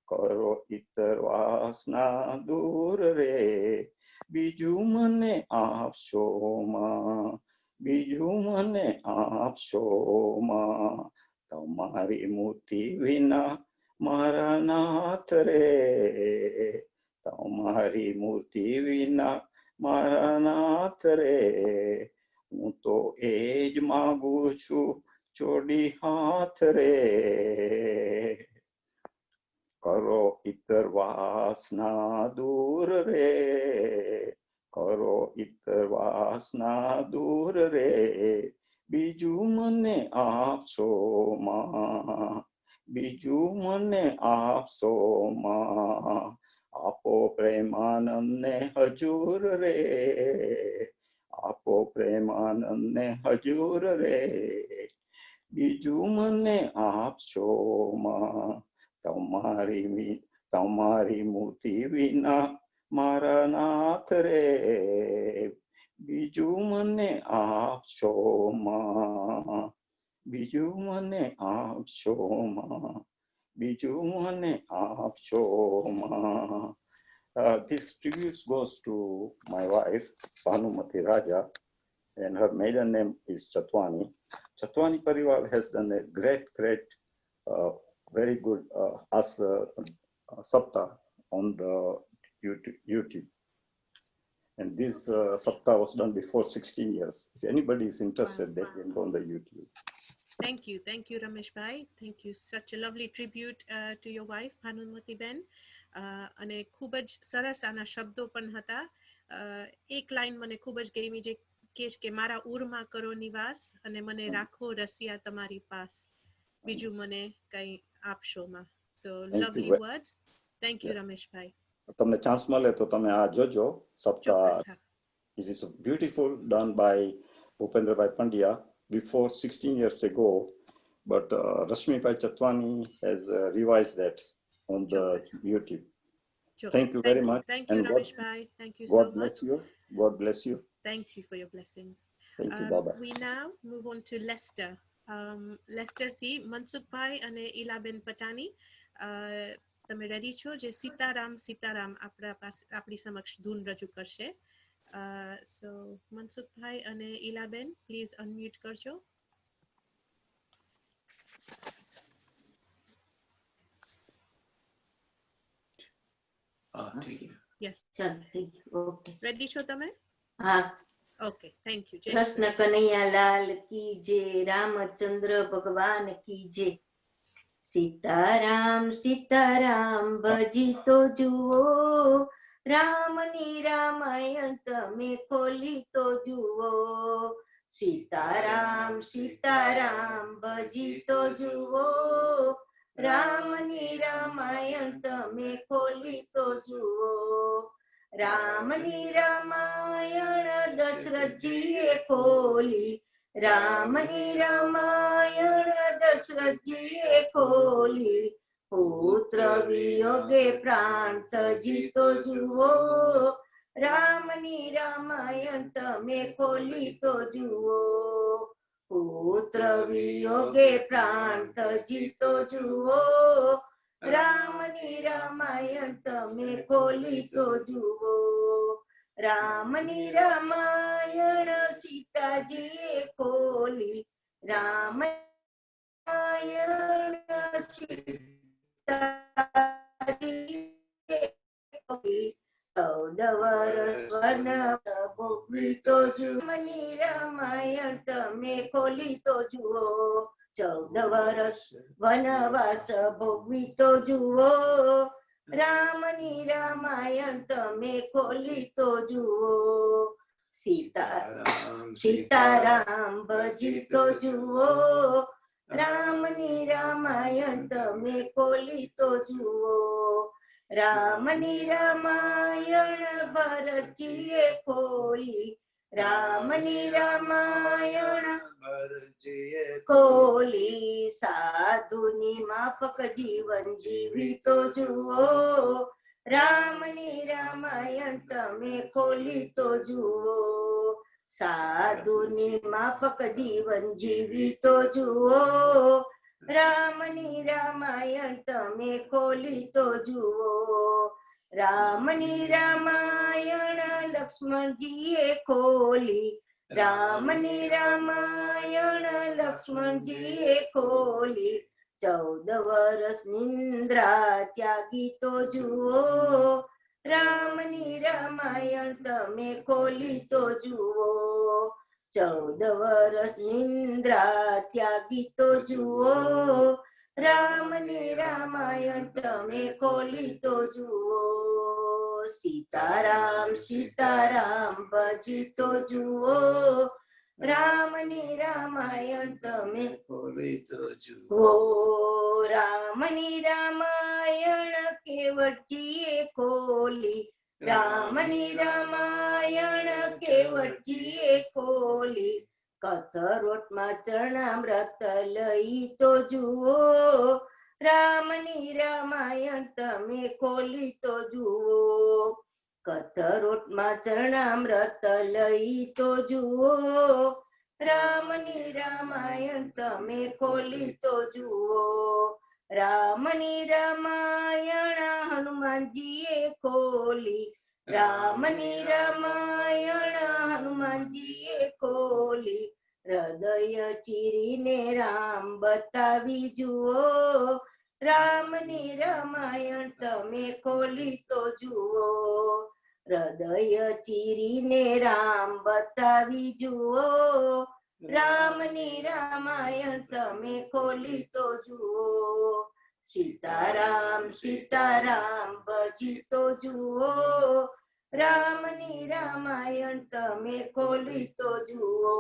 કરો ઇતર વાસના દૂર રે, બીજું મને આપશો માં, બીજું મને આપશો માં, તમારી મૂર્તિ વિના મારા નાથ રે, તમારી મૂર્તિ વિના મારા નાથ રે, હું તો એ જ માગું છું જોડી હાથ રે, કરો ઇતર વાસના દૂર રે, કરો ઇતર વાસના દૂર રે, બીજું મને આપશો માં, બીજું મને આપશો માં, આપો પ્રેમાનંદને હજૂર રે, આપો પ્રેમાનંદને હજૂર રે, બીજું મને આપશો માં, તમારી મૂર્તિ વિના મારા નાથ રે, બીજું મને આપશો માં, બીજું મને આપશો માં, બીજું મને આપશો માં. This tribute goes to my wife, Bhanumati Raja, and her maiden name is Chatwani. Chatwani Parivar has done a great, very good sapta on the YouTube. And this sapta was done before 16 years. If anybody is interested, they can go on the YouTube. Thank you, Ramesh Bhai. Thank you. Such a lovely tribute to your wife, Bhanumati Ben. અને ખૂબ જ સરસ આના શબ્દો પણ હતા. એક line મને ખૂબ જ ગમી જે કે મારા ઉરમાં કરો નિવાસ અને મને રાખો રસિયા તમારી પાસ, બીજું મને કઈ આપશો માં. So lovely words. Thank you, Ramesh Bhai. તમને ચાન્સ મળે તો તમે આ જોજો સપ્તાહ. It is beautiful, done by Bhupendra Pandya before 16 years ago, but Rashmi Bhai Chatwani has revised that on the YouTube. Sure. Thank you very much. Thank you, And Ramesh Bhai. Thank you so God much. bless you. God bless you. Thank you for your blessings. Thank you. Bye-bye. We now move on to Leicester. Leicester થી મનસુખભાઈ અને ઇલાબેન પટાની તમે ready છો? જે સીતારામ સીતારામ આપણી સમક્ષ ધૂન રજૂ કરશે. સો મનસુખભાઈ અને ઇલાબેન પ્લીઝ અનમ્યુટ કરજો. Yes. Okay. Ready છો તમે? હા. Okay, thank you. Krishna Kanaiyalal की जय, रामचंद्र भगवान की जय. सीताराम सीताराम भजी तो जुओ, रामनी रामायण तमे खोली तो जुओ. सीताराम सीताराम भजी तो जुओ, रामनी रामायण तमे खोली तो जुओ. रामनी रामायण दशरथजीए खोली, रामनी रामायण दशरथजीए खोली. पुत्र वियोगे प्राण तजी तो जुओ, रामनी रामायण तमे खोली तो जुओ. पुत्र वियोगे प्राण तजी तो जुओ, रामनी रामायण तमे खोली तो जुओ. रामनी रामायण सीताजीए खोली, रामायण सीताजीए खोली. 14 વર્ષ વનવાસ ભોગવી તો જુઓ, રામની રામાયણ તમે ખોલી તો જુઓ. 14 વર્ષ વનવાસ ભોગવી તો જુઓ, રામની રામાયણ તમે ખોલી તો જુઓ. સીતારામ ભજી તો જુઓ, રામની રામાયણ તમે ખોલી તો જુઓ. રામની રામાયણ ભરતજીએ ખોલી, રામની રામાયણ ભરતજીએ ખોલી. સાધુની માફક જીવન જીવી તો જુઓ, રામની રામાયણ તમે ખોલી તો જુઓ. સાધુની માફક જીવન જીવી તો જુઓ, રામની રામાયણ તમે ખોલી તો જુઓ. રામની રામાયણ લક્ષ્મણજીએ ખોલી, રામની રામાયણ લક્ષ્મણજીએ ખોલી. 14 વર્ષ નિંદ્રા ત્યાગી તો જુઓ, રામની રામાયણ તમે ખોલી તો જુઓ. 14 વર્ષ નિંદ્રા ત્યાગી તો જુઓ, રામની રામાયણ તમે ખોલી તો જુઓ. સીતારામ સીતારામ ભજી તો જુઓ, રામની રામાયણ તમે ખોલી તો જુઓ. રામની રામાયણ કેવટજીએ ખોલી, રામની રામાયણ કેવટજીએ ખોલી. કથરોટમાં ચરણામૃત લઈ તો જુઓ, રામની રામાયણ તમે ખોલી તો જુઓ. કથરોટમાં ચરણામૃત લઈ તો જુઓ, રામની રામાયણ તમે ખોલી તો જુઓ. રામની રામાયણ હનુમાનજીએ ખોલી, રામની રામાયણ હનુમાનજીએ ખોલી. હૃદય ચીરીને રામ બતાવી જુઓ, રામની રામાયણ તમે ખોલી તો જુઓ. હૃદય ચીરીને રામ બતાવી જુઓ, રામની રામાયણ તમે ખોલી તો જુઓ. સીતારામ સીતારામ ભજી તો જુઓ, રામની રામાયણ તમે ખોલી તો જુઓ.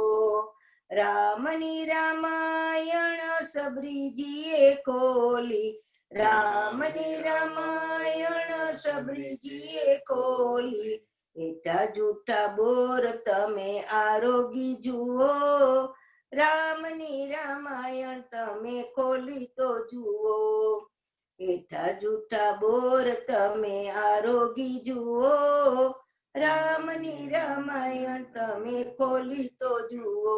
રામની રામાયણ સબરીજીએ ખોલી, રામની રામાયણ સબરીજીએ ખોલી. એટા જૂઠા બોર તમે આરોગી જુઓ, રામની રામાયણ તમે ખોલી તો જુઓ. હેઠા જૂઠા બોર તમે આરોગી જુઓ, રામની રામાયણ તમે ખોલી તો જુઓ,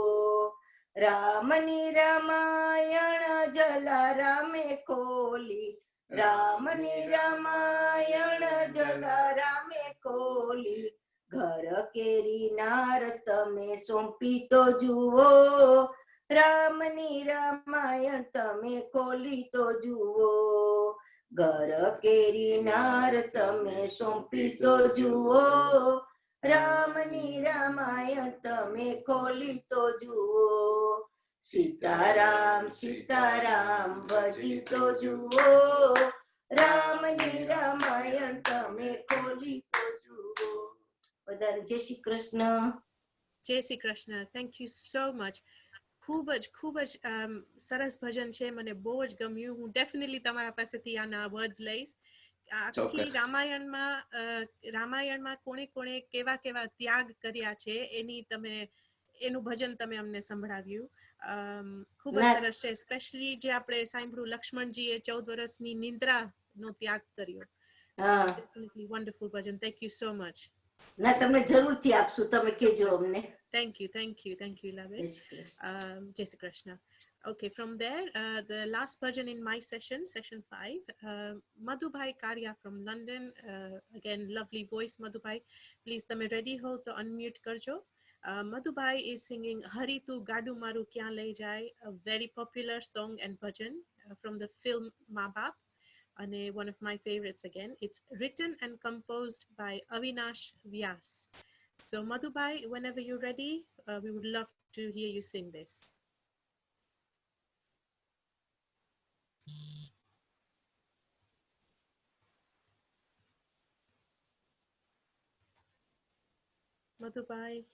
રામની રામાયણ જલારામે ખોલી, રામની રામાયણ જલારામે ખોલી, ઘર કેરી નાર તમે સોંપી તો જુઓ, રામની રામાયણ તમે ખોલી તો જુઓ, ઘર કેરી નાર તમે સોંપી તો જુઓ, રામની રામાયણ તમે ખોલી તો જુઓ, સીતારામ સીતારામ ભજી તો જુઓ, રામની રામાયણ તમે ખોલી તો જુઓ. બધાને જય શ્રી કૃષ્ણ. જય Shri Krishna. Thank you so much. ખૂબ જ સરસ ભજન છે, મને બહુ જ ગમ્યું. હું ડેફિનેટલી તમારા પાસેથી આના વર્ડ્સ લઈશ. આખી રામાયણમાં કોણે કોણે કેવા કેવા ત્યાગ કર્યા છે એનું ભજન તમે અમને સંભળાવ્યું. ખૂબ જ સરસ છે. સ્પેશિયલી જે આપણે સાંભળ્યું, લક્ષ્મણજીએ 14 વર્ષની નિંદ્રાનો ત્યાગ કર્યો. Definitely wonderful Bhajan. Thank you so much. ના, તમને જરૂરથી આપશું, તમે કહેજો અમને. Thank you, Lavesh. Jai Shri Krishna. Okay, from there, the last bhajan in my session 5, Madhubhai Karya from London. Again, lovely voice, Madhubhai. Please, tame ready ho to unmute karjo. Madhubhai is singing Hari Tu Gadu Maru Kyan Le Jai, a very popular song and bhajan from the film Ma Baap, and one of my favorites again. It's written and composed by Avinash Vyas. So Madhubhai, whenever you're ready, we would love to hear you sing this. Madhubhai,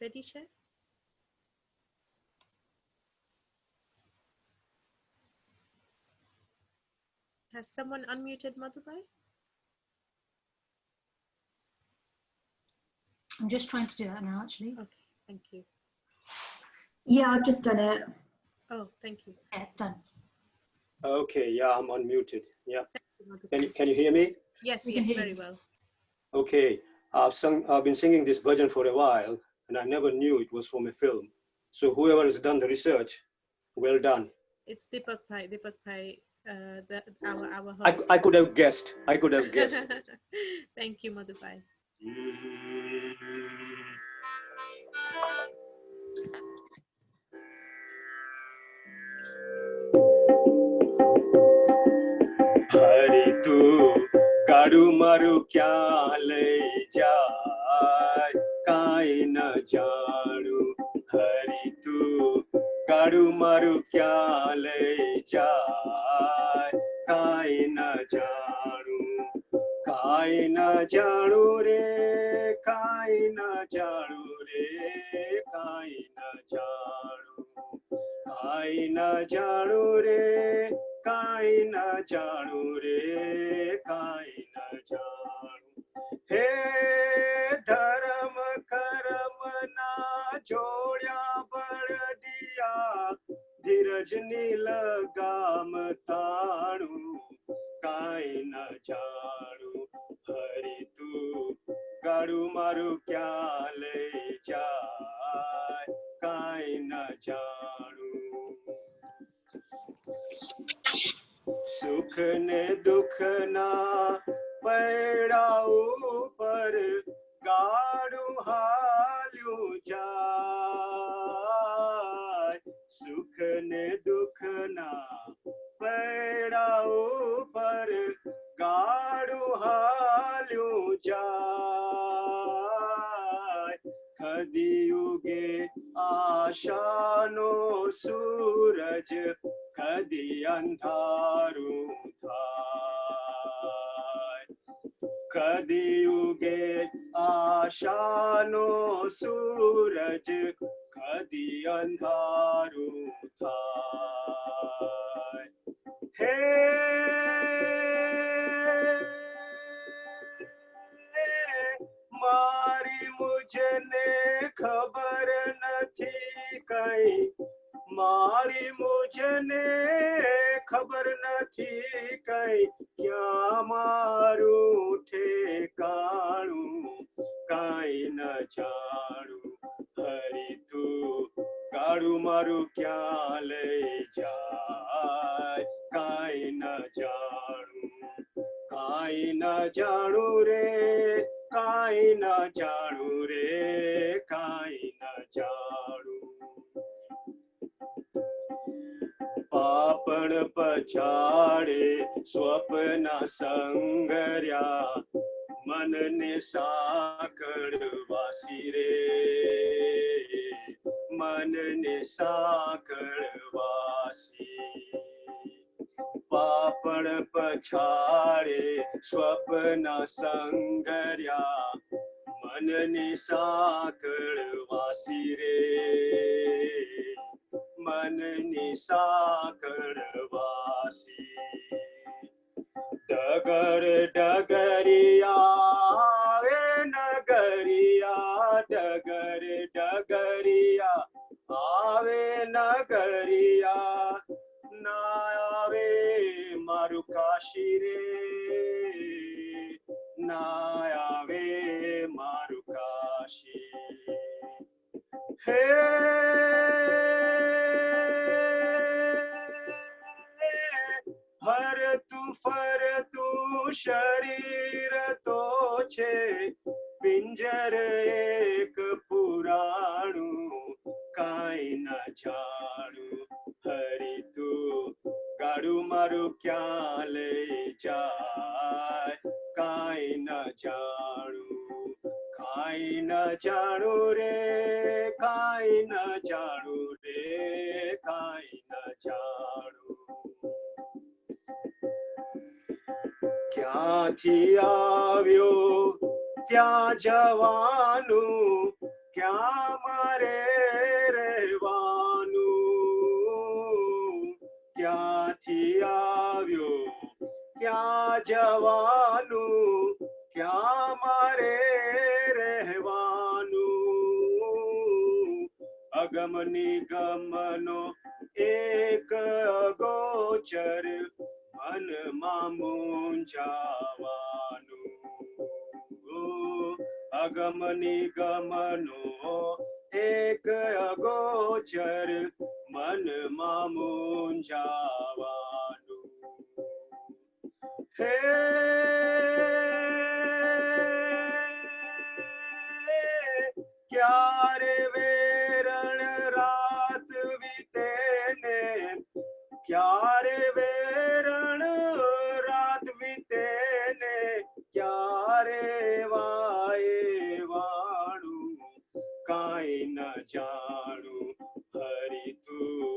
ready, Share? Has someone unmuted Madhubhai? I'm just trying to do that now, actually. Okay, thank you. Yeah, I've just done it. Oh, thank you. Yeah, it's done. Okay, yeah, I'm unmuted. Yeah. Can you hear me? Yes, very well. Okay, I've been singing this bhajan for a while, and I never knew it was from a film. So whoever has done the research, well done. It's Deepak Bhai, our host. I could have guessed. Thank you, Madhubhai. Hari tu gadu maru kya le jai, kai na janu. Hari tu gadu maru kya le jai, kai na janu. Kai na janu re, kai na janu re, kai na janu. Kai na janu re, kai na janu re, kai na janu. He dharam karam na jodya bad diya, dheeraj ni lagam taanu. Kai na janu. Hari tu gadu maru kya le jai, kai na janu. सुख ने दुख ना पैड़ा ऊपर गाड़ू हाल्यू जाय, सुख ने दुख ना पैड़ा ऊपर गाड़ू हाल्यू जाय, कदी उगे आशानो सूरज, कदी अंधारू थाय, कदी उगे आशानो सूरज, कदी अंधारू थाय. हे मारी मुझने खबर न थी कहीं, મારી મુજને ખબર નથી કઈ ક્યાં મારું ઠેકાણું કાંઈ ન જાણું હરી તું ગાડું મારું ક્યાં લઈ જાય કાંઈ ન જાણું કાંઈ ન જાણું રે કાંઈ ન જાણું રે કાંઈ ન જાણું પાપણ પછાડે સ્વપ્ન સંગર્યા મનને સાંકળ વાસી રે મનને સાંકળ વાસી પાપણ પછાડે સ્વપ્ન સંગર્યા મનને સાંકળ વાસી રે મનની સાંકળ વાસી ડગર ડગરિયા વે નગરિયા ડગર ડગરિયા આવે નગરિયા ના આવે મારું કાશી રે ના આવે મારું કાશી હે હરતું ફરતું શરીર તો છે પિંજર એક પુરાણું કાંઈ ન જાણું હરી તું ગાડું મારું ક્યાં લઈ જાય કાંઈ ન જાણું કાંઈ ન જાણું રે કાંઈ ન જાણું રે કાંઈ ન જાણું ક્યાંથી આવ્યો ત્યાં જવાનું ક્યાં મારે રહેવાનું ક્યાંથી આવ્યો ક્યાં જવાનું ક્યાં મારે રહેવાનું અગમ નિગમનો એક અગોચર મનમાં મૂંઝાવાનું અગમ નિગમનો એક અગોચર મનમાં મૂંઝાવાનું હે ક્યારે વેરણ રાત વીતે ને ક્યારે વેરણ રાત વીતે ને ક્યારે વાય વાણું કાંઈ ન જાણું હરી તું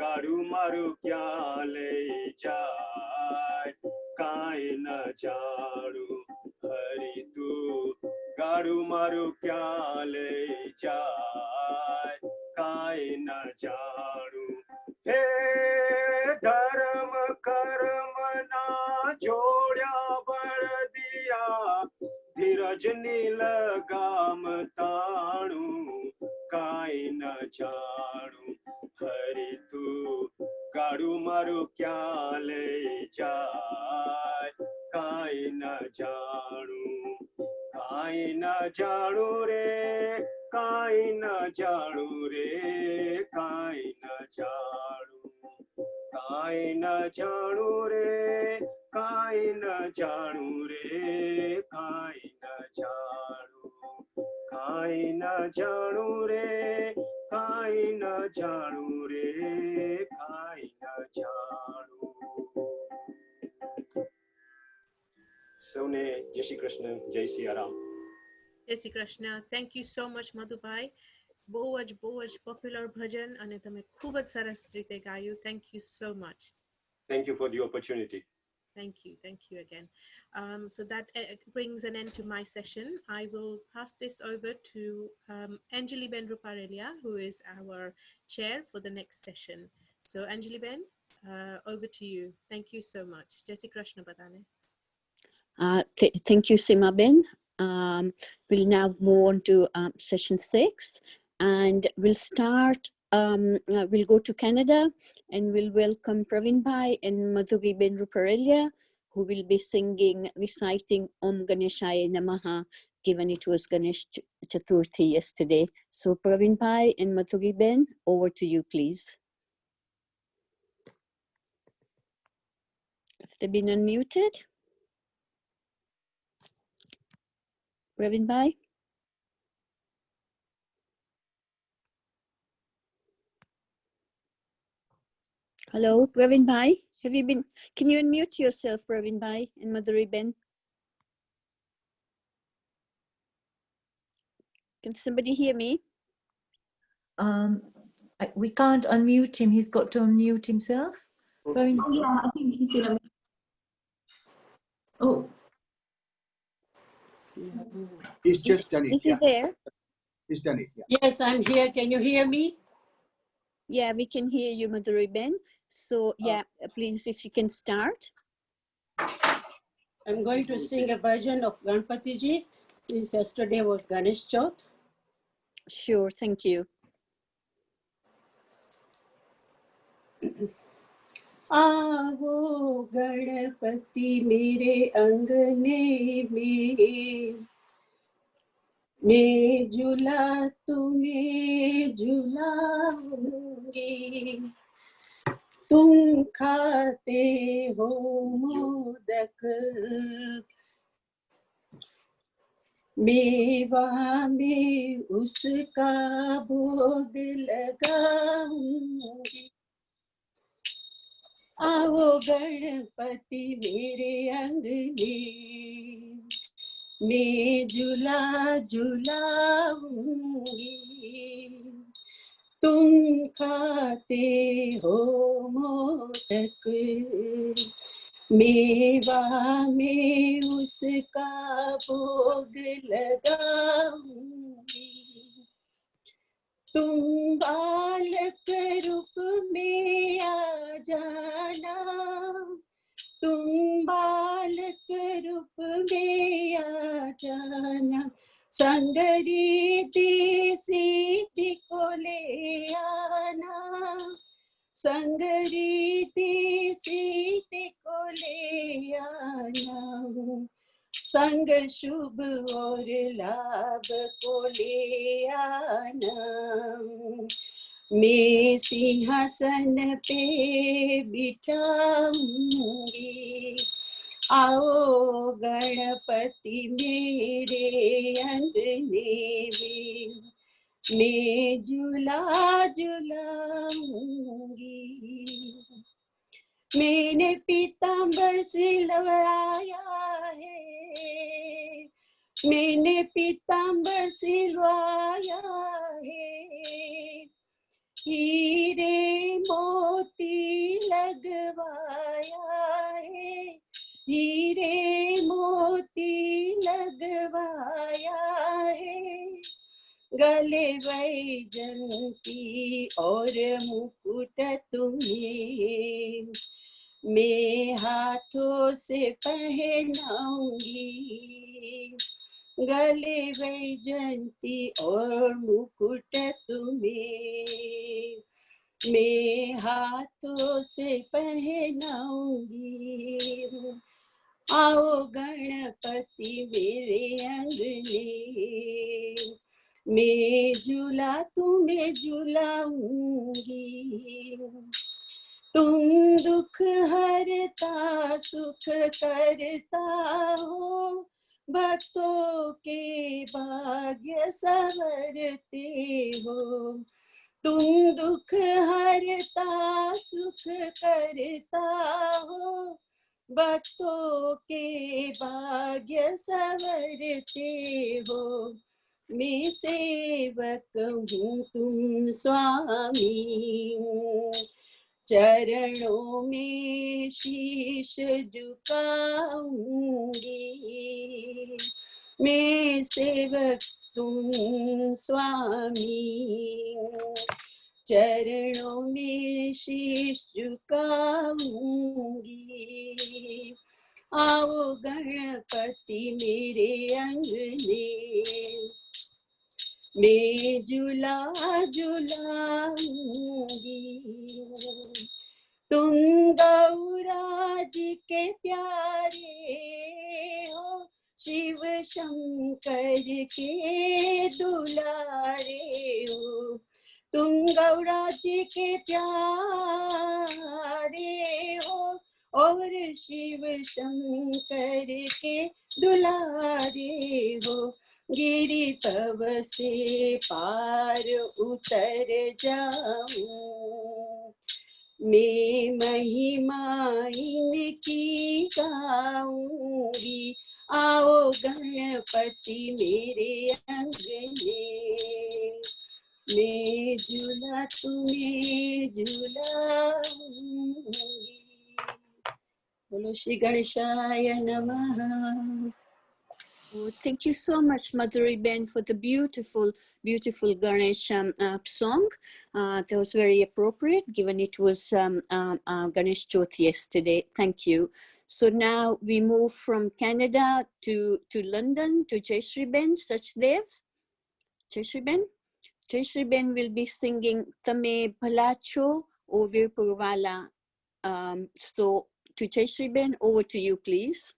ગાડું મારું ક્યાં લઈ જાય કાંઈ ન જાણું હરી તું ગાડું મારું ક્યાં લઈ જાય કાંઈ ન જાણું હે ધર્મ કર્મ ના જોડ્યા બળદિયા ધીરજની લગામ તાણું કાંઈ ન જાણું હરી તું ગાડું મારું ક્યાં લઈ જાય કાંઈ ન જાણું કાંઈ ન જાણું રે કાંઈ ન જાણું રે કાંઈ ન જાણું કાંઈ ન જાણું રે કાંઈ ન જાણું રે કાંઈ ન જાણું કાંઈ ન જાણું રે કાંઈ ન જાણું રે કાંઈ ન જાણું સૌને જય શ્રી કૃષ્ણ જય સિયારામ જય Shri Krishna. Thank you so much Madhubhai. બહુ જ પોપ્યુલર ભજન અને તમે ખૂબ જ સરસ રીતે ગાયું. Thank you so much. Thank you for the opportunity. Thank you again. So that brings an end to my session. I will pass this over to Anjali Ben Ruparelia, who is our chair for the next session. So Anjali Ben, over to you. Thank you so much. Jai Shri Krishna Badane. Thank you, Sima Ben. We'll now move on to session 6, and we'll start we'll go to Canada and we'll welcome Praveen Bhai and Madhuri Ben Ruparelia, who will be reciting Om Ganeshaya Namaha, given it was Ganesh Chaturthi yesterday. So Praveen Bhai and Madhuri Ben, over to you, please. Have they been unmuted? Praveen Bhai? Hello, Praveen Bhai. Have you been? Can you unmute yourself, Praveen Bhai and Madhuri Ben? Can somebody hear me? We can't unmute him. He's got to unmute himself. Oh yeah, I think he's gonna. Oh, He's just done it. Is he there? He's done it. Yeah. Yes, I'm here. Can you hear me? Yeah, we can hear you, Madhuri Ben. So yeah, please, if you can start. I'm going to sing a version of Ganpati Ji since yesterday was Ganesh Chaut. Sure, thank you. आओ गणपति मेरे अंगने में, मैं झूला तुम्हें झूलाऊंगी, तुम खाते हो मोदक, मेवा में उसका भोग लगाऊंगी। आओ गणपति मेरे अंगने, मैं झूला झूलाऊंगी, तुम खाते हो मोदक, मेवा में उसका भोग लगाऊंगी। तुम बालक रूप में आ जाना, तुम बालक रूप में आ जाना, संगरी सीधी को ले आना, संगरी सीधी को ले आना, संग शुभ और लाभ को ले आना। मैं सिंहासन पे बिठाऊंगी, आओ गणपति मेरे अंगने में, मैं झूला झूलाऊंगी। मैंने पीताम्बर सिलवाया है, मैंने पीताम्बर सिलवाया है, हीरे मोती लगवाया है, हीरे मोती लगवाया है, गले वैजंती और मुकुट तुम्हें मैं हाथों से पहनाऊंगी, गले वैजंती और मुकुट तुम्हें मैं हाथों से पहनाऊंगी। आओ गणपति मेरे अंगने, मैं झूला तुम्हें झूलाऊंगी, तुम दुख हरता सुख करता हो, भक्तों के भाग्य संवरते हो, तुम दुख हरता सुख करता हो, भक्तों के भाग्य संवरते हो। मैं सेवक हूँ तुम स्वामी, चरणों में शीश झुकाऊंगी, मैं सेवक तुम स्वामी, चरणों में शीश झुकाऊंगी। आओ गणपति मेरे अंगने, मैं झूला झूलाऊंगी तुम गौरा जी के प्यारे हो शिव शंकर के दुलारे हो तुम गौरा जी के प्यारे हो और शिव शंकर के दुलारे हो गिरी तब से पार उतर जाऊं मैं महिमा इनकी गाऊंगी आओ गणपति मेरे अंगने मैं झूला तुम्हें झूलाऊंगी बोलो श्री गणेशाय नमः. Oh, thank you so much, Madhuri Ben, for the beautiful, beautiful Ganesh song. That was very appropriate, given it was Ganesh Chaut yesterday. Thank you. So now we move from Canada to London to Jayshree Ben Sachdev. Jayshree Ben? Jayshree Ben will be singing Tame Palacho o Virpurvala. So to Jayshree Ben, over to you, please.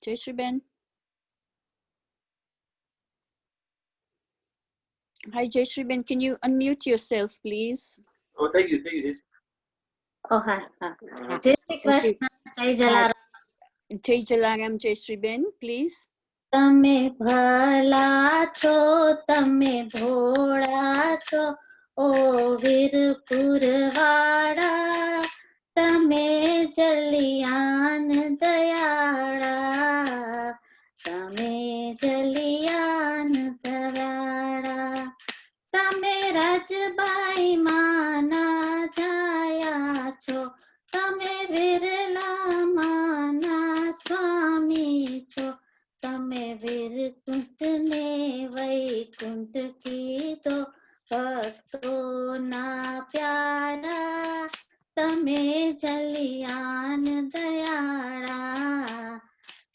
Jayshree Ben. Hi, Jayshree Ben. Can you unmute yourself, please? Oh, thank you. Thank you. Oh, hi. Jai Shri Krishna, Jai Jalaram. Jai Jalaram, Jayshree Ben, please. તમે ભલા છો તમે ભોળા છો ઓ વીરપુર વાળા તમે જલિયાન દયાળા તમે જલિયાન દયાળા તમે રાજબાઈ માના જાયા છો તમે વિરલા માના સ્વામી છો તમે વીરકુંઠ ને વૈકુંઠ કીધો ભક્તો ના પ્યારા તમે જલિયાન દયાળા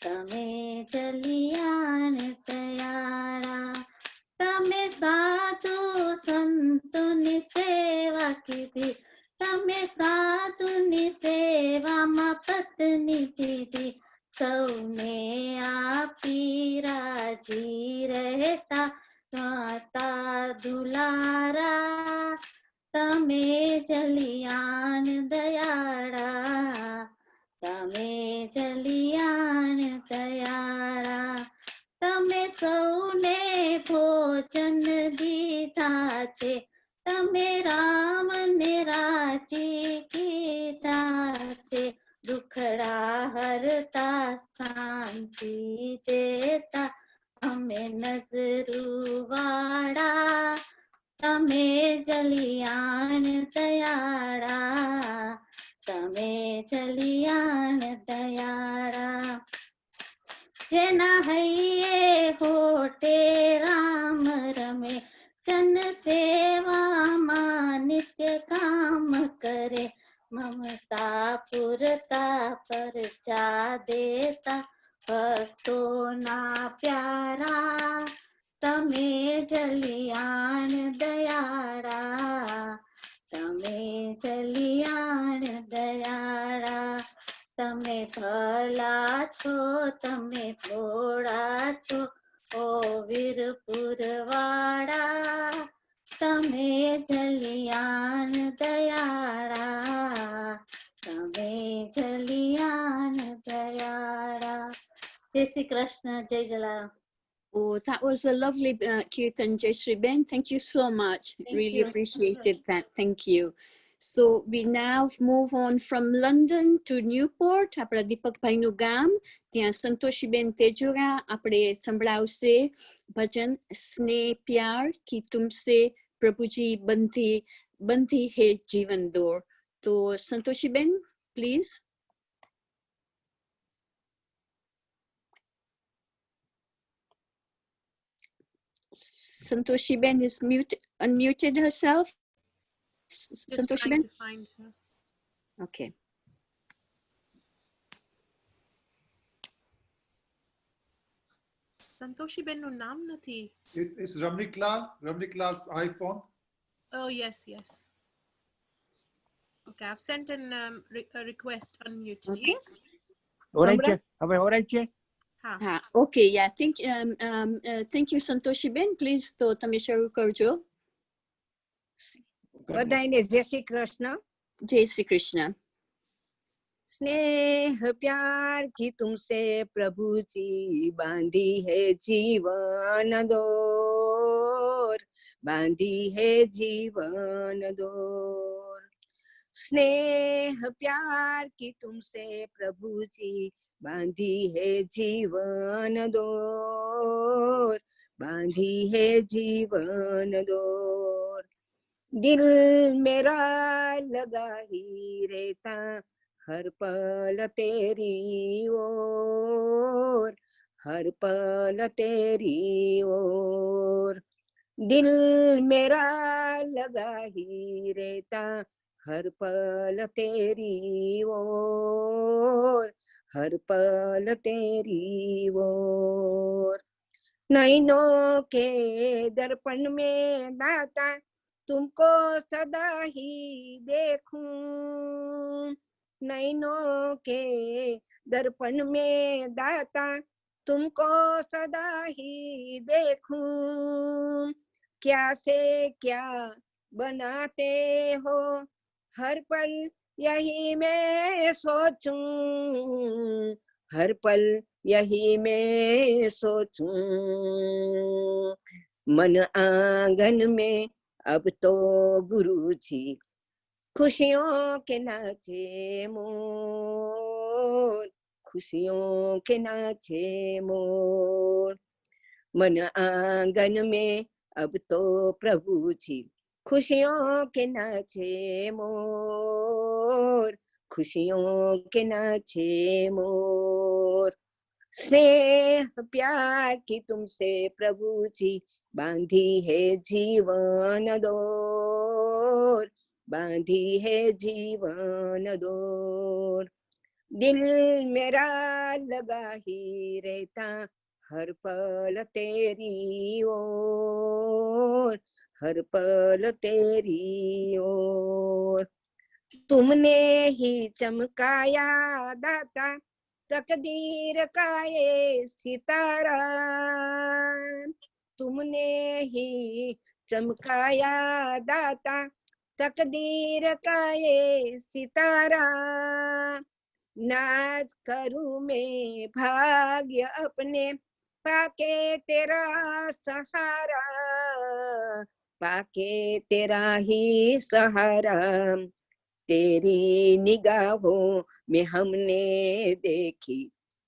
તમે જલિયાન દયાળા તમે સાધુ સંતોની સેવા કીધી તમે સાધુની સેવામાં પત્ની દીધી સૌને આપી રાજી રહેતા માતા દુલારા તમે જલિયાન દયાળા તમે જલિયાન દયાળા તમે સૌને ભોજન દીધા છે તમે રામને રાજી કીધા છે દુખડા હરતા શાંતિ દેતા અમે નજરુ વાળા તમે જલિયાન દયાળા તમે જલિયાન દયાળા જેના હૈયે હોટે રામ રમે જન સેવામાં નિત્ય કામ કરે મમતા પુરતા પરચા દેતા ભક્તો ના પ્યારા તમે જલિયાન દયાળા તમે જલિયાન દયાળા તમે ભલા છો તમે ભોળા છો ઓ વીરપુર વાળા તમે જલિયાન દયાળા તમે જલિયાન દયાળા જય શ્રી કૃષ્ણ જય Jalaram. Oh, that was a lovely kirtan, Jayshree Ben. Thank you so much. Really appreciated that. Thank you. So we now move on from London to Newport. Apna Deepak Bhai nu gam. ત્યાં સંતોષીબેન તેજોરા આપણે સંભળાવશે ભજન સ્નેહ પ્યાર की तुमसे પ્રભુજી બંધી હે જીવન દોર. તો સંતોષીબેન, please. Santoshi Ben is unmuted herself. Santoshi Ben? To find her. Okay. સંતોષી બેનનું નામ નથી. It's Ramniklal's iPhone. Oh, yes, yes. Okay, I've sent a request unmuted. Okay. Yes. All right, હવે all right છે? હા, okay, yeah. Thank you, Santoshi Ben. Please, તો તમે શરૂ કરજો. બધાને જય શ્રી કૃષ્ણ. જય શ્રી કૃષ્ણ. स्नेह प्यार की तुमसे प्रभु जी बांधी है जीवन डोर, बांधी है जीवन डोर। स्नेह प्यार की तुमसे प्रभु जी बांधी है जीवन डोर, बांधी है जीवन डोर। दिल मेरा लगा ही रहता हर पल तेरी ओर, हर पल तेरी ओर। दिल मेरा लगा ही रहता हर पल तेरी ओर, हर पल तेरी ओर। नैनों के दर्पण में दाता तुमको सदा ही देखूं, नैनों के दर्पण में दाता तुमको सदा ही देखूं। क्या से क्या बनाते हो हर पल यही मैं सोचूं, हर पल यही मैं सोचूं। मन आंगन में अब तो गुरुजी खुशियों के नाचे मोर, खुशियों के नाचे मोर। मन आंगन में अब तो प्रभु जी खुशियों के नाचे मोर, खुशियों के नाचे मोर। स्नेह प्यार की तुमसे प्रभु जी बांधी है जीवन डोर, बांधी है जीवन डोर। दिल मेरा लगा ही रहता हर पल तेरी ओर, हर पल तेरी ओर। तुमने ही चमकाया दाता तकदीर का ये सितारा, तुमने ही चमकाया दाता तकदीर का ये सितारा। नाज करूं मैं भाग्य अपने पाके तेरा सहारा, पाके तेरा ही सहारा। तेरी निगाहों में हमने देखी,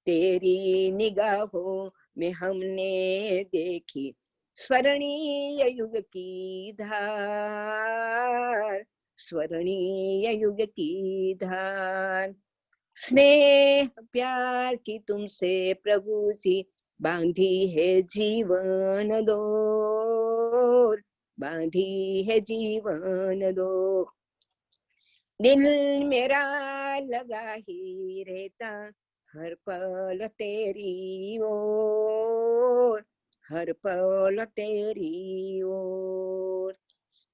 तेरी निगाहों में हमने देखी स्वर्णीय युग की धार, स्वर्णीय युग की धार। स्नेह प्यार की तुमसे प्रभु जी बांधी है जीवन डोर, बांधी है जीवन डोर। दिल मेरा लगा ही रहता हर पल तेरी ओर, हर पल तेरी ओर।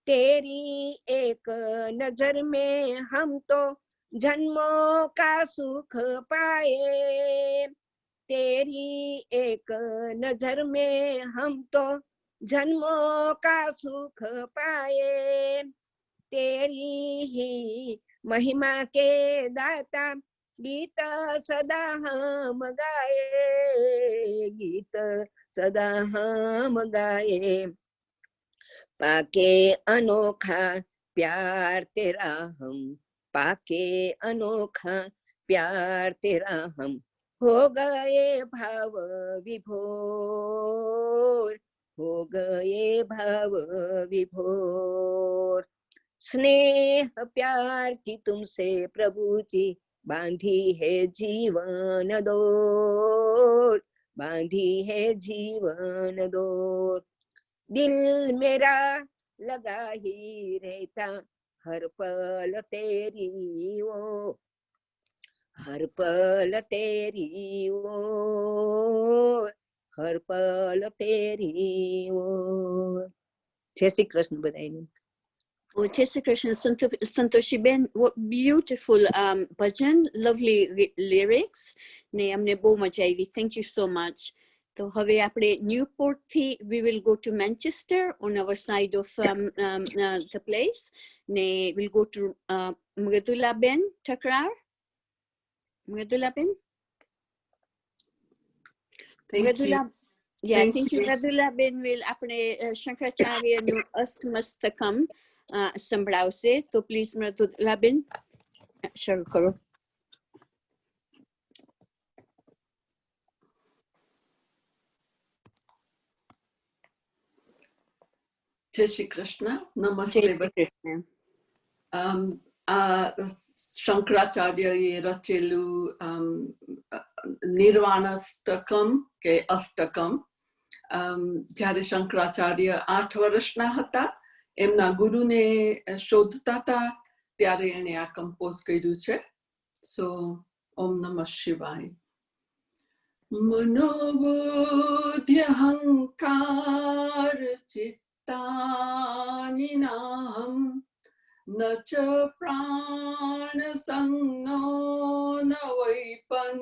तेरी एक नजर में हम तो जन्मों का सुख पाए, तेरी एक नजर में हम तो जन्मों का सुख पाए। तेरी ही महिमा के दाता गीत सदा हम गाए, गीत सदा हम गाए। पाके अनोखा प्यार तेरा हम, पाके अनोखा प्यार तेरा हम हो गए भाव विभोर, हो गए भाव विभोर। स्नेह प्यार की तुमसे प्रभु जी बांधी है जीवन डोर, बांधी है जीवन डोर। दिल मेरा लगा ही रहता हर पल तेरी ओर, हर पल तेरी ओर, हर पल तेरी ओर। जय श्री कृष्ण बधाई। Oh, Jai Shri Krishna, Santoshi Ben, what beautiful bhajan, lovely lyrics. Ne amne bહુ મજા આવી. Thank you so much. So હવે આપણે Newport થી we will go to Manchester on our side of the place. Ne we'll go to Mridula Ben Takrar. Mridula Ben. Thank you. Yeah, thank you. Mridula Ben will આપણે શંકરાચાર્યનું અસ્તમસ્તકમ સંભળાવશે. તો please Mridula બેન શરૂ કરો. Jai Shri Krishna. Namaste. Jai Shri Krishna. શંકરાચાર્યએ રચેલું નિર્વાણાષ્ટકમ કે અષ્ટકમ જ્યારે શંકરાચાર્ય 8 વર્ષના હતા એમના ગુરુને શોધતા હતા ત્યારે એણે આ કમ્પોઝ કર્યું છે. સો ઓમ નમઃ શિવાય. મનોબુદ્ધિ અહંકાર ચિત્તાનિ નાહમ न च प्राणसंज्ञो न वै पञ्चवायु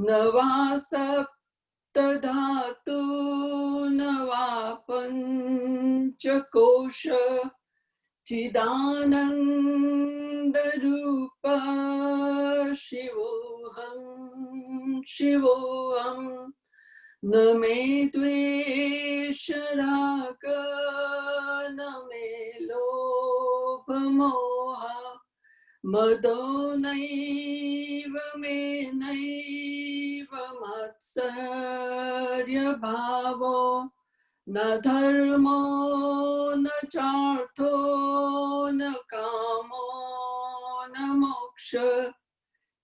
न वा सप्तधातु न वा पञ्चकोश चिदानन्दरूप शिवोऽहं शिवोऽहम्. न मे द्वेष राग न मे लोभ मोह मदो नैव मे नैव मत्सर्य भावो न धर्मो न चार्थो न कामो न मोक्ष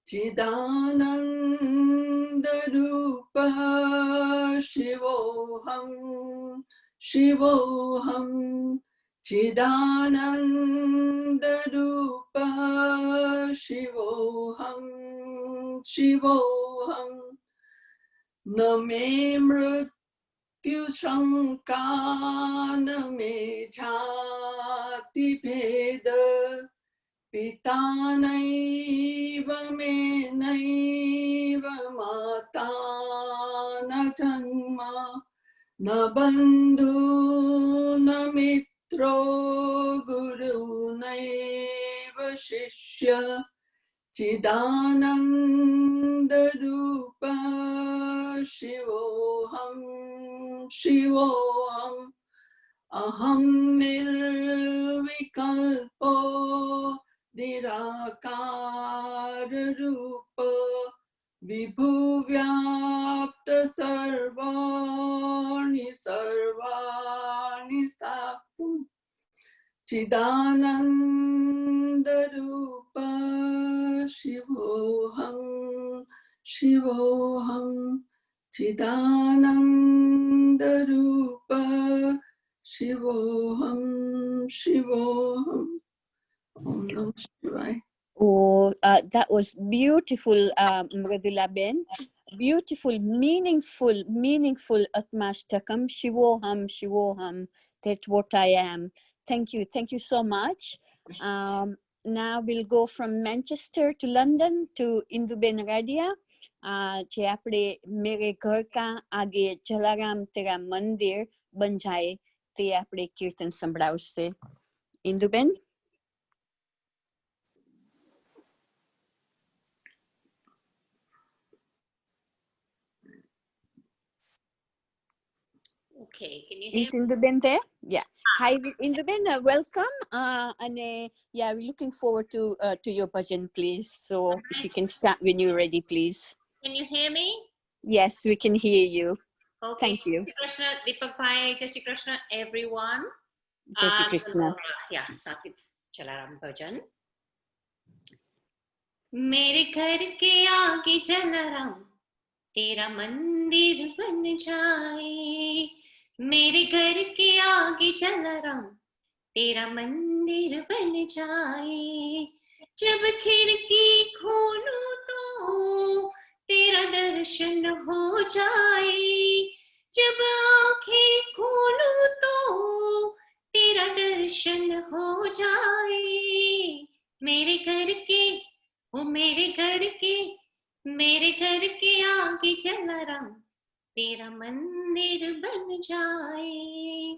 चिदानन्दरूप शिवोऽहं शिवोऽहं चिदानन्दरूप शिवोऽहं शिवोऽहं. न मे मृत्युशङ्का न मे जाति भेद पिता नैव मे नैव माता न जन्म न बन्धु न मित्रो गुरु नैव शिष्य चिदानन्दरूप शिवोऽहं शिवोऽहम्. अहं निर्विकल्पो निराकार रूप विभुव्याप्त सर्वाणि सर्वाणि स्थातुं चिदानन्द रूप शिवोऽहं शिवोऽहं चिदानन्द रूप शिवोऽहं शिवोऽहं. Om Namah Shivaya. Oh, that was beautiful, Mridula Ben. Beautiful, meaningful Atmashtakam. Shivoham, Shivoham. That's what I am. Thank you so much. Now we'll go from Manchester to London to Induben Radia. જે આપણે મેરે ઘર કા આગે જલારામ તેરા મંદિર બન જાય તે આપણે કીર્તન સંભળાવશે. Induben. Okay, can you hear Is Induben there? Yeah. Hi, Induben. Welcome. And yeah, we're looking forward to your bhajan, please. So if you can start when you're ready, please. Can you hear me? Yes, we can hear you. Okay. Thank you. Jai Shri Krishna, Deepak Bhai, Jai Shri Krishna, everyone. Jai Shri Krishna. Yeah, start with Jalaram Bhajan. मेरे घर के आगे जलाराम तेरा मंदिर बन जाए. मेरे घर के आगे जलाराम तेरा मंदिर बन जाए. जब खिड़की खोलूं तो तेरा दर्शन दर्शन हो जाए, जब आंखें खोलूं तो तेरा दर्शन हो जाए। मेरे घर के, ओ मेरे घर के, मेरे घर के आगे जलाराम तेरा मंदिर बन जाए।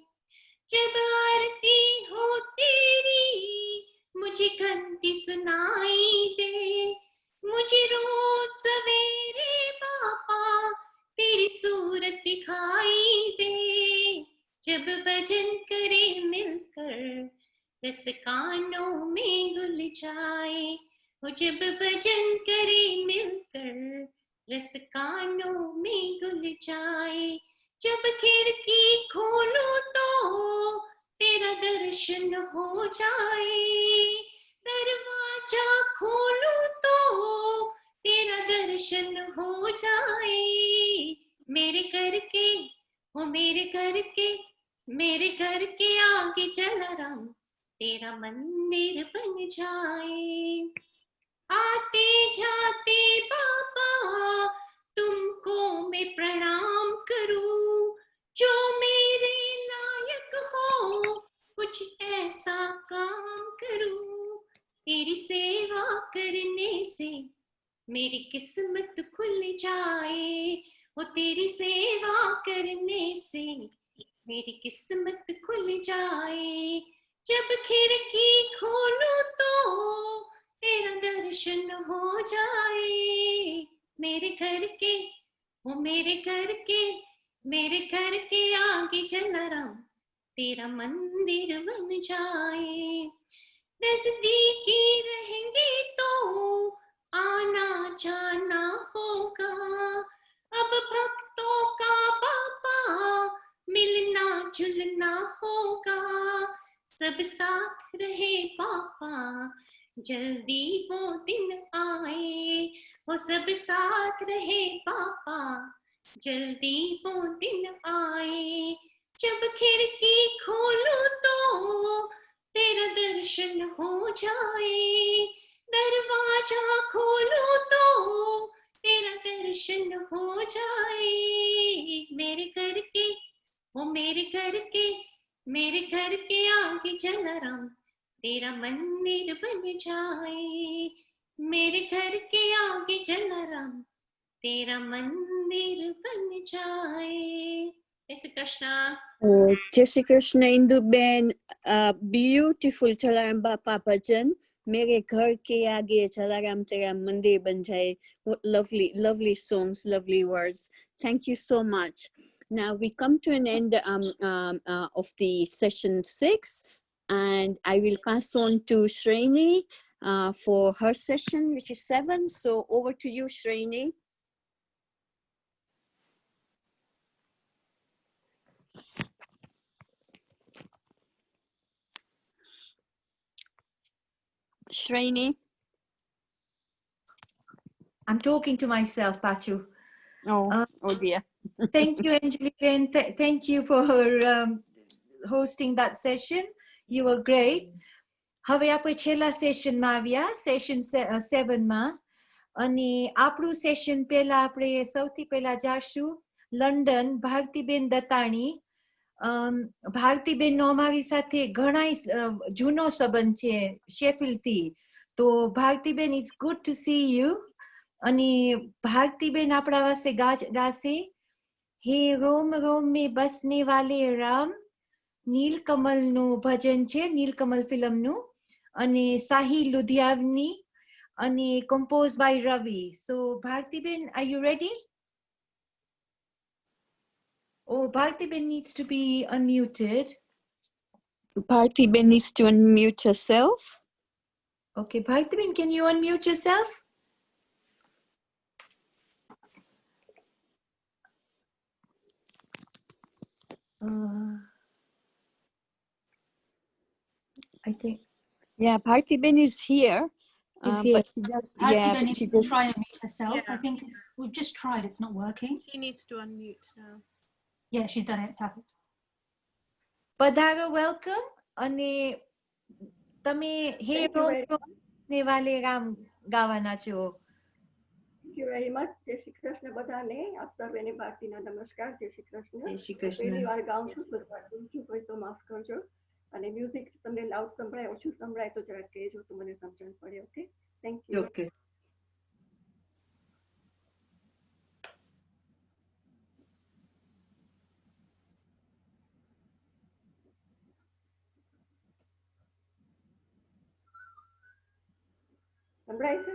जब आरती हो तेरी मुझे घंटी सुनाई दे, मुझे रोज सवेरे बापा तेरी सूरत दिखाई दे। जब भजन करे मिलकर रस कानों में घुल जाए, वो जब भजन करे मिलकर रस कानों में घुल जाए। जब खिड़की खोलो तो तेरा दर्शन हो जाए, दरवाजा खोलो तो तेरा दर्शन हो जाए। मेरे घर के, ओ मेरे घर के, मेरे घर के आगे जलाराम तेरा मंदिर बन जाए। आते जाते बाबा तुमको मैं प्रणाम करूं, जो मेरे लायक हो कुछ ऐसा काम करूं। तेरी सेवा करने से मेरी किस्मत खुल जाए, वो तेरी सेवा करने से मेरी किस्मत खुल जाए। जब खिड़की खोलूं तो तेरा दर्शन हो जाए। मेरे घर के, वो मेरे घर के, मेरे घर के आगे जलाराम तेरा मंदिर बन जाए। नजदीकी रहेंगे तो आना जाना होगा, अब भक्तों का बाबा मिलना जुलना होगा। सब साथ रहे पापा जल्दी वो दिन आए, वो सब साथ रहे पापा जल्दी वो दिन आए। जब खिड़की खोलो तो तेरा दर्शन हो जाए, दरवाजा खोलो तो तेरा दर्शन हो जाए। मेरे घर के, वो मेरे घर के, मेरे घर के आगे जलाराम तेरा मंदिर बन जाए। मेरे घर के आगे जलाराम तेरा मंदिर बन जाए। जय Shri Krishna. Oh, Jai Shri Krishna, Induben, beautiful Chalaram Bapa Bhajan. Mere ghar ke aage Chalaram tera mandir ban jaye. What lovely, lovely songs, lovely words. Thank you so much. Now we come to an end of the session 6, and I will pass on to Shreni for her session, which is 7. So over to you, Shreni. Shreni. I'm talking to myself, Pachu. Oh, oh dear. Thank you, Angelica, and thank you for hosting that session. You were great. હવે આપણે છેલ્લા સેશનમાં આવ્યા, session 7માં, અને આપણું session પહેલા આપણે સૌથી પહેલા જાશું લંડન, ભારતીબેન દત્તાણી. ભારતીબેનનો અમારી સાથે ઘણા જૂનો સંબંધ છે શેફિલ્ડથી. તો Bharatiben, it's good to see you. અને ભારતીબેન આપણા વાસ્તે ગાશે હે રોમ રોમ में बसने वाले राम. નીલકમલનું ભજન છે, નીલકમલ ફિલ્મનું, અને સાહી લુધિયાવની, અને composed by Ravi. So Bhartiben, are you ready? Oh, Bhartiben needs to be unmuted. Bhartiben needs to unmute herself. Okay, Bhartiben, can you unmute yourself? I think. Yeah, Bhartiben is here. Is here. But she just, Bhartiben but needs she to just try and mute herself. Yeah. I think we've just tried, it's not working. She needs to unmute now. Yeah, she's done it. Perfect. Padharo, welcome. અને તમે હે રોમ રોમ ને વાલે રામ ગાવાના છો. you very much. જય શ્રી કૃષ્ણ બધાને. આપ સર્વેને ભારતીના નમસ્કાર. જય શ્રી કૃષ્ણ. જય શ્રી કૃષ્ણ. પહેલી વાર ગાઉં છું, બધું હોય તો માફ કરજો. અને મ્યુઝિક તમને લાઉડ સંભળાય, ઓછું સંભળાય તો જરા કહેજો તો મને સમજણ પડે. Okay, thank you. ઓકે. સંભળાય છે?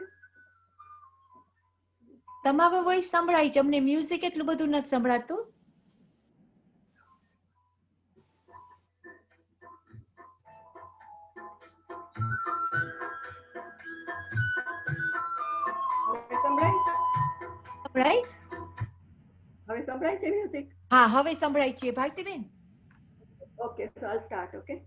તમારો વોઇસ સંભળાય છે, અમને મ્યુઝિક એટલું બધું નથી સંભળાતું. સંભળાય? હવે સંભળાય છે મ્યુઝિક? હા, હવે સંભળાય છે ભારતીબેન. ઓકે, સો I'll start, okay?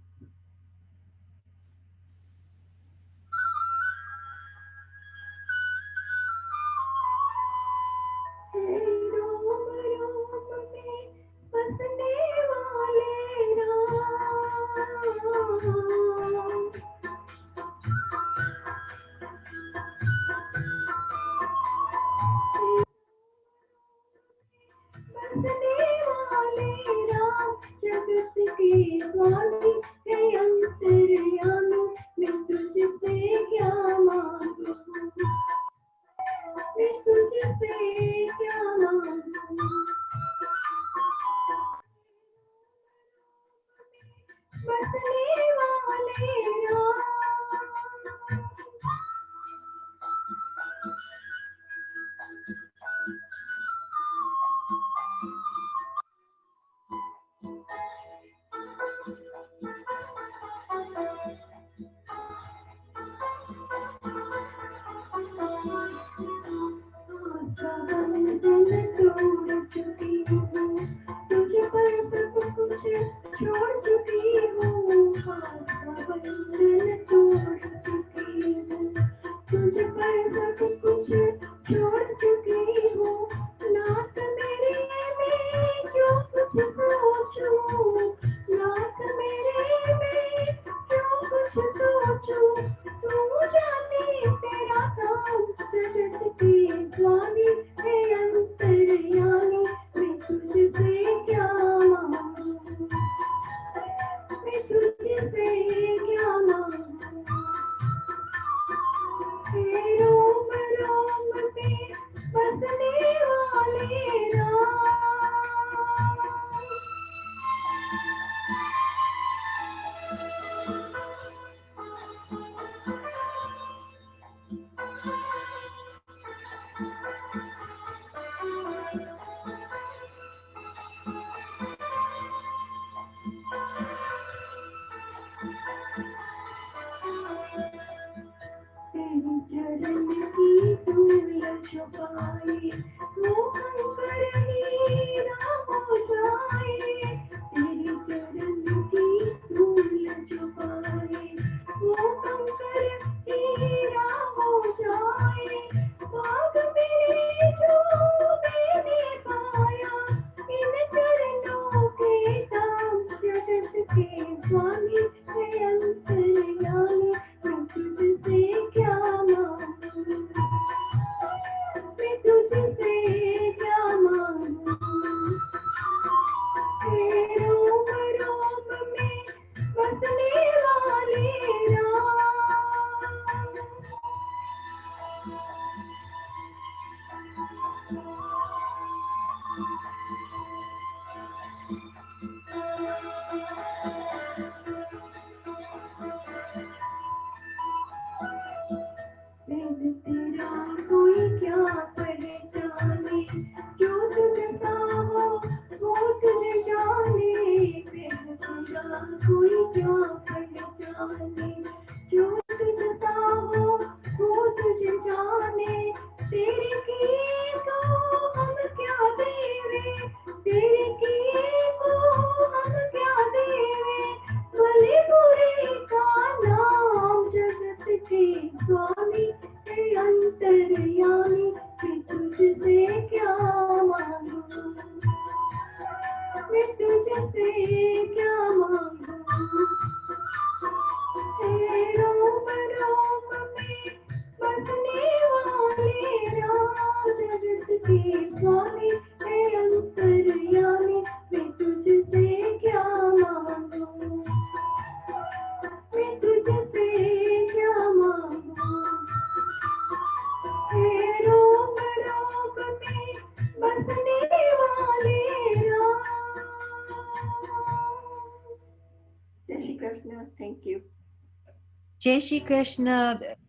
જય Shri Krishna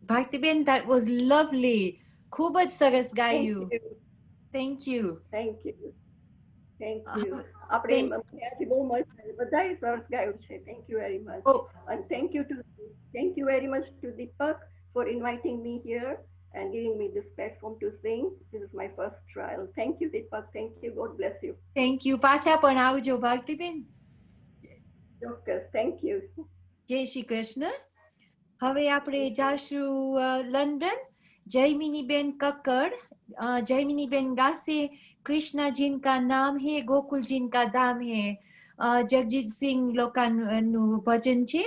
Bhaktiben, that was lovely. ખૂબ જ સરસ ગાયું. Thank you. Thank you. Thank you. આપણે ત્યાંથી બહુ મસ્ત બધાએ સરસ ગાયું છે. Thank you very much. And thank you very much to Deepak for inviting me here and giving me this platform to sing. This is my first trial. Thank you, Deepak. Thank you. God bless you. Thank you. પાછા પણ આવજો ભક્તિબેન. ચોક્કસ. Thank you. જય શ્રી કૃષ્ણ. હવે આપણે જાશું London. जयमिनीबेन Kakkar. जयमिनीबेन गासे Krishna जिनका नाम है गोकुल जिनका धाम है. जगजीत सिंह लोकानु भजन छे.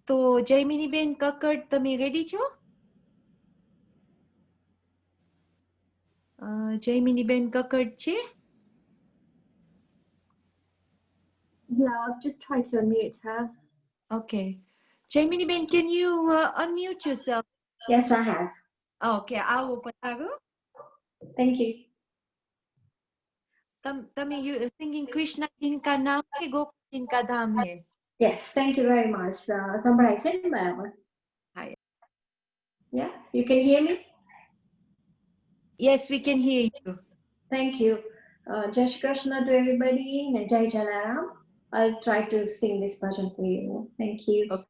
तो जयमिनीबेन कक्कड़ तमे रेडी छो? जयमिनीबेन कक्कड़ छे? Yeah, I've just tried to unmute her. Okay. Jayminibén, can you unmute yourself? Yes, I have. Okay, આવો પધારો. Thank you. તમે singing Krishna जिनका नाम है गोकुल जिनका धाम है. Yes, thank you very much. સંભળાય છે ને બરાબર? Hi. Yeah, you can hear me? Yes, we can hear you. Thank you. Jai Shri Krishna to everybody. Jai Jalaram. I'll try to sing this bhajan for you. Thank you. Okay.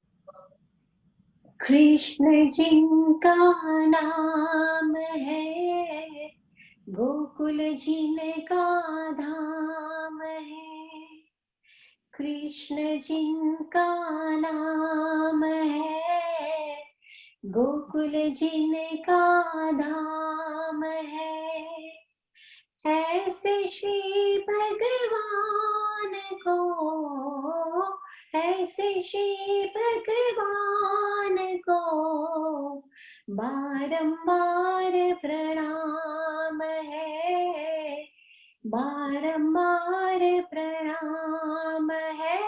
Krishna जिनका नाम है गोकुल जिनका धाम है. कृष्ण जिनका नाम है गोकुल जिनका धाम है. ऐसे श्री भगवान को, ऐसे श्री भगवान को बारंबार प्रणाम है, बारंबार प्रणाम है.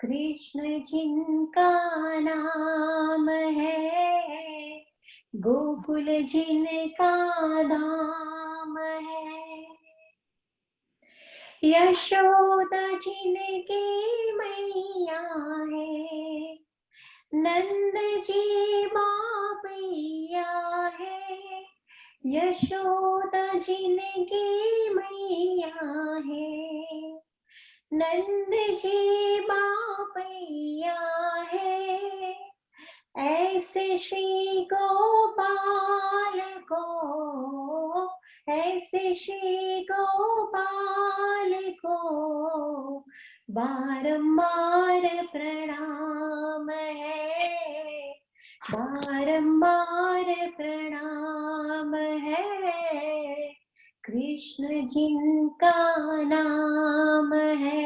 कृष्ण जिनका नाम है गोकुल जिनका धाम है. यशोदा जिनकी मैया है, नंद जी बापैया है. यशोदा जिनकी मैया है, नंद जी बापैया है. ऐसे श्री गोपाल को, ऐसे श्री गोपाल को बारंबार प्रणाम है, बारंबार प्रणाम है. कृष्ण जिनका नाम है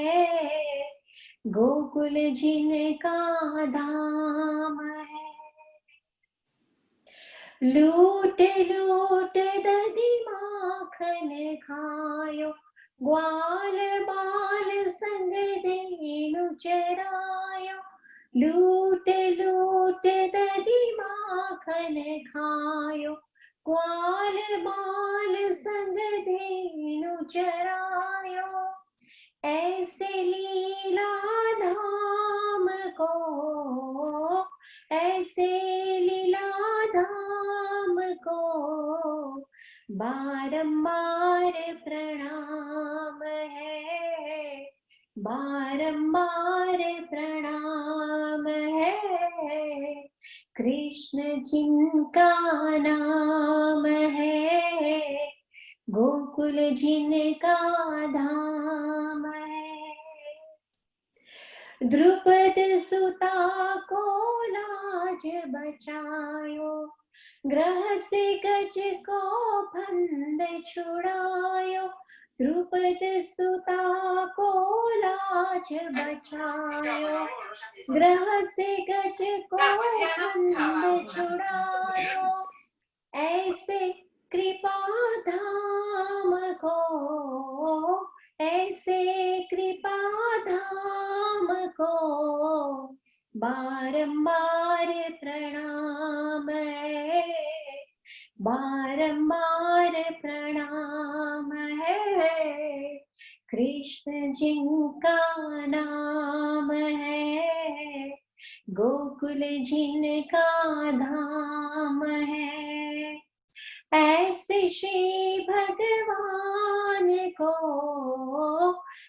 गोकुल जिनका धाम है. लूट लूट दधी माखन खायो, ग्वाल बाल संग धेनु चरायो. लूट लूट दधी माखन खायो, ग्वाल बाल संग धेनु चरायो. ऐसे लीला धाम को, ऐसे लीला धाम को बारंबार प्रणाम है, बारंबार प्रणाम है. कृष्ण जिनका नाम है गोकुल जिनका धाम है. द्रुपद सुता को लाज बचायो, ग्रह से गज को फंद छुड़ायो. द्रुपद सुता को लाज बचायो, ग्रह से गज को फंद छुड़ायो. ऐसे कृपा धाम को, ऐसे कृपा धाम को बारंबार प्रणाम है, बारंबार प्रणाम है. कृष्ण जिनका नाम है गोकुल जिनका धाम है, ऐसे श्री भगवान को,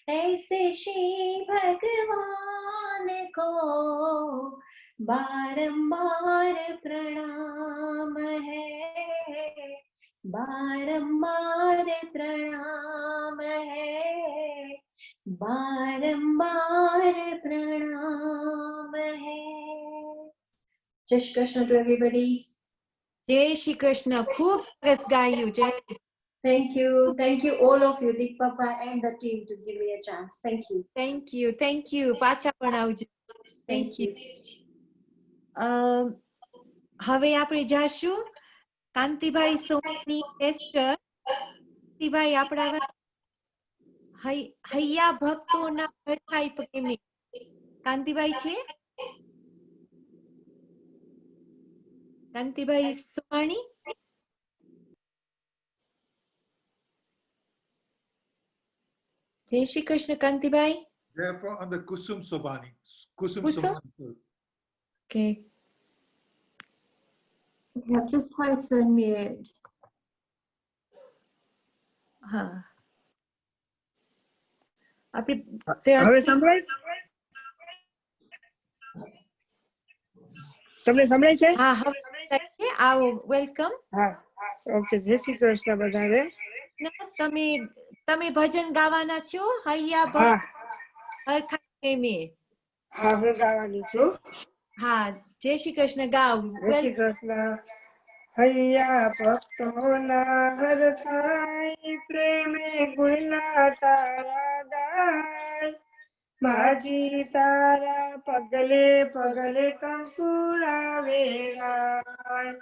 ऐसे श्री भगवान को बारंबार प्रणाम है, बारंबार प्रणाम है, बारंबार प्रणाम है. जय श्री कृष्ण to everybody. જય શ્રી કૃષ્ણ. ખૂબ સરસ ગાયું. જય. Thank you all of you, Big Papa and the team, to give me a chance. Thank you. Thank you. પાછા પણ આવજો. Thank you. હવે આપણે જાશું કાંતિભાઈ સોની એસ્ટર. કાંતિભાઈ આપણા હૈયા ભક્તોના હરખાઈ પ્રેમી. કાંતિભાઈ છે? કાંતિભાઈ સોમાણી. જય Shri Krishna Kantibhai. Therefore, on the Kusum Sobani. Kusum Kusum? Sobani. Okay. Okay, I've just tried to unmute. હવે સંભળાય? તમને સંભળાય છે? હા, હવે આવો. વેલકમ. હા, ઓકે. જય શ્રી કૃષ્ણ બધાને. તમે ભજન ગાવાના છો? હૈયા ભક્ત હરખાઈ પ્રેમી. હા, હું ગાવાની છું. હા, જય શ્રી કૃષ્ણ ગાવ. જય શ્રી કૃષ્ણ. હૈયા ભક્તોના હરખાઈ પ્રેમે ગુણના તારા ગાય, માજી તારા પગલે પગલે કંકુડા વેરાય,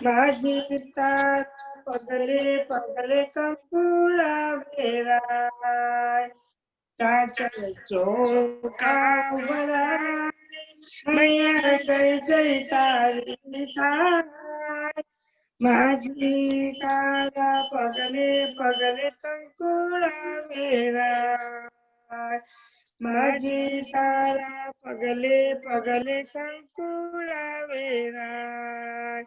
માજી તારા પગલે પગલે કંકુડા વેરાય, ચાચર ચોકા ભરાય, મૈયા ગઈ જઈ તારી થાય, માજી તારા પગલે પગલે કંકુડા વેરાય, માજી તારા પગલે પગલે કંકુડા વેરાય,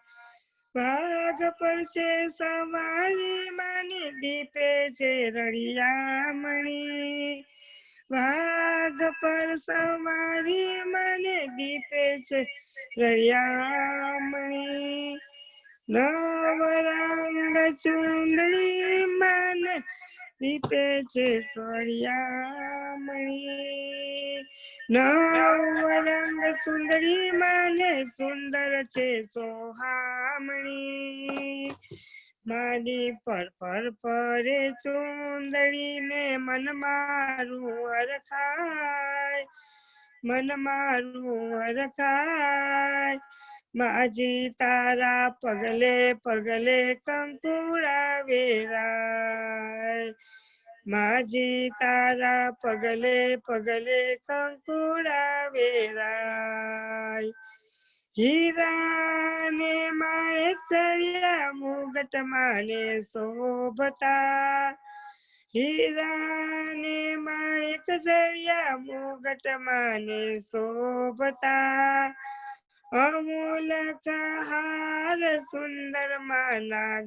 વાઘ પર છે સવારી માની દીપે છે રળિયામણી, વાઘ પર સવારી મને દીપે છે રળિયામણી, નવરંગ ચુંદડી મને દીપે છે સોળિયામણી, નવરંગ સુંદરી મને સુંદર છે સોહામણી, મારી પર ફરે ચુંદડી ને મન મારું હરખાય, મન મારું હરખાય, માજી તારા પગલે પગલે કંકુડા વેરાય, માજી તારા પગલે પગલે કંકુડા વેરાય, હીરા ને માએ ચડ્યા મુગટ માને શોભતા, હીરા ને માએ ચડ્યા મુગટ માને શોભતા, અમૂલક હાર સુંદર માના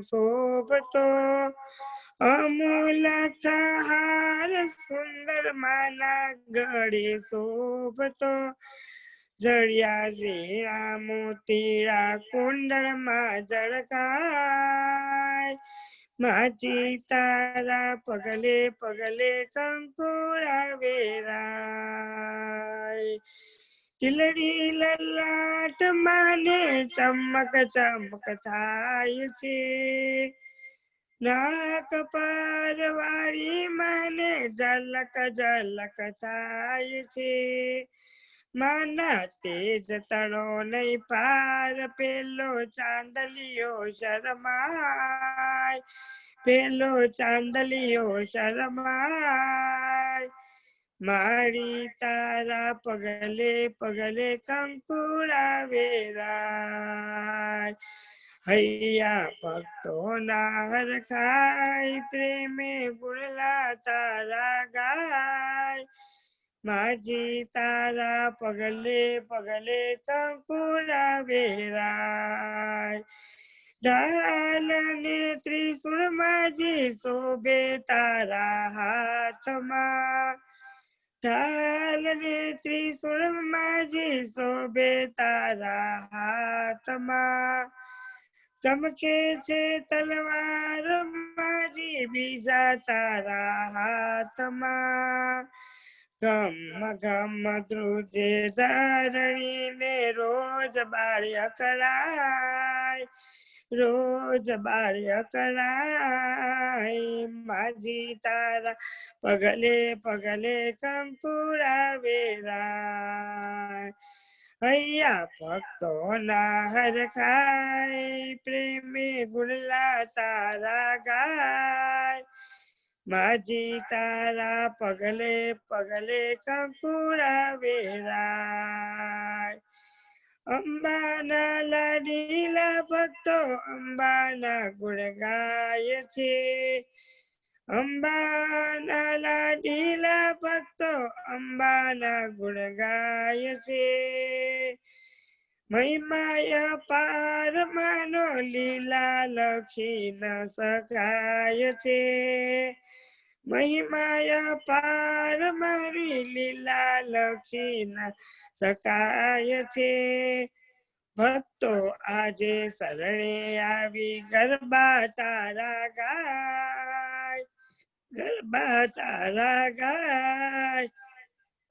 શોભતો, અમૂલક હાર સુંદર માના ગળે શોભતો, જળિયા ઝીણા મોતીડા કુંડળમાં જળકાય, માજી તારા પગલે પગલે કંકુડા વેરાય, ટીલડી લલાટ માને ચમક ચમક થાય છે, નાક પર વાળી માને ઝલક ઝલક થાય છે, માના તેજ તણો નહીં પાર, પેલો ચાંદલિયો શરમાય, પેલો ચાંદલિયો શરમાય, મારી તારા પગલે પગલે કંકુડા વેરાય, હૈયા ભક્તોના હરખાય પ્રેમે ગુણલા તારા ગાય, માજી તારા પગલે પગલે કંકુડા વેરાય ઢાલ ને ત્રિશુળ માજી શોભે તારા હાથમાં ઢાલ ને ત્રિશુળ માજી શોભે તારા હાથમાં ચમકે છે તલવાર માજી બીજા તારા હાથમાં ગમ ગમ ધ્રુજે ધરણી ને રોજ બાળ્ય કરાય રોજ બાળ્ય કરાય માજી તારા પગલે પગલે કંકુડા વેરાય હૈયા ભક્તોના હરખાય પ્રેમે ગુણલા તારા ગાય માજી તારા પગલે પગલે કંકુડા વેરાય અંબાના લાડીલા ભક્તો અંબાના ગુણ ગાય છે અંબાના લાડીલા ભક્તો અંબાના ગુણ ગાય છે મહિમાય પાર માનો લીલા લક્ષી ન શકાય છે મહિમાય પાર મારી લીલા લક્ષી ન શકાય છે ભક્તો આજે શરણે આવી ગરબા તારા ગાય ગરબા તારા ગાય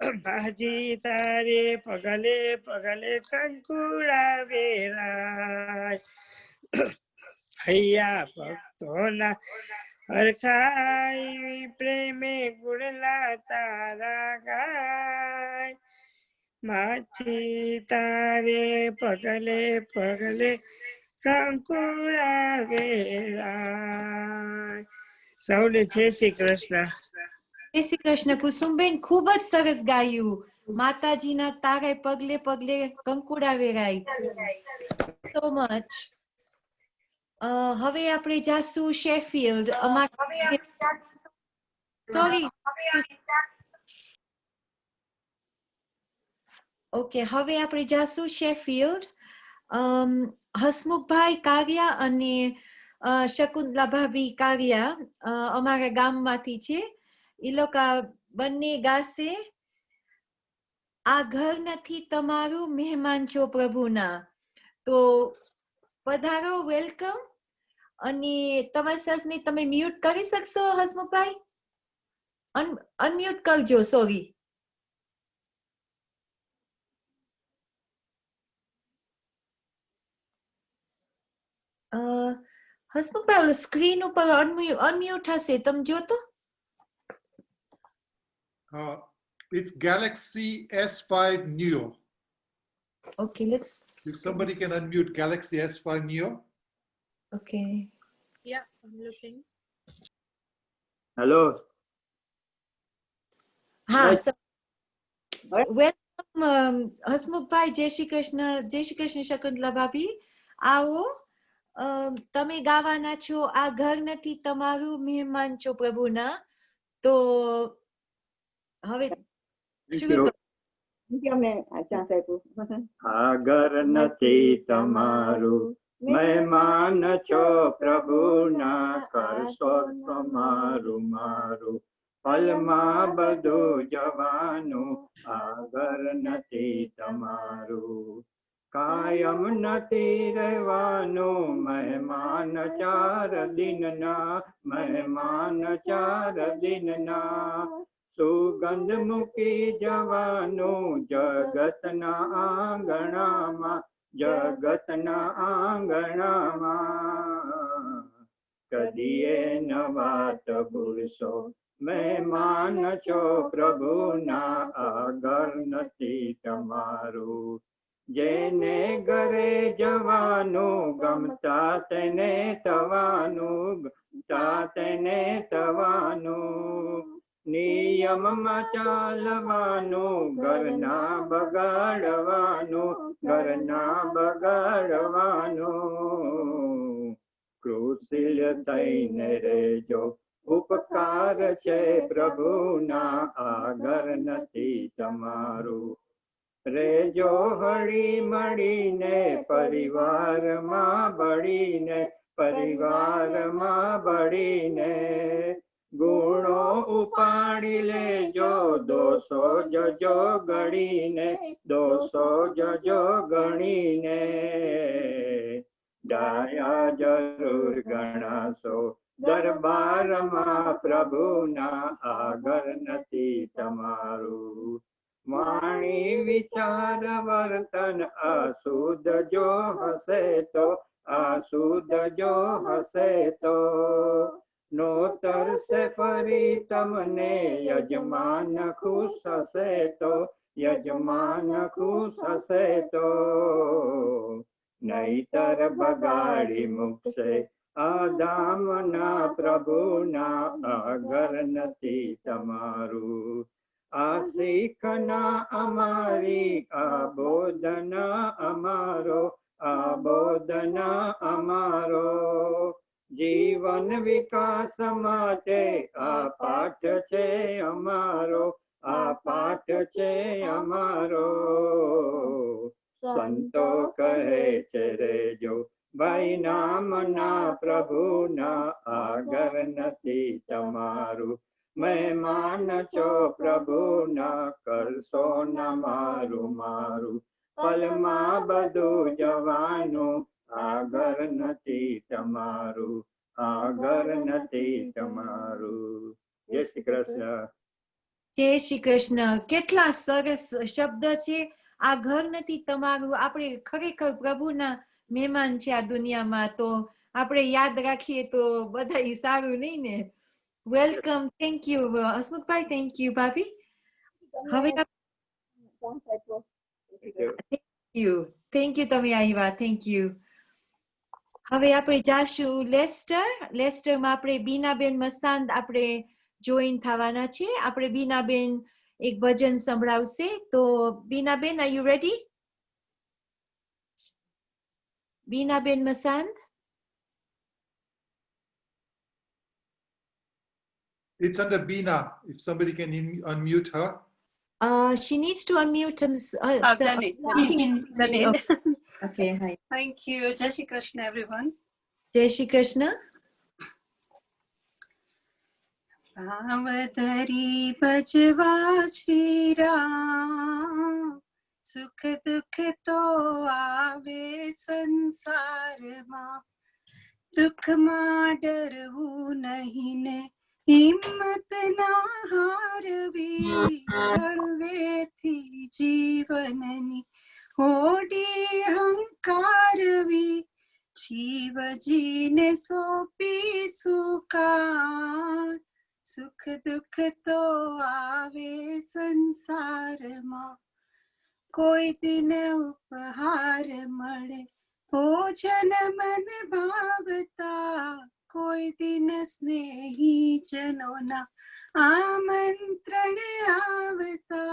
માજી તારે પગલે પગલે કંકુડા વેરાય હૈયા ભક્તોના હરખાય પ્રેમે ગુણલા તારા ગાય માથી તારે પગલે પગલે કંકુડા વેરાય સૌને જય શ્રી કૃષ્ણ જય શ્રી કૃષ્ણ કુસુમબેન ખૂબ જ સરસ ગાયું માતાજીના તારે પગલે પગલે કંકુડા વેરાય so much હવે આપણે જાસુ શેફિલ્ડ સોરી ઓકે હવે આપણે જાસુ શેફિલ્ડ હસમુખભાઈ કારિયા અને શકુંતલા ભાભી કારિયા અમારા ગામમાંથી છે એ લોકો બંને ગાશે આ ઘર નથી તમારું મહેમાન છો પ્રભુના તો પધારો વેલકમ અને તમારા સેલ્ફને તમે મ્યુટ કરી શકશો હસમુખભાઈ અનમ્યુટ કરજો સોરી હસમુખભાઈ સ્ક્રીન ઉપર અનમ્યુટ હશે તમે જોતો It's Galaxy S5 Neo. Okay, let's. If somebody can unmute Galaxy S5 Neo. Okay. Yeah, I'm looking. Hello. Ha. So, welcome, Hasmukhbhai જય શ્રી કૃષ્ણ શકુંતલા ભાભી આવો તમે ગાવાના છો આ ઘર નથી તમારું મહેમાન છો પ્રભુના તો હવે આ ઘર નથી તમારું મહેમાન છો પ્રભુના કરશો તમારું મારું ફલમાં બધું જવાનું આ ઘર નથી તમારું કાયમ નથી રહેવાનું મહેમાન 4 દિનના મહેમાન 4 દિનના સુગંધ મૂકી જવાનું જગતના આંગણામાં કદીએ ન વાત ભૂલશો મહેમાન છો પ્રભુના આ ઘર નથી તમારું જેને ઘરે જવાનું ગમતા તેને તવાનું નિયમમાં ચાલવાનું ઘરના બગાડવાનું કૃશિલ થઈને રહેજો ઉપકાર છે પ્રભુના આગળ નથી તમારું. રેજો હળી મળીને પરિવારમાં બળીને, પરિવારમાં બળીને ગુણો ઉપાડી લેજો, દોષો જજો ગણીને, દોષો જજો ગણીને ડાયા જરૂર ગણાશો. દરબારમાં પ્રભુના આગળ નથી તમારું. વાણી વિચાર વર્તન અશુદ્ધ જો હશે તો, અશુદ્ધ જો હશે તો નો તરસે ફરી તમને યજમાન ખુશ હશે તો, યજમાન ખુશ હશે તો નહીતર બગાડી મૂકશે. આધામના પ્રભુના આગળ નથી તમારું. આ શીખના અમારી આબોધના અમારો, આબોધના અમારો જીવન વિકાસ માટે આ પાઠ છે અમારો, આ પાઠ છે અમારો. સંતો કહે છે રેજો ભાઈ નામના પ્રભુના આગળ નથી તમારું. મહેમાન છો પ્રભુના કરશો ન મારું મારું. પલમાં બધું જવાનું આગળ નથી તમારું, આગળ નથી તમારું. જય શ્રી કૃષ્ણ. જય શ્રી કૃષ્ણ. કેટલા સરસ શબ્દ છે. આ ઘર નથી તમારું. આપણે ખરેખર પ્રભુના મહેમાન છે આ દુનિયામાં, તો આપણે યાદ રાખીએ તો બધા સારું નહીં ને. Welcome. Thank you Hasmukhbhai. Thank you ભાભી. હવે થેન્ક યુ તમે આવ્યા. Thank you. હવે આપણે જાશું લેસ્ટર. લેસ્ટરમાં આપણે બીનાબેન મસાંદ આપણે જોઈન થવાના છે. આપણે બીનાબેન એક ભજન સંભળાવશે. તો Binaben, are you ready? Binaben Masand. It's under Bina. If somebody can unmute her. She needs to unmute I've done it. Done it. Okay, hi. Thank you. Jai Shri Krishna, everyone. Jai Shri Krishna. भावधरी भजवा श्री राम, सुख दुख तो आवे संसार मां, दुख मां डरवू नहीं ने हिम्मत ना हारवी, हळवे थी जीवननी होडी हंकारवी, जीवजी ने सोपी सुकार, सुख दुख तो आवे संसार मां, कोई दिन उपहार मळे भोजन मन भावता, कोई दिन स्नेही जनोना आमंत्रण आवता,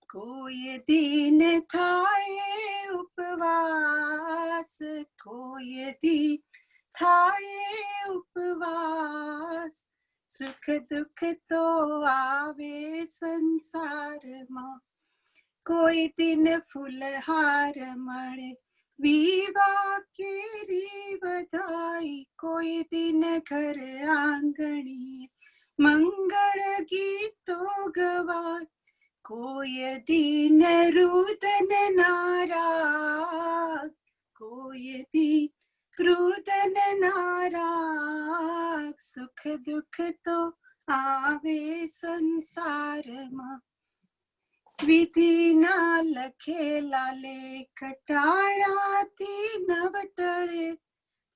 कोई दिन थाये उपवास, कोई दिन थाये उपवास, सुख दुख तो आवे संसार मां, कोई दिन फूलहार मळे विवाह केरी बधाई, कोई दिन घर आंगणी मंगल गीतो गवाय, कोई दिन रुदन नाराग, कोई दिन रुदन नाराग, सुख दुख तो आवे संसार मां, विधि ना लखेला लेख टाळाती नवटळे,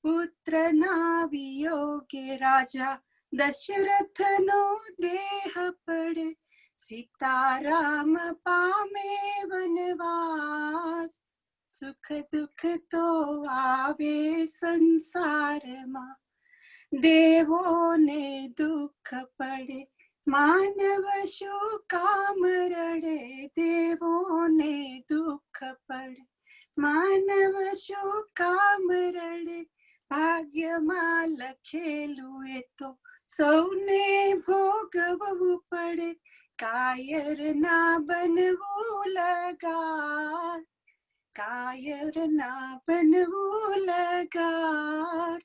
पुत्र ना वियोगे राजा दशरथ नो देह पड़े, सीताराम पामे वनवास, सुख दुख तो आवे संसार मां, देवो ने दुख पड़े मानव शो काम रड़े, देवो ने दुख पड़े मानव शो काम रड़े, भाग्य मां लखेलू ए तो સૌને ભોગવવું પડે, કાયર ના બનવું લગાર, કાયર ના બનવું લગાર.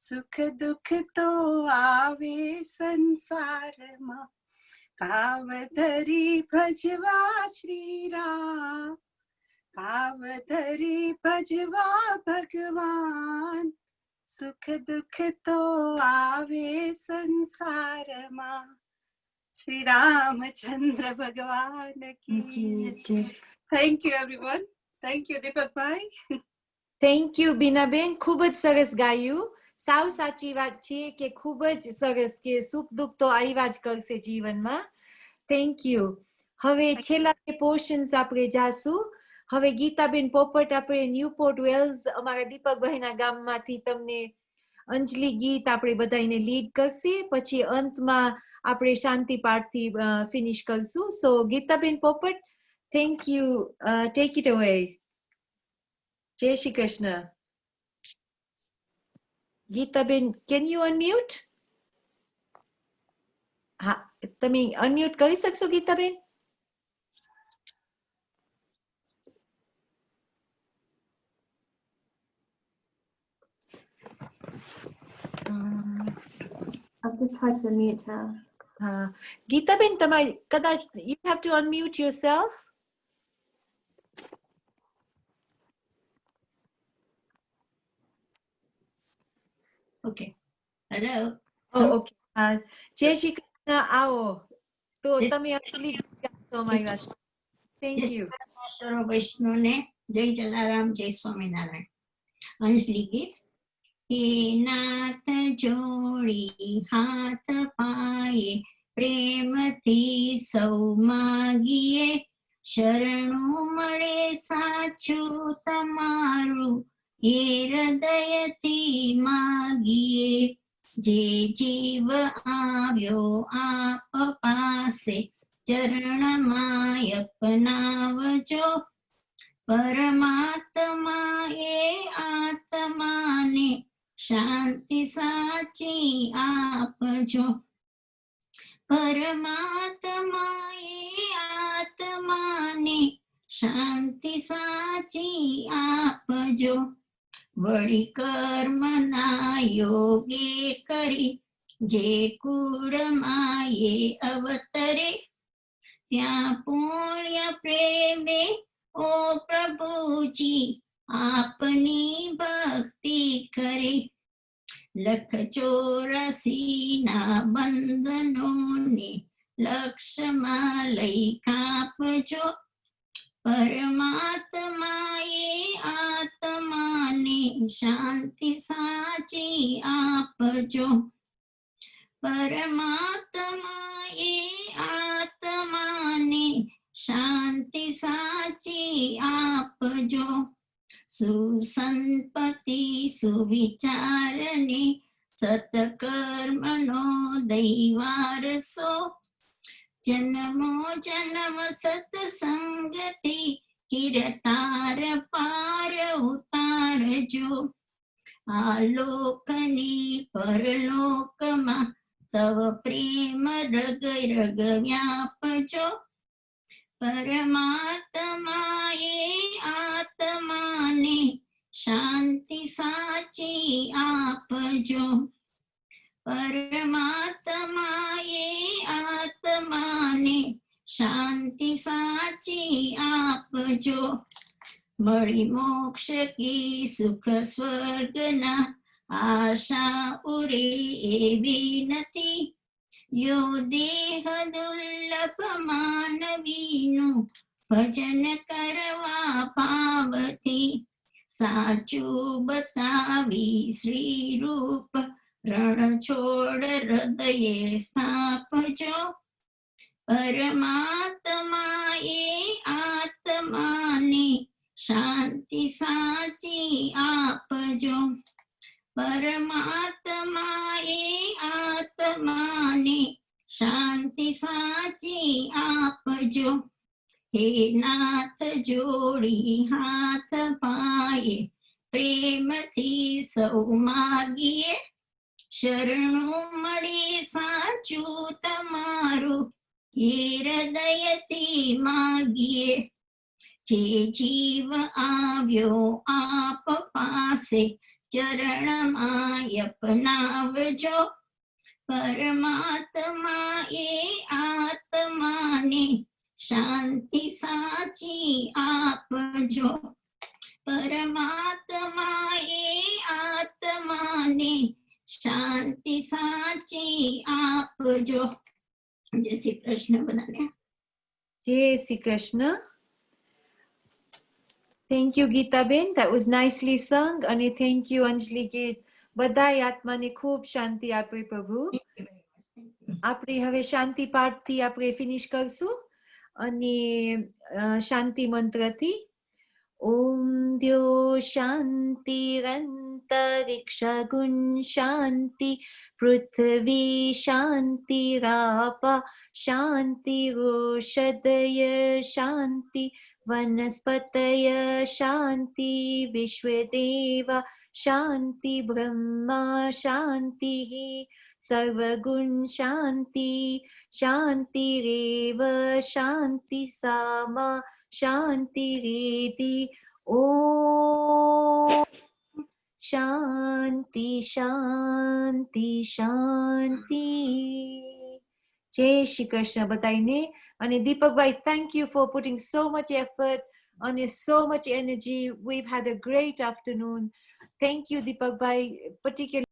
સુખ દુઃખ તો આવે સંસારમાં, ભાવ ધરી ભજવા શ્રી રામ, ભાવ ધરી ભજવા ભગવાન. સુખ દુઃખ તો આવે સંસારમાં, શ્રી રામચંદ્ર ભગવાન કી. Thank you everyone. Thank you Deepakbhai. Thank you Binaben, ખૂબ જ સરસ ગાયું. સાવ સાચી વાત છે કે ખૂબ જ સરસ કે સુખ દુઃખ તો આવ્યા જ કરશે જીવનમાં. Thank you. હવે છેલ્લા પોર્શન્સ આપણે જાશું. હવે ગીતાબેન પોપટ આપણે ન્યુપોર્ટ વેલ્સ અમારા દીપકભાઈના ગામમાંથી તમને અંજલિ ગીત આપણે બધાને લીડ કરશે. પછી અંતમાં આપણે શાંતિ પાઠથી ફિનિશ કરશું. સો ગીતાબેન પોપટ, thank you. Tech it away. જય શ્રી કૃષ્ણ. ગીતાબેન, કેન યુ અનમ્યુટ? હા, તમે અનમ્યુટ કરી શકશો Gitaben? I've just tried to unmute her. Gitaben, તમારે કદાચ you have to unmute yourself. Okay. Hello. Oh, okay. જય શ્રી કૃષ્ણ. આવો તો તમે અંજલિ ગાશો અમારી વાત. Thank you. સર્વ વૈષ્ણવને જય જલારામ, જય સ્વામિનારાયણ. અંજલિ ગીત. હે નાથ જોડી હાથ પાયે, પ્રેમથી સૌ માગીએ, શરણું મળે સાચું તમારું, એ હૃદયથી માગીએ. જે જીવ આવ્યો આપ પાસે, ચરણમાં અપનાવજો. પરમાત્મા એ આત્માને શાંતિ સાચી આપજો. પરમાત્મા એ આત્માને શાંતિ સાચી આપજો. વળી કર્મના યોગે કરી જે કુળમાં એ અવતરે, ત્યાં પુણ્ય પ્રેમે ઓ પ્રભુજી આપની ભક્તિ કરે. લખ 84 ના બંધનોને લક્ષમાં લઈ કાપજો. પરમાત્મા એ આત્માને શાંતિ સાચી આપજો. પરમાત્મા એ આત્માને શાંતિ સાચી આપજો. સુસંપત્તિ સુવિચારને સત્કર્મનો દૈવારસો. જન્મો જન્મ સત્સંગથી કિરતાર પાર ઉતારજો. આ લોકની પરલોકમાં તવ પ્રેમ રગ રગ વ્યાપજો. પરમાત્મા એ આત્માને શાંતિ સાચી આપજો. પરમાત્મા એ આત્માને શાંતિ સાચી આપજો. મળી મોક્ષ કી સુખ સ્વર્ગના આશા ઉરે એવી નથી. યો દેહ દુર્લભ માનવીનું ભજન કરવા ભાવથી, સાચું બતાવી શ્રી રૂપ રણ છોડ હૃદયે સ્થાપજો. પરમાત્મા એ આત્માને શાંતિ સાચી આપજો. પરમાત્મા એ આત્માને શાંતિ સાચી આપજો. હે નાથ જોડી હાથ પાયે, પ્રેમથી સૌ માગીએ, શરણું મળી સાચું તમારું એ હૃદયથી માગીએ જે જીવ આવ્યો આપ પાસે ચરણમાં અપનાવજો પરમાત્મા એ આત્માને શાંતિ સાચી આપજો પરમાત્મા એ આત્માને શાંતિ સાચી આપજો જય શ્રી કૃષ્ણ બધાને જય Shri Krishna. Thank you, Geeta Ben. That was nicely sung. And thank you, Anjali Gate. બધાય આત્માને ખૂબ શાંતિ આપે પ્રભુ. આપણે હવે શાંતિ પાઠથી આપણે ફિનિશ કરશું અને શાંતિ મંત્રથી ઓમ દ્યો શાંતિરંતરિક્ષ ગુણ શાંતિ પૃથ્વી શાંતિરાપ શાંતિરોષધય શાંતિ વનસ્પતય શાંતિ વિશ્વદેવ શાંતિ બ્રહ્મા શાંતિ सर्वगुण शांति शांतिरेव शांति सामा शांतिरेति ओम शांति शांति शांति. जय श्री कृष्ण बताइने. અને દીપકભાઈ, thank you for putting so much effort and so much energy. We've had a great afternoon. Thank you, Deepak Bhai, particularly